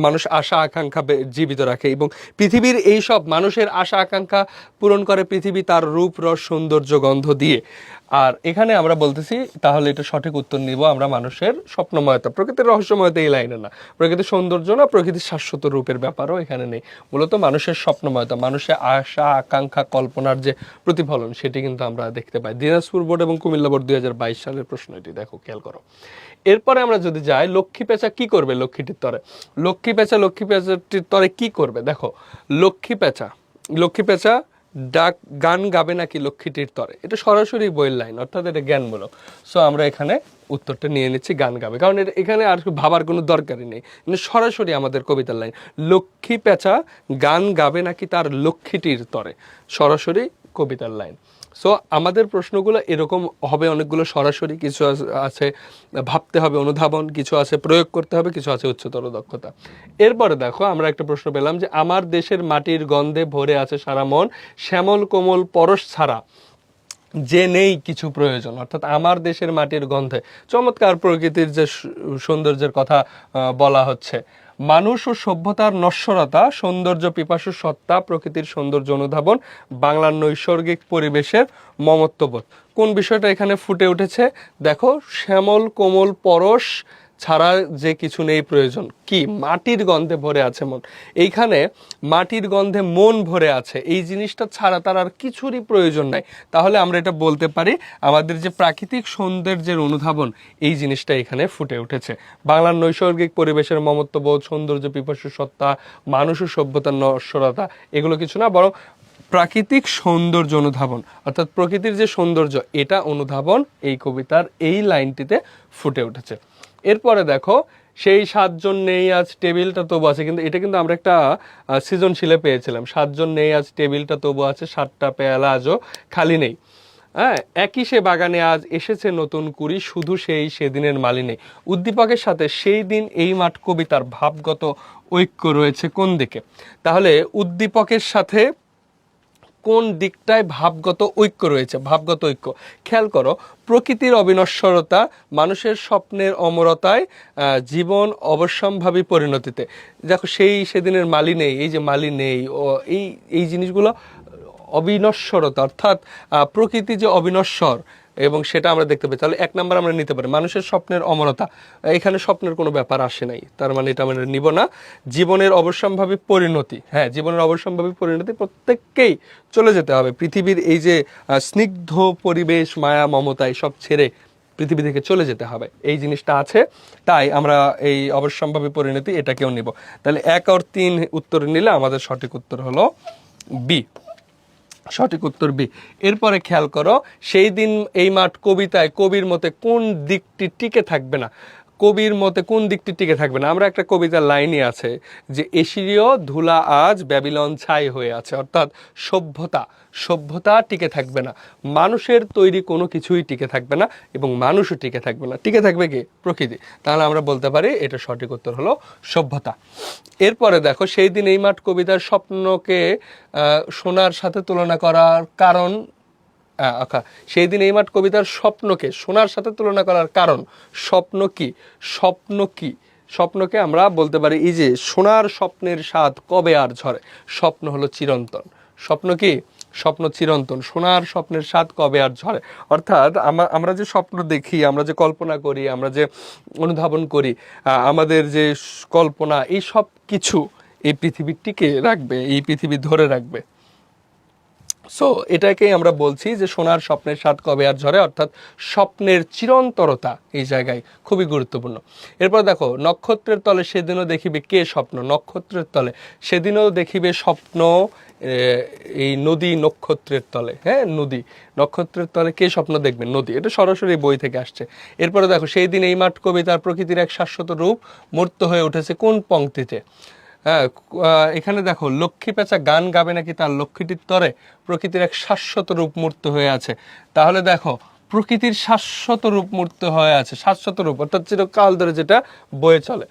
মানুষ আশা আকাঙ্ক্ষা জীবিত রাখে, এবং পৃথিবীর এই সব মানুষের আশা আকাঙ্ক্ষা পূরণ করে পৃথিবী তার রূপ, রস, সৌন্দর্য, গন্ধ দিয়ে। আর এখানে আমরা বলতেছি, তাহলে এটা সঠিক উত্তর নিব আমরা, মানুষের স্বপ্নময়তা, প্রকৃতির রহস্যময়তা এই লাইনে না, প্রকৃতির সৌন্দর্য না, প্রকৃতির শাশ্বত রূপের ব্যাপারও এখানে নেই, মূলত মানুষের স্বপ্নময়তা, মানুষের আশা আকাঙ্ক্ষা কল্পনার যে প্রতিফলন, সেটি কিন্তু আমরা দেখতে পাই। দিনাজপুর বোর্ড এবং কুমিল্লা বোর্ড 2022 সালের প্রশ্ন এটি, দেখো খেয়াল করো। এরপরে আমরা যদি যাই, লক্ষ্মী পেঁচা কি করবে লক্ষ্মীটির তরে। লক্ষ্মী পেঁচাটির তরে কি করবে, দেখো লক্ষ্মী পেঁচা গান গাবে নাকি লক্ষ্মীটির তরে, এটা সরাসরি বইয়ের লাইন, অর্থাৎ এটা জ্ঞানমূলক। সো আমরা এখানে উত্তরটা নিয়ে নিচ্ছি গান গাবে, কারণ এখানে আর ভাবার কোনো দরকারই নেই, কিন্তু সরাসরি আমাদের কবিতার লাইন, লক্ষ্মী পেঁচা গান গাবে নাকি তার লক্ষ্মীটির তরে, সরাসরি কবিতার লাইন। সো আমাদের প্রশ্নগুলো এরকম হবে, অনেকগুলো সরাসরি, কিছু আছে ভাবতে হবে, অনুধাবন, কিছু আছে প্রয়োগ করতে হবে, কিছু আছে উচ্চতর দক্ষতা। এরপরে দেখো আমরা একটা প্রশ্ন পেলাম যে আমার দেশের মাটির গন্ধে ভরে আছে সারা মন, শ্যামল কোমল পরশ ছাড়া যে নেই কিছু প্রয়োজন। অর্থাৎ আমার দেশের মাটির গন্ধে, চমৎকার প্রকৃতির যে সৌন্দর্যের কথা বলা হচ্ছে, মানুষ ও সভ্যতার নশ্বরতা, সৌন্দর্য পিপাসু সত্তা, প্রকৃতির সৌন্দর্য অনুধাবন, বাংলার নৈসর্গিক পরিবেশের মমত্ববোধ। কোন বিষয়টা এখানে ফুটে উঠেছে, দেখো শ্যামল কোমল পরশ ছাড়া যে কিছু নেই প্রয়োজন, কি? মাটির গন্ধে ভরে আছে মন। এইখানে মাটির গন্ধে মন ভরে আছে, এই জিনিসটা ছাড়া তার আর কিছুরই প্রয়োজন নাই। তাহলে আমরা এটা বলতে পারি আমাদের যে প্রাকৃতিক সৌন্দর্যের অনুধাবন, এই জিনিসটা এখানে ফুটে উঠেছে। বাংলার নৈসর্গিক পরিবেশের মমত্ববোধ, সৌন্দর্য পিপাসু সত্তা, মানুষ ও সভ্যতার নশ্বরতা, এগুলো কিছু না, বরং প্রাকৃতিক সৌন্দর্য অনুধাবন, অর্থাৎ প্রকৃতির যে সৌন্দর্য, এটা অনুধাবন এই কবিতার এই লাইনটিতে ফুটে উঠেছে। এরপরে দেখো, সেই 7 জন নেই আজ টেবিলটা তবু আছে, কিন্তু এটা কিন্তু আমরা একটা সৃজনশীলে পেয়েছিলাম, 7 জন নেই আজ টেবিলটা তবু আছে, 7টা পেয়ালা আজও খালি নেই। হ্যাঁ, একই সে বাগানে আজ এসেছে নতুন কুড়ি, শুধু সেই সেদিনের মালি নেই। উদ্দীপকের সাথে সেই দিন এই মাঠ কবিতার ভাবগত ঐক্য রয়েছে কোন দিকে? তাহলে উদ্দীপকের সাথে কোন দিকটায় ভাবগত ঐক্য রয়েছে? ভাবগত ঐক্য খেয়াল করো, প্রকৃতির অবিনশ্বরতা, মানুষের স্বপ্নের অমরতায়, জীবন অবশ্যম্ভাবী পরিণতিতে। দেখো সেই সেদিনের মালি নেই, এই যে মালি নেই, ও এই জিনিসগুলো অবিনশ্বরতা, অর্থাৎ প্রকৃতি যে অবিনশ্বর, এবং সেটা আমরা দেখতে পাই। তাহলে 1 নম্বর আমরা নিতে পারি মানুষের স্বপ্নের অমরতা, এখানে স্বপ্নের কোনো ব্যাপার আসে নাই, তার মানে এটা আমরা নিব না। জীবনের অবশ্যম্ভাবী পরিণতি, হ্যাঁ জীবনের অবশ্যম্ভাবী পরিণতি, প্রত্যেককেই চলে যেতে হবে, পৃথিবীর এই যে স্নিগ্ধ পরিবেশ, মায়া মমতা সব ছেড়ে পৃথিবী থেকে চলে যেতে হবে, এই জিনিসটা আছে, তাই আমরা এই অবশ্যম্ভাবী পরিণতি এটাকেও নিব। তাহলে 1 আর 3 উত্তর নিলে আমাদের সঠিক উত্তর হলো বি, সঠিক উত্তর বি। এরপরে খেয়াল করো, সেই দিন এই মাঠ কবিতায় কবির মতে কোন দিকটি টিকে থাকবে না? কবির মতে কোন দিকটি টিকে থাকবে না? আমরা একটা কবিতার লাইনই আছে যে এশিরীয় ধুলা আজ ব্যাবিলন ছাই হয়ে আছে, অর্থাৎ সভ্যতা টিকে থাকবে না, মানুষের তৈরি কোনো কিছুই টিকে থাকবে না, এবং মানুষও টিকে থাকবে না। টিকে থাকবে কি? প্রকৃতি। তাহলে আমরা বলতে পারি এটা সঠিক উত্তর হলো সভ্যতা। এরপরে দেখো, সেই দিন এই মাঠ কবিতার স্বপ্নকে সোনার সাথে তুলনা করার কারণ, সেই দিন এই মাঠ কবিতার স্বপ্নকে সোনার সাথে তুলনা করার কারণ, স্বপ্ন কি? স্বপ্নকে আমরা বলতে পারি এই যে সোনার স্বপ্নের স্বাদ কবে আর ঝরে, স্বপ্ন হলো চিরন্তন। স্বপ্ন কি? স্বপ্ন চিরন্তন, সোনার স্বপ্নের স্বাদ কবে আর ঝরে। অর্থাৎ আমরা যে স্বপ্ন দেখি, আমরা যে কল্পনা করি, আমরা যে অনুধাবন করি, আমাদের যে কল্পনা, এই সব কিছু এই পৃথিবীটিকে রাখবে, এই পৃথিবী ধরে রাখবে। সো এটাকেই আমরা বলছি যে সোনার স্বপ্নের স্বাদ কবে আর ঝরে, অর্থাৎ স্বপ্নের চিরন্তরতা এই জায়গায় খুবই গুরুত্বপূর্ণ। এরপর দেখো, নক্ষত্রের তলে সেদিনও দেখিবে কে স্বপ্ন, নক্ষত্রের তলে সেদিনও দেখিবে স্বপ্ন, এই নদী নক্ষত্রের তলে, হ্যাঁ নদী নক্ষত্রের তলে কে স্বপ্ন দেখবে, নদী, এটা সরাসরি বই থেকে আসছে। এরপরে দেখো, সেই দিন এই মাঠ কবিতার প্রকৃতির এক শাশ্বত রূপ মূর্ত হয়ে উঠেছে কোন পংক্তিতে, হ্যাঁ এখানে দেখো, লক্ষ্মী পেঁচা গান গাবে নাকি তার লক্ষ্মীটির তরে প্রকৃতির এক শাশ্বত রূপ মূর্ত হয়ে আছে। তাহলে দেখো, প্রকৃতির শাশ্বত রূপ মূর্ত হয়ে আছে, শাশ্বত রূপ অর্থাৎ চিরকাল ধরে যেটা বয়ে চলে।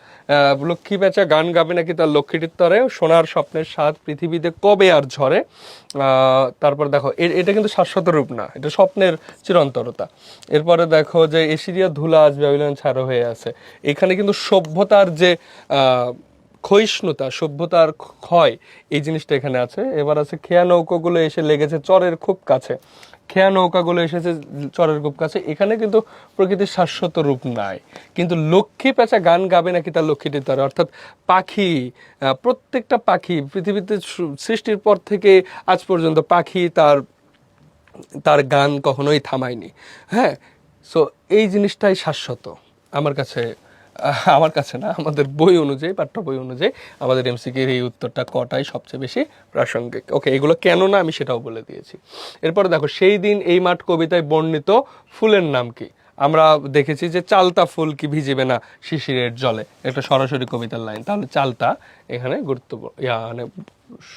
লক্ষ্মী পেঁচা গান গাবে নাকি তার লক্ষ্মীটির তরে, সোনার স্বপ্নের স্বাদ পৃথিবীতে কবে আর ঝরে। তারপর দেখো, এটা কিন্তু শাশ্বত রূপ না, এটা স্বপ্নের চিরন্তরতা। এরপরে দেখো যে এশিরিয়া ধুলা আজ ব্যাবিলন ছাড়ো হয়ে আছে, এখানে কিন্তু সভ্যতার যে ক্ষয়িষ্ণুতা, সভ্যতার ক্ষয়, এই জিনিসটা এখানে আছে। এবার আছে খেয়া নৌকাগুলো এসে লেগেছে চরের খুব কাছে, খেয়া নৌকাগুলো এসেছে চরের খুব কাছে, এখানে কিন্তু প্রকৃতির শাশ্বত রূপ নাই। কিন্তু লক্ষ্মী পেঁচা গান গাবে নাকি তার লক্ষ্মীটির তরে, অর্থাৎ পাখি, প্রত্যেকটা পাখি পৃথিবীতে সৃষ্টির পর থেকে আজ পর্যন্ত পাখি তার তার গান কখনোই থামায়নি, হ্যাঁ। সো এই জিনিসটাই শাশ্বত আমার কাছে না, আমাদের বই অনুযায়ী, পাঠ্য বই অনুযায়ী আমাদের এমসিকিউর এই উত্তরটা কটাই সবচেয়ে বেশি প্রাসঙ্গিক। ওকে, এগুলো কেন না আমি সেটাও বলে দিয়েছি। এরপরে দেখো, সেই দিন এই মাঠ কবিতায় বর্ণিত ফুলের নাম কি। আমরা দেখেছি যে চালতা ফুল কি ভিজিবে না শিশিরের জলে, একটা সরাসরি কবিতার লাইন, তাহলে চালতা এখানে গুরুত্বপূর্ণ, মানে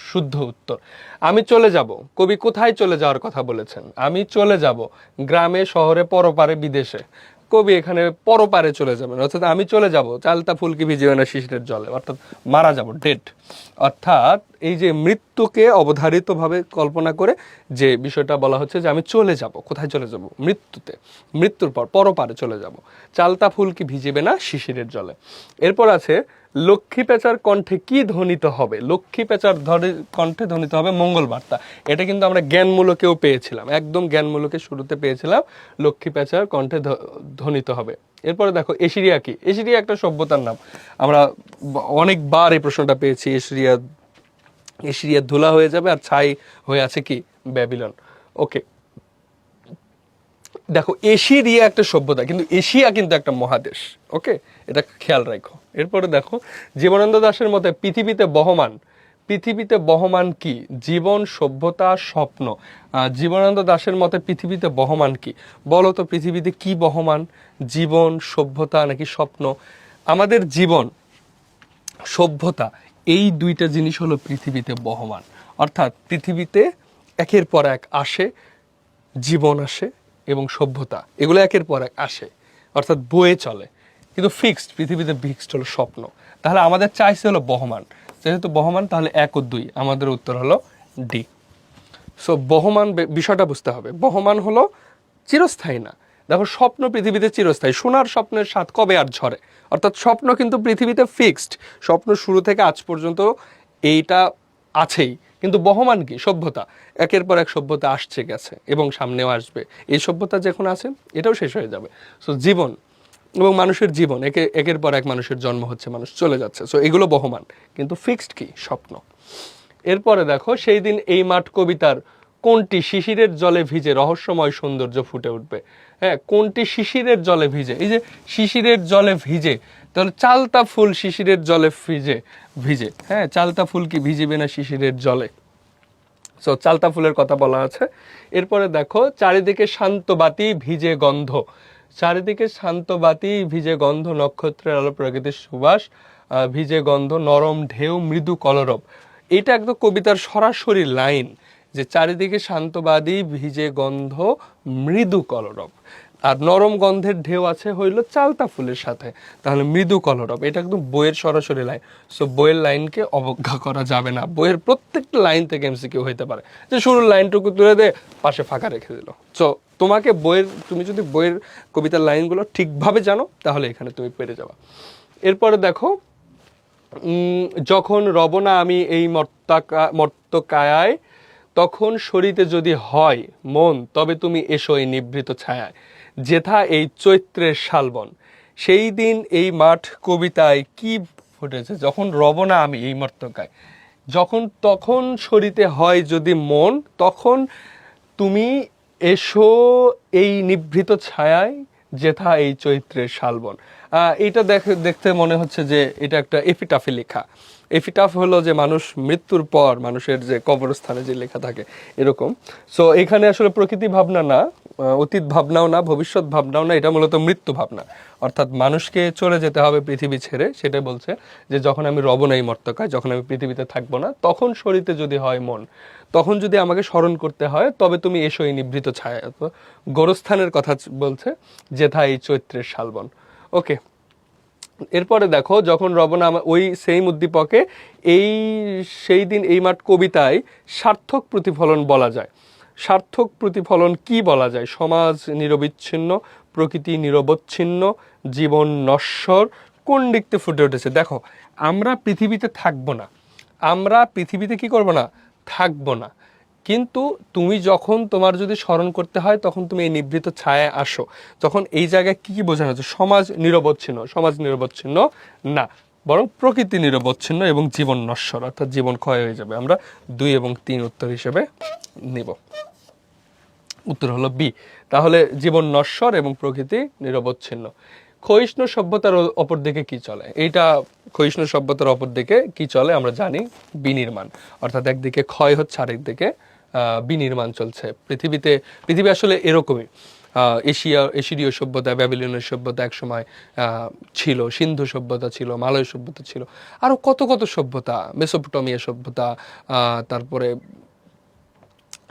শুদ্ধ উত্তর। আমি চলে যাব, কবি কোথায় চলে যাওয়ার কথা বলেছেন, আমি চলে যাব গ্রামে শহরে পরপারে বিদেশে, কবি এখানে পরপারে চলে যাবেন, অর্থাৎ আমি চলে যাব চালতা ফুলকি ভিজিবে না শিশিরের জলে, অর্থাৎ মারা যাব, ডেড। অর্থাৎ এই যে মৃত্যুকে অবধারিতভাবে কল্পনা করে যে বিষয়টা বলা হচ্ছে যে আমি চলে যাব, কোথায় চলে যাব, মৃত্যুতে, মৃত্যুর পর পরপারে চলে যাব, চালতা ফুলকি ভিজিবে না শিশিরের জলে। এরপর আছে লক্ষ্মী পেঁচার কণ্ঠে কি ধ্বনিত হবে, লক্ষ্মী পেঁচার কণ্ঠে ধ্বনিত হবে মঙ্গল বার্তা। এটা কিন্তু আমরা জ্ঞানমূলকেও পেয়েছিলাম, একদম জ্ঞানমূলকের শুরুতে পেয়েছিলাম, লক্ষ্মী পেঁচার কণ্ঠে ধ্বনিত হবে। এরপরে দেখো, এশিরিয়া কি, এশিরিয়া একটা সভ্যতার নাম, আমরা অনেকবার এই প্রশ্নটা পেয়েছি। এশিরিয়া ধুলা হয়ে যাবে আর ছাই হয়ে আছে কি, ব্যাবিলন। ওকে, দেখো এশিরিয়া একটা সভ্যতা, কিন্তু এশিয়া কিন্তু একটা মহাদেশ, ওকে, এটা খেয়াল রাখো। এরপরে দেখো, জীবনানন্দ দাশের মতে পৃথিবীতে বহমান কি, জীবন, সভ্যতা, স্বপ্ন। জীবনানন্দ দাশের মতে পৃথিবীতে বহমান কি, বলো তো পৃথিবীতে কি বহমান, জীবন, সভ্যতা নাকি স্বপ্ন। আমাদের জীবন, সভ্যতা, এই দুইটা জিনিস হলো পৃথিবীতে বহমান, অর্থাৎ পৃথিবীতে একের পর এক আসে, জীবন আসে এবং সভ্যতা, এগুলো একের পর এক আসে, অর্থাৎ বয়ে চলে, কিন্তু ফিক্সড, পৃথিবীতে ফিক্সড হলো স্বপ্ন। তাহলে আমাদের চাইছে হলো বহমান, যেহেতু বহমান তাহলে 1 ও 2, আমাদের উত্তর হলো ডি। সো বহমান বিষয়টা বুঝতে হবে, বহমান হলো চিরস্থায়ী না। দেখো, স্বপ্ন পৃথিবীতে চিরস্থায়ী, সোনার স্বপ্নের স্বাদ কবে আর ঝরে, অর্থাৎ স্বপ্ন কিন্তু পৃথিবীতে ফিক্সড, স্বপ্ন শুরু থেকে আজ পর্যন্ত এইটা আছেই। কিন্তু বহমান কি, সভ্যতা, একের পর এক সভ্যতা আসছে গেছে এবং সামনেও আসবে, এই সভ্যতা যখন আছে এটাও শেষ হয়ে যাবে। সো জীবন এবং মানুষের জীবন, একের পর এক মানুষের জন্ম হচ্ছে, মানুষ চলে যাচ্ছে, সো এগুলো বহমান, কিন্তু ফিক্সড কি, স্বপ্ন। এরপরে দেখো, সেই দিন এই মাঠ কবিতার কোনটি শিশিরের জলে ভিজে রহস্যময় সৌন্দর্য ফুটে উঠবে, হ্যাঁ কোনটি শিশিরের জলে ভিজে, এই যে শিশিরের জলে ভিজে, তাহলে চালতা ফুল শিশিরের জলে ভিজে, হ্যাঁ চালতা ফুল কি ভিজিবে না শিশিরের জলে, সো চালতা ফুলের কথা বলা আছে। এরপরে দেখো, চারিদিকে শান্ত বাতি ভিজে গন্ধ, চারিদিকে শান্ত বাতি ভিজে গন্ধ, নক্ষত্রের আলো প্রকৃতির সুবাস, ভিজে গন্ধ, নরম ঢেউ মৃদু কলরব। এটা একদম কবিতার সরাসরি লাইন, যে চারিদিকে শান্তবাদী ভিজে গন্ধ মৃদু কলরব, আর নরম গন্ধের ঢেউ আছে হইল চালতা ফুলের সাথে, তাহলে মৃদু কলরব, এটা একদম বইয়ের সরাসরি লাইন। সো বইয়ের লাইনকে অবজ্ঞা করা যাবে না, বইয়ের প্রত্যেকটা লাইন থেকে এমসিকিউ হইতে পারে, যে শুরুর লাইনটুকু তুলে দে পাশে ফাঁকা রেখে দিল। সো তুমি যদি বইয়ের কবিতার লাইনগুলো ঠিকভাবে জানো তাহলে এখানে তুমি পেরে যাবা। এরপরে দেখো, যখন রব না আমি এই মর্তকায়ায়, তখন শরীতে যদি হয় মন, তবে তুমি এসো এই নিভৃত ছায়ায়, যেথা এই চৈত্রের শালবন। সেই দিন এই মাঠ কবিতায় কি ফুটেছে, যখন রব না আমি এই মর্তকায়, যখন তখন সরিতে হয় যদি মন, তখন তুমি এসো এই নিভৃত ছায়ায়, যেথা এই চৈত্রের শালবন। এটা দেখতে মনে হচ্ছে যে এটা একটা এপিটাফে লেখা। এপিটাফ হলো যে মানুষ মৃত্যুর পর মানুষের যে কবরস্থানে যে লেখা থাকে এরকম। সো এখানে আসলে প্রকৃতি ভাবনা না, অতীত ভাবনাও না, ভবিষ্যৎ ভাবনাও না, এটা মূলত মৃত্যু ভাবনা। অর্থাৎ মানুষকে চলে যেতে হবে পৃথিবী ছেড়ে, সেটাই বলছে যে যখন আমি রব নাই মর্তকায়, যখন আমি পৃথিবীতে থাকবো না, তখন সরিতে যদি হয় মন, তখন যদি আমাকে স্মরণ করতে হয়, তবে তুমি এসো এই নিভৃত ছায়া। গোরস্থানের কথা বলছে, যেথা এই চৈত্রের শালবন। ওকে, এরপরে দেখো, যখন রবনা ওই সেম উদ্দীপকে এই সেই দিন এই মাঠ কবিতায় সার্থক প্রতিফলন বলা যায়। সার্থক প্রতিফলন কি বলা যায়? সমাজ নিরবিচ্ছিন্ন, প্রকৃতি নিরবচ্ছিন্ন, জীবন নশ্বর, কোন দিকতে ফুটে উঠেছে? দেখো, আমরা পৃথিবীতে থাকবো না, আমরা পৃথিবীতে কি করব না, থাকবো না, কিন্তু তুমি যখন তোমার যদি স্মরণ করতে হয়, তখন তুমি এই নিভৃত ছায়ায় আসো। তখন এই জায়গায় কি কি বোঝানো হচ্ছে? সমাজ নিরবচ্ছিন্ন, সমাজ নিরবচ্ছিন্ন না, বরং প্রকৃতি নিরবচ্ছিন্ন এবং জীবন নশ্বর, অর্থাৎ জীবন ক্ষয় হয়ে যাবে। আমরা 2 এবং 3 উত্তর হিসেবে নিব। উত্তর হলো বি। তাহলে জীবন নশ্বর এবং প্রকৃতি নিরবচ্ছিন্ন। ক্ষয়িষ্ণু সভ্যতার অপর দিকে কি চলে? এইটা ক্ষয়িষ্ণু সভ্যতার অপর দিকে কি চলে আমরা জানি, বিনির্মাণ। অর্থাৎ একদিকে ক্ষয় হচ্ছে, আরেকদিকে বিনির্মাণ চলছে পৃথিবীতে। পৃথিবী আসলে এরকমই। এশিরীয় সভ্যতা, ব্যাবিলনীয় সভ্যতা একসময় ছিল, সিন্ধু সভ্যতা ছিল, মালয় সভ্যতা ছিল, আরো কত কত সভ্যতা, মেসোপটেমিয়া সভ্যতা, তারপরে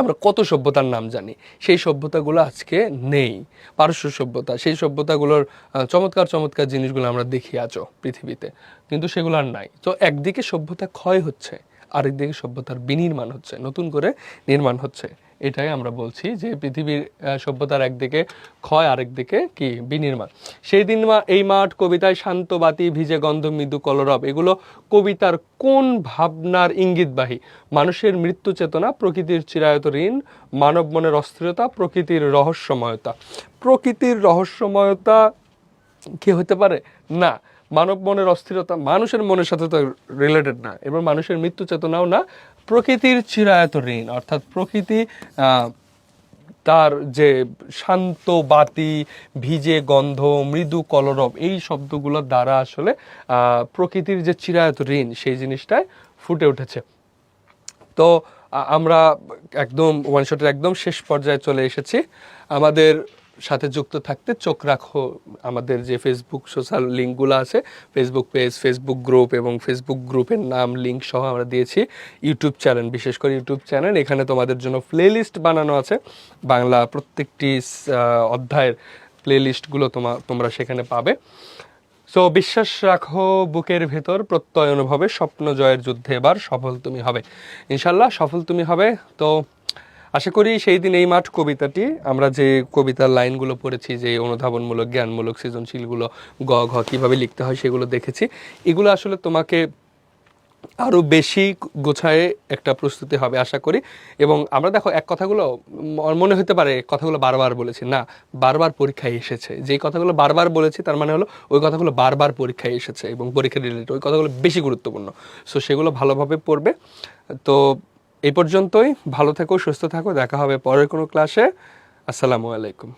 আমরা কত সভ্যতার নাম জানি, সেই সভ্যতাগুলো আজকে নেই। পারস্য সভ্যতা, সেই সভ্যতাগুলোর চমৎকার চমৎকার জিনিসগুলো আমরা দেখি আজও পৃথিবীতে, কিন্তু সেগুলো আর নাই। তো একদিকে সভ্যতা ক্ষয় হচ্ছে, আরেকদিকে সভ্যতার বিনির্মাণ হচ্ছে, নতুন করে নির্মাণ হচ্ছে। এটাই আমরা বলছি যে পৃথিবীর সভ্যতার একদিকে ক্ষয়, আরেকদিকে কি বিনির্মাণ। সেই দিন এই মাঠ কবিতায় শান্ত বাতি, ভিজে গন্ধ, মৃদু কলরব, এগুলো কবিতার কোন ভাবনার ইঙ্গিতবাহী? মানুষের মৃত্যু চেতনা, প্রকৃতির চিরায়ত ঋণ, মানব মনের অস্থিরতা, প্রকৃতির রহস্যময়তা। প্রকৃতির রহস্যময়তা কি হতে পারে? না। মানব মনের অস্থিরতা মানুষের মনের সাথে তো রিলেটেড না, এবার মানুষের মৃত্যু চেতনাও না। প্রকৃতির চিরায়ত ঋণ, অর্থাৎ প্রকৃতি তার যে শান্ত বাতি, ভিজে গন্ধ, মৃদু কলরব, এই শব্দগুলোর দ্বারা আসলে প্রকৃতির যে চিরায়ত ঋণ, সেই জিনিসটাই ফুটে উঠেছে। তো আমরা একদম ওয়ান শটের একদম শেষ পর্যায়ে চলে এসেছি। আমাদের সাথে যুক্ত থাকতে চোখ রাখো আমাদের যে ফেসবুক সোশ্যাল লিঙ্কগুলো আছে, ফেসবুক পেজ, ফেসবুক গ্রুপ এবং ফেসবুক গ্রুপের নাম লিঙ্ক সহ আমরা দিয়েছি। ইউটিউব চ্যানেল, বিশেষ করে ইউটিউব চ্যানেল, এখানে তোমাদের জন্য প্লেলিস্ট বানানো আছে, বাংলা প্রত্যেকটি অধ্যায়ের প্লেলিস্টগুলো তোমরা সেখানে পাবে। সো বিশ্বাস রাখো বুকের ভেতর, প্রত্যয় অনুভবে, স্বপ্ন জয়ের যুদ্ধে এবার সফল তুমি হবে। ইনশাল্লাহ সফল তুমি হবে। তো আশা করি সেই দিন এই মাঠ কবিতাটি, আমরা যে কবিতার লাইনগুলো পড়েছি, যে অনুধাবনমূলক, জ্ঞানমূলক, সৃজনশীলগুলো, গ ঘ কীভাবে লিখতে হয় সেগুলো দেখেছি, এগুলো আসলে তোমাকে আরও বেশি গোছায় একটা প্রস্তুতি হবে আশা করি। এবং আমরা দেখো, এক কথাগুলো মনে হতে পারে কথাগুলো বারবার বলেছি, না, বারবার পরীক্ষায় এসেছে। যেই কথাগুলো বারবার বলেছি তার মানে হলো ওই কথাগুলো বারবার পরীক্ষায় এসেছে এবং পরীক্ষা রিলেটেড, ওই কথাগুলো বেশি গুরুত্বপূর্ণ। সো সেগুলো ভালোভাবে পড়বে। তো এই পর্যন্তই, ভালো থেকো, সুস্থ থাকো, দেখা হবে পরের কোনো ক্লাসে। আসসালামু আলাইকুম।